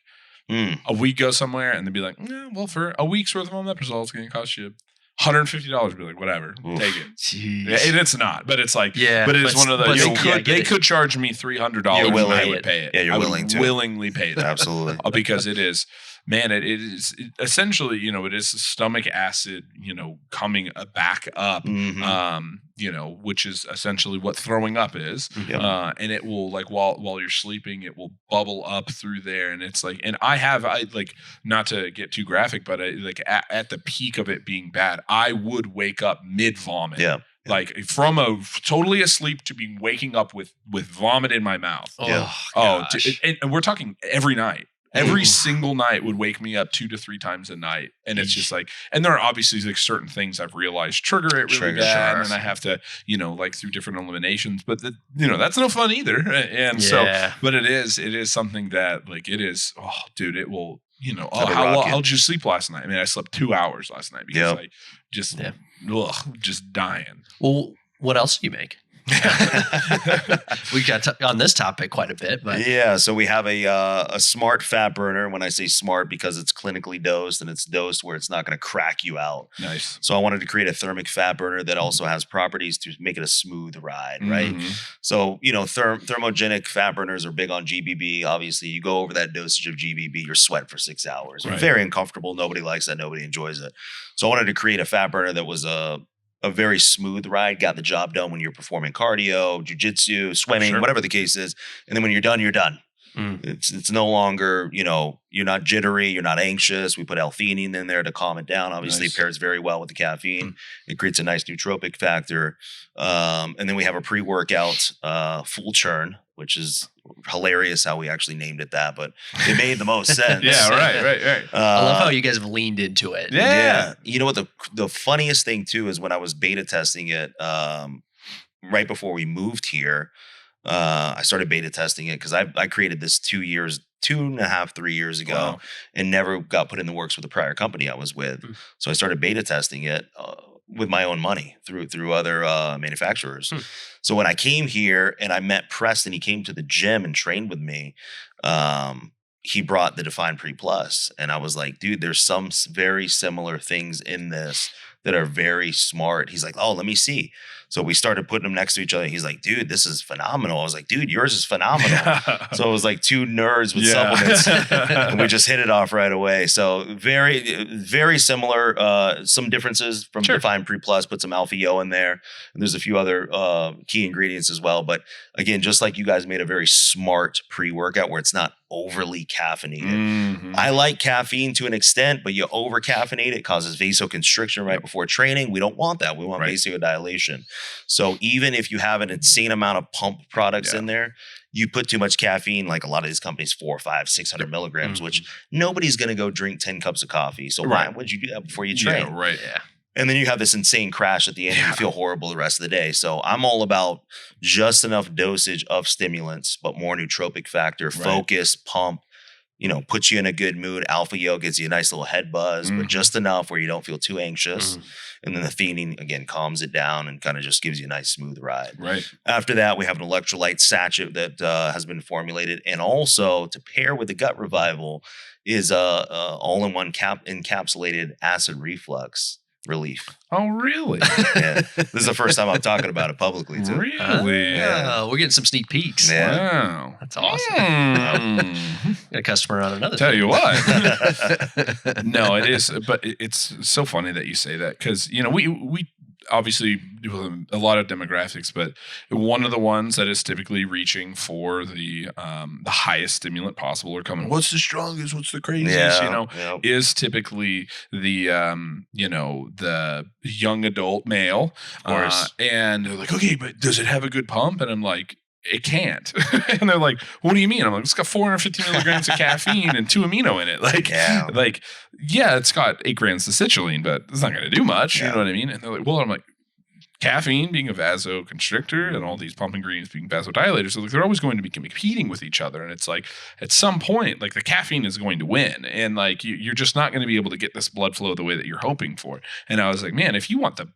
a week go somewhere and they'd be like, well, for a week's worth of omeprazole, it's going to cost you $150. Be like, whatever, take it. Jeez. And it's not, but it's like, Yeah, but it's one of those. They could charge me $300 and I would pay it. Yeah, you're willing to. Willingly pay that. Absolutely. Because it is, man, it is essentially, it is stomach acid, coming back up, which is essentially what throwing up is. Yep. And it will, like, while you're sleeping, it will bubble up through there. And it's like, and I like, not to get too graphic, but at the peak of it being bad, I would wake up mid vomit. Yeah. Like from totally asleep to be waking up with vomit in my mouth. And we're talking every night. Every single night would wake me up 2 to 3 times a night. And it's just like, and there are obviously like certain things I've realized trigger it really bad. Sure. And I have to, like through different eliminations, but that's no fun either. And but it is something that like, it is, dude, it will, how did you sleep last night? I mean, I slept 2 hours last night because I just dying. Well, what else do you make? We got on this topic quite a bit, but yeah. So we have a smart fat burner. When I say smart, because it's clinically dosed and it's dosed where it's not going to crack you out. Nice. So I wanted to create a thermic fat burner that also has properties to make it a smooth ride, right? So thermogenic fat burners are big on GBB. Obviously, you go over that dosage of GBB, you're sweating for 6 hours. Right. Very uncomfortable. Nobody likes that. Nobody enjoys it. So I wanted to create a fat burner that was a very smooth ride, got the job done when you're performing cardio, jujitsu, swimming, whatever the case is. And then when you're done, you're done. It's no longer, you're not jittery, you're not anxious. We put L-theanine in there to calm it down. Obviously, it pairs very well with the caffeine. It creates a nice nootropic factor. And then we have a pre-workout full churn, which is hilarious how we actually named it that, but it made the most sense. Right. I love how you guys have leaned into it. Yeah. You know what? The funniest thing too is when I was beta testing it right before we moved here, I started beta testing it because I created this 2.5, 3 years ago, and never got put in the works with the prior company I was with. So I started beta testing it with my own money through other manufacturers. So when I came here and I met Preston, he came to the gym and trained with me. He brought the Define Pre Plus, and I was like, dude, there's some very similar things in this that are very smart. He's like, oh, let me see. So we started putting them next to each other. He's like, dude, this is phenomenal. I was like, dude, yours is phenomenal. So it was like two nerds with supplements, and we just hit it off right away. So very, very similar. Some differences from Define Pre Plus, put some Alpha Yo in there. And there's a few other key ingredients as well. But again, just like you guys made a very smart pre-workout where it's not overly caffeinated. I like caffeine to an extent, but you over caffeinate it causes vasoconstriction right before training. We don't want that. We want vasodilation. So even if you have an insane amount of pump products in there, you put too much caffeine, like a lot of these companies, 400, 500, 600 milligrams, which nobody's going to go drink 10 cups of coffee. So why would you do that before you train? And then you have this insane crash at the end and you feel horrible the rest of the day. So I'm all about just enough dosage of stimulants, but more nootropic factor, focus, pump, puts you in a good mood. Alpha Yo gets you a nice little head buzz, but just enough where you don't feel too anxious. And then the theanine, again, calms it down and kind of just gives you a nice smooth ride. After that, we have an electrolyte sachet that has been formulated. And also to pair with the gut revival is all-in-one encapsulated acid reflux relief. Oh, really? This is the first time I'm talking about it publicly, too. Really? We're getting some sneak peeks. Wow. That's awesome. Got a customer on another. Tell you what. No, it is. But it's so funny that you say that because, we obviously do a lot of demographics, but one of the ones that is typically reaching for the highest stimulant possible or coming, what's the strongest, what's the craziest, is typically the, the young adult male. Of course. And they're like, okay, but does it have a good pump? And I'm like, it can't. And they're like, what do you mean? I'm like, it's got 450 milligrams of caffeine and 2 amino in it. It's got 8 grams of citrulline, but it's not going to do much. You know what I mean? And they're like, well, I'm like, caffeine being a vasoconstrictor and all these pump ingredients being vasodilators, so like they're always going to be competing with each other. And it's like at some point, like the caffeine is going to win, and like you're just not going to be able to get this blood flow the way that you're hoping for. And I was like, man, if you want the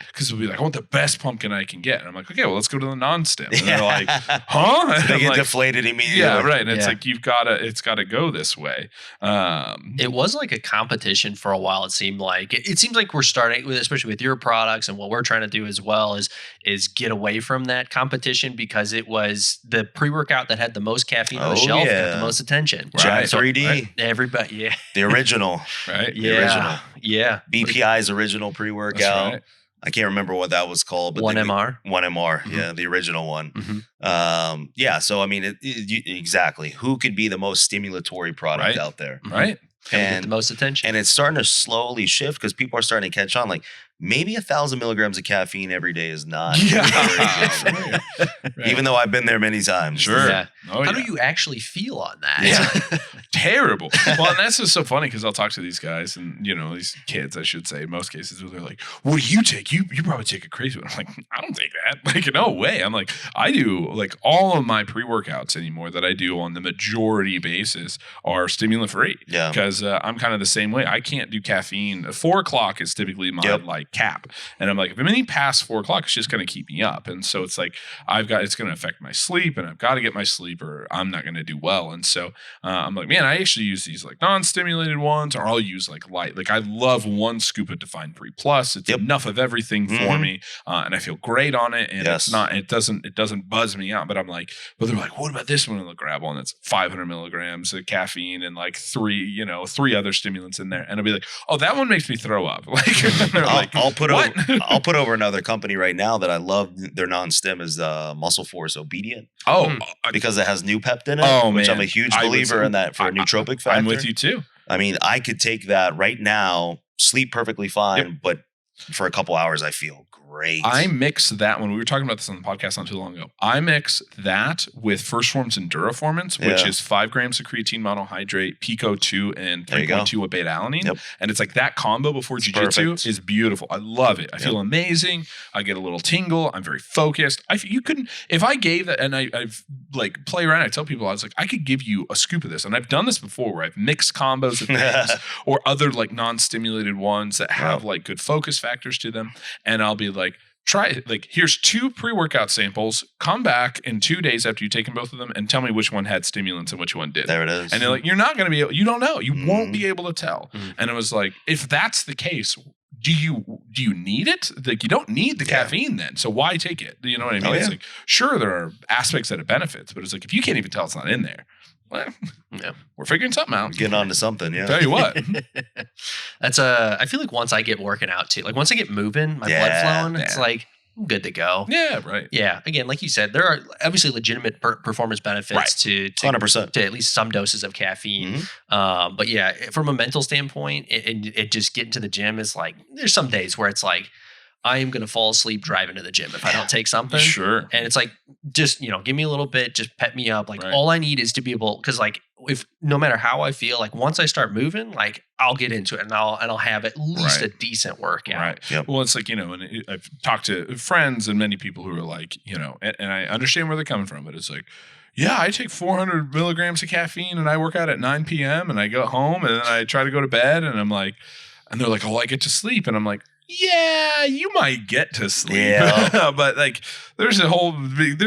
because we'll be like, I want the best pumpkin I can get. And I'm like, okay, well, let's go to the non-stem. And they're like, huh? And They I'm get like, deflated immediately. yeah, right. And it's like it's gotta go this way. It was like a competition for a while. It seemed like it seems like we're starting with, especially with your products, and what we're trying to do as well is get away from that competition, because it was the pre-workout that had the most caffeine on the shelf got the most attention. Jack 3D, right? Everybody, the original, right? The original, BPI's original That's pre-workout. right. I can't remember what that was called, but 1MR. 1MR, Mhm. yeah, the original one. Mhm. So I mean, exactly. Who could be the most stimulatory product out there, Right? Get the most attention, and it's starting to slowly shift because people are starting to catch on. Like maybe 1,000 milligrams of caffeine every day is not very good. Right. Even though I've been there many times. Sure. Yeah. Oh, How yeah. do you actually feel on that? Yeah. Terrible. Well, and that's just so funny because I'll talk to these guys and, these kids, I should say, in most cases, where they're like, what do you take? You probably take a crazy one. I'm like, I don't take that. Like, no way. I'm like, I do like all of my pre-workouts anymore that I do on the majority basis are stimulant free. Yeah. Because I'm kind of the same way. I can't do caffeine. 4 o'clock is typically my like cap. And I'm like, if I'm any past 4 o'clock, it's just going to keep me up. And so it's like, it's going to affect my sleep, and I've got to get my sleep or I'm not going to do well. And so I'm like, man, I actually use these like non-stimulated ones, or I'll use like light. Like I love one scoop of Define 3 Plus. It's enough of everything for me. And I feel great on it. And it doesn't buzz me out, but I'm like, but they're like, what about this one? And they'll grab one that's 500 milligrams of caffeine and like three other stimulants in there. And I'll be like, oh, that one makes me throw up. Like, I'll put over another company right now that I love. Their non-stim is Muscle Force Obedient. Because it has new pept in it, which I'm a huge believer in that for a nootropic factor. I'm with you too. I mean, I could take that right now, sleep perfectly fine, but for a couple hours, I feel great. I mix that when we were talking about this on the podcast not too long ago. I mix that with First Form's Enduraformance, which is 5 grams of creatine monohydrate, Pico 2, and 3.2 of beta alanine. And it's like that combo before jiu-jitsu is beautiful. I love it. I feel amazing. I get a little tingle. I'm very focused. If I gave that, and I've like play around, I tell people, I was like, I could give you a scoop of this. And I've done this before where I've mixed combos of things or other like non-stimulated ones that have like good focus factors to them. And I'll be like, try it. Like, here's 2 pre-workout samples. Come back in 2 days after you've taken both of them and tell me which one had stimulants and which one did. There it is. And they're like, you're not going to be able, you don't know. You won't be able to tell. And it was like, if that's the case, do you need it? Like, you don't need the caffeine then. So why take it? You know what I mean? It's like, sure, there are aspects that it benefits, but it's like, if you can't even tell it's not in there, well, we're figuring something out. Getting on to something, Tell you what. I feel like once I get working out too, like once I get moving, my blood flowing, it's like I'm good to go. Yeah, right. Yeah. Again, like you said, there are obviously legitimate performance benefits to 100%. to at least some doses of caffeine. But yeah, from a mental standpoint, it just getting to the gym is like, there's some days where it's like, I am going to fall asleep driving to the gym if I don't take something. Sure. And it's like, just, give me a little bit, just pep me up. Like all I need is to be able, cause like if no matter how I feel, like once I start moving, like I'll get into it and I'll have at least a decent workout. Right. Yep. Well, it's like, and I've talked to friends and many people who are like, and I understand where they're coming from, but it's like, yeah, I take 400 milligrams of caffeine and I work out at 9 p.m. and I go home and then I try to go to bed and I'm like, and they're like, oh, I get to sleep. And I'm like, yeah, you might get to sleep. Yeah. But like, there's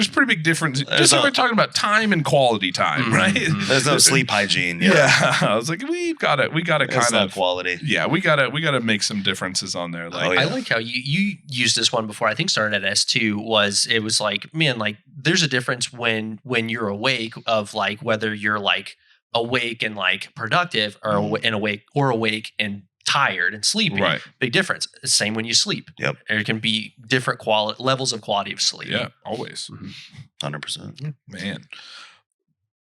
pretty big difference. Just like we're talking about time and quality time, right? There's no sleep hygiene. Yeah. I was like, we got to kind of quality. Yeah. We got to make some differences on there. Like, I like how you used this one before. I think started at S2 it was like, man, like there's a difference when you're awake of like, whether you're like awake and like productive or awake and tired and sleepy. Right. Big difference. Same when you sleep. Yep. There can be different levels of quality of sleep. Yeah, always. 100%. Man.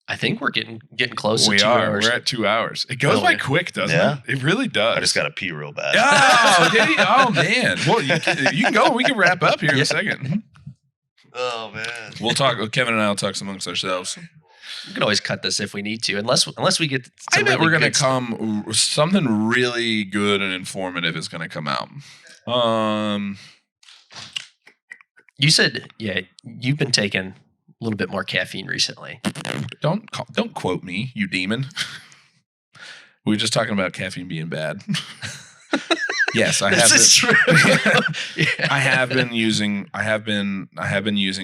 I think we're getting close to 2 hours. hours. We're at 2 hours. It goes by quick, doesn't it? It really does. I just got to pee real bad. Oh, man. Well, you can go. We can wrap up here in a second. Oh, man. We'll talk. Kevin and I will talk amongst ourselves. We can always cut this if we need to, unless we get. I bet we're going to something really good and informative is going to come out. You said, yeah, you've been taking a little bit more caffeine recently. Don't quote me, you demon. We were just talking about caffeine being bad. Yes, I have. This is true. Yeah. I have been using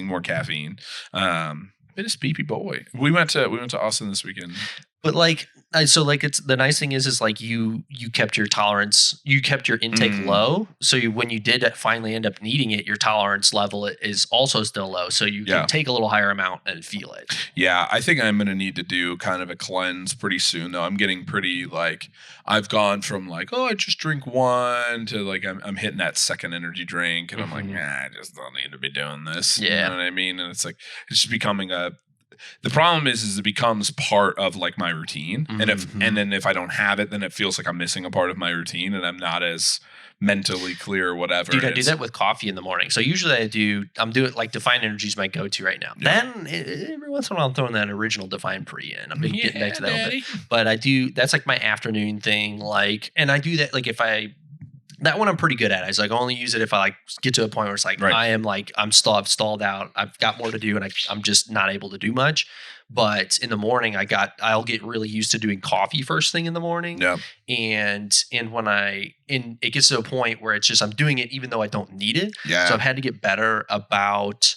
more caffeine. Been a sleepy boy. We went to Austin this weekend. But like, so like, it's the nice thing is like you kept your tolerance, you kept your intake low. So when you did finally end up needing it, your tolerance level is also still low. So you can take a little higher amount and feel it. Yeah, I think I'm going to need to do kind of a cleanse pretty soon though. I'm getting pretty like, I've gone from like, oh, I just drink one to like, I'm hitting that second energy drink and I'm like, nah, I just don't need to be doing this. Yeah. You know what I mean? And it's like, it's just becoming the problem is it becomes part of like my routine. And then if I don't have it, then it feels like I'm missing a part of my routine and I'm not as mentally clear or whatever. Dude, I do that with coffee in the morning. So usually I'm doing like Define Energy is my go-to right now. Yeah. Then every once in a while I'm throwing that original Define Pre in. I've been getting back to that a little bit. But that's like my afternoon thing. Like, and I do that like that one I'm pretty good at. I like only use it if I like get to a point where it's like I've stalled out. I've got more to do and I'm just not able to do much. But in the morning I'll get really used to doing coffee first thing in the morning. Yeah. And when it gets to a point where it's just I'm doing it even though I don't need it. Yeah. So I've had to get better about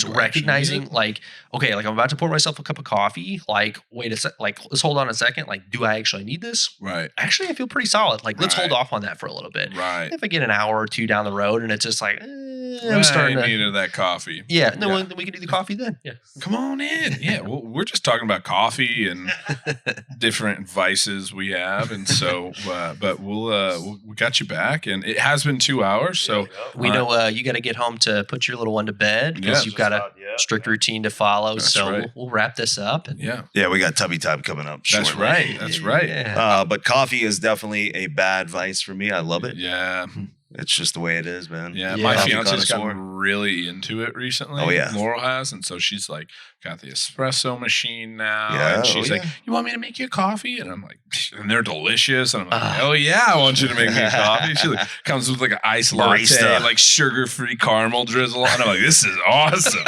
recognizing like, okay, like I'm about to pour myself a cup of coffee. Like, wait a sec, like let's hold on a second. Like, do I actually need this? Right. Actually, I feel pretty solid. Like, let's hold off on that for a little bit. Right. If I get an hour or two down the road and it's just like, I'm starting to needed that coffee. Yeah. No, we can do the coffee then. Yeah. Come on in. Yeah. Well, we're just talking about coffee and different vices we have. And so, but we got you back and it has been 2 hours. So we know you got to get home to put your little one to bed because you've got a strict routine to follow. That's so we'll wrap this up. And yeah, we got tubby time coming up. That's shortly. Right. That's right. Yeah. But coffee is definitely a bad vice for me. I love it. Yeah. It's just the way it is, man. Yeah, my fiance's gotten really into it recently. Oh, yeah. Laurel has. And so she's like, got the espresso machine now. Yeah, and she's like, you want me to make you a coffee? And I'm like, and they're delicious. And I'm like, oh, yeah, I want you to make me a coffee. She like, comes with like an iced latte, like sugar-free caramel drizzle. And I'm like, this is awesome.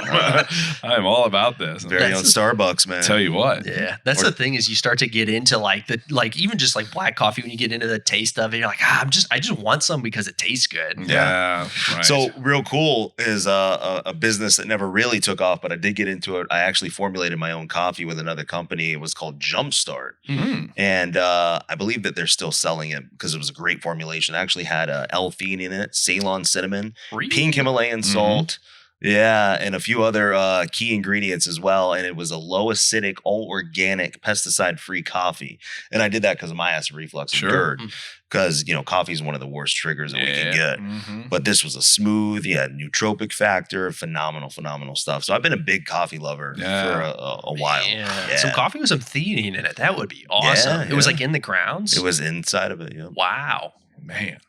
I'm all about this. Very own Starbucks, man. Tell you what. Yeah, that's the thing is you start to get into like even just like black coffee when you get into the taste of it, you're like, I just want some because it tastes good. Yeah. Right. So real cool is a business that never really took off, but I did get into it. I actually formulated my own coffee with another company. It was called Jumpstart. Mm-hmm. And I believe that they're still selling it because it was a great formulation. It actually had L-theanine in it, Ceylon cinnamon, pink Himalayan salt. Yeah, and a few other key ingredients as well. And it was a low acidic, all organic, pesticide-free coffee. And I did that because of my acid reflux and GERD. Because, coffee is one of the worst triggers that we can get. Mm-hmm. But this was a smooth, nootropic factor, phenomenal stuff. So I've been a big coffee lover for a while. Yeah. Some coffee with some theanine in it. That would be awesome. It was like in the grounds? It was inside of it, yeah. Wow. Man.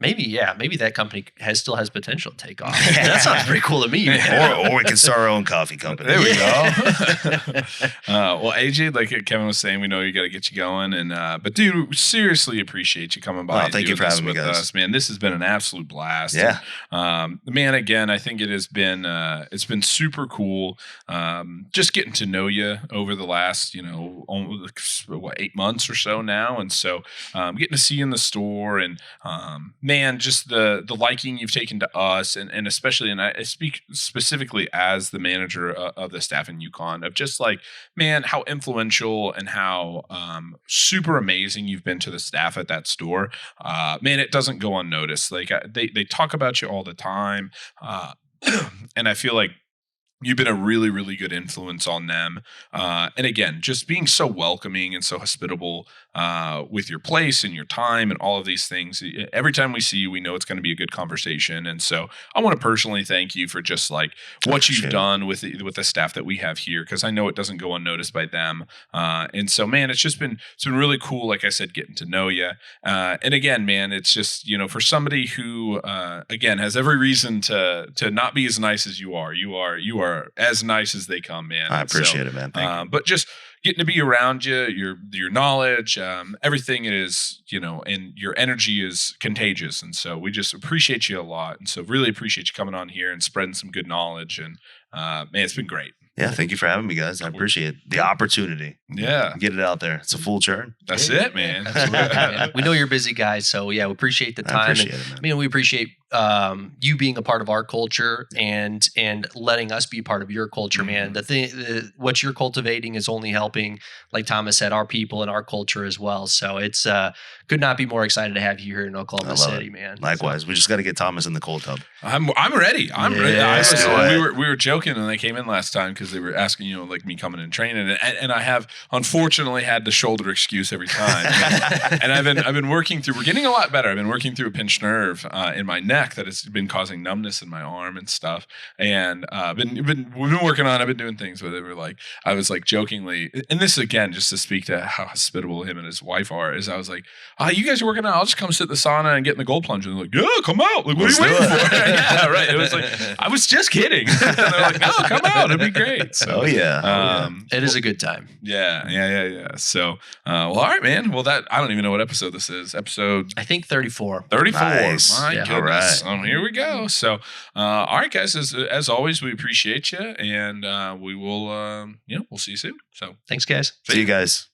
Maybe that company still has potential to take off. That sounds pretty cool to me. Or we can start our own coffee company. There we go. Well, AJ, like Kevin was saying, we know you got to get you going, and but dude, we seriously appreciate you coming by. Thank you for having me, guys. Us, man. This has been an absolute blast. Yeah, and, man. Again, I think it has been it's been super cool. Just getting to know you over the last 8 months or so now, and so getting to see you in the store and man, just the liking you've taken to us, and especially, and I speak specifically as the manager of the staff in Yukon, of just like, man, how influential and how super amazing you've been to the staff at that store. Man, it doesn't go unnoticed. Like they talk about you all the time, and I feel like you've been a really, really good influence on them. And again, just being so welcoming and so hospitable with your place and your time and all of these things. Every time we see you, we know it's going to be a good conversation. And so I want to personally thank you for just like what you've done with the staff that we have here, because I know it doesn't go unnoticed by them. And so, man, it's been really cool. Like I said, getting to know you. And again, man, it's just, for somebody who, again, has every reason to not be as nice as you are as nice as they come, man. I appreciate it, man. Thank you. But just, getting to be around you, your knowledge, everything is, and your energy is contagious. And so we just appreciate you a lot. And so really appreciate you coming on here and spreading some good knowledge. And man, it's been great. Yeah, thank you for having me, guys. I appreciate the opportunity. Yeah. Get it out there. It's a full churn. That's it, man. Absolutely, man. We know you're busy, guys. So yeah, we appreciate the time. I appreciate it, man. We appreciate you being a part of our culture and letting us be part of your culture, man. What you're cultivating is only helping, like Thomas said, our people and our culture as well. So it's could not be more excited to have you here in Oklahoma City, man. Likewise, we just got to get Thomas in the cold tub. I'm ready. I'm ready. Yeah. We were joking when they came in last time because they were asking, like me coming and training, and I have unfortunately had the shoulder excuse every time. And I've been working through. We're getting a lot better. I've been working through a pinched nerve in my neck that has been causing numbness in my arm and stuff. And we've been working on. I've been doing things with it. I was like jokingly, and this again just to speak to how hospitable him and his wife are. Is I was like, you guys are working out. I'll just come sit in the sauna and get in the cold plunge. And they're like, yeah, come out. Like, what are you waiting for? Yeah, right. It was like I was just kidding. And they're like, no, come out. It'd be great. So, it is a good time. Yeah. So, well, all right, man. Well, I don't even know what episode this is. Episode, I think 34. 34. Nice. My goodness. All right. Here we go. So, all right, guys. As always, we appreciate you, and we will, we'll see you soon. So, Thanks, guys. See you guys.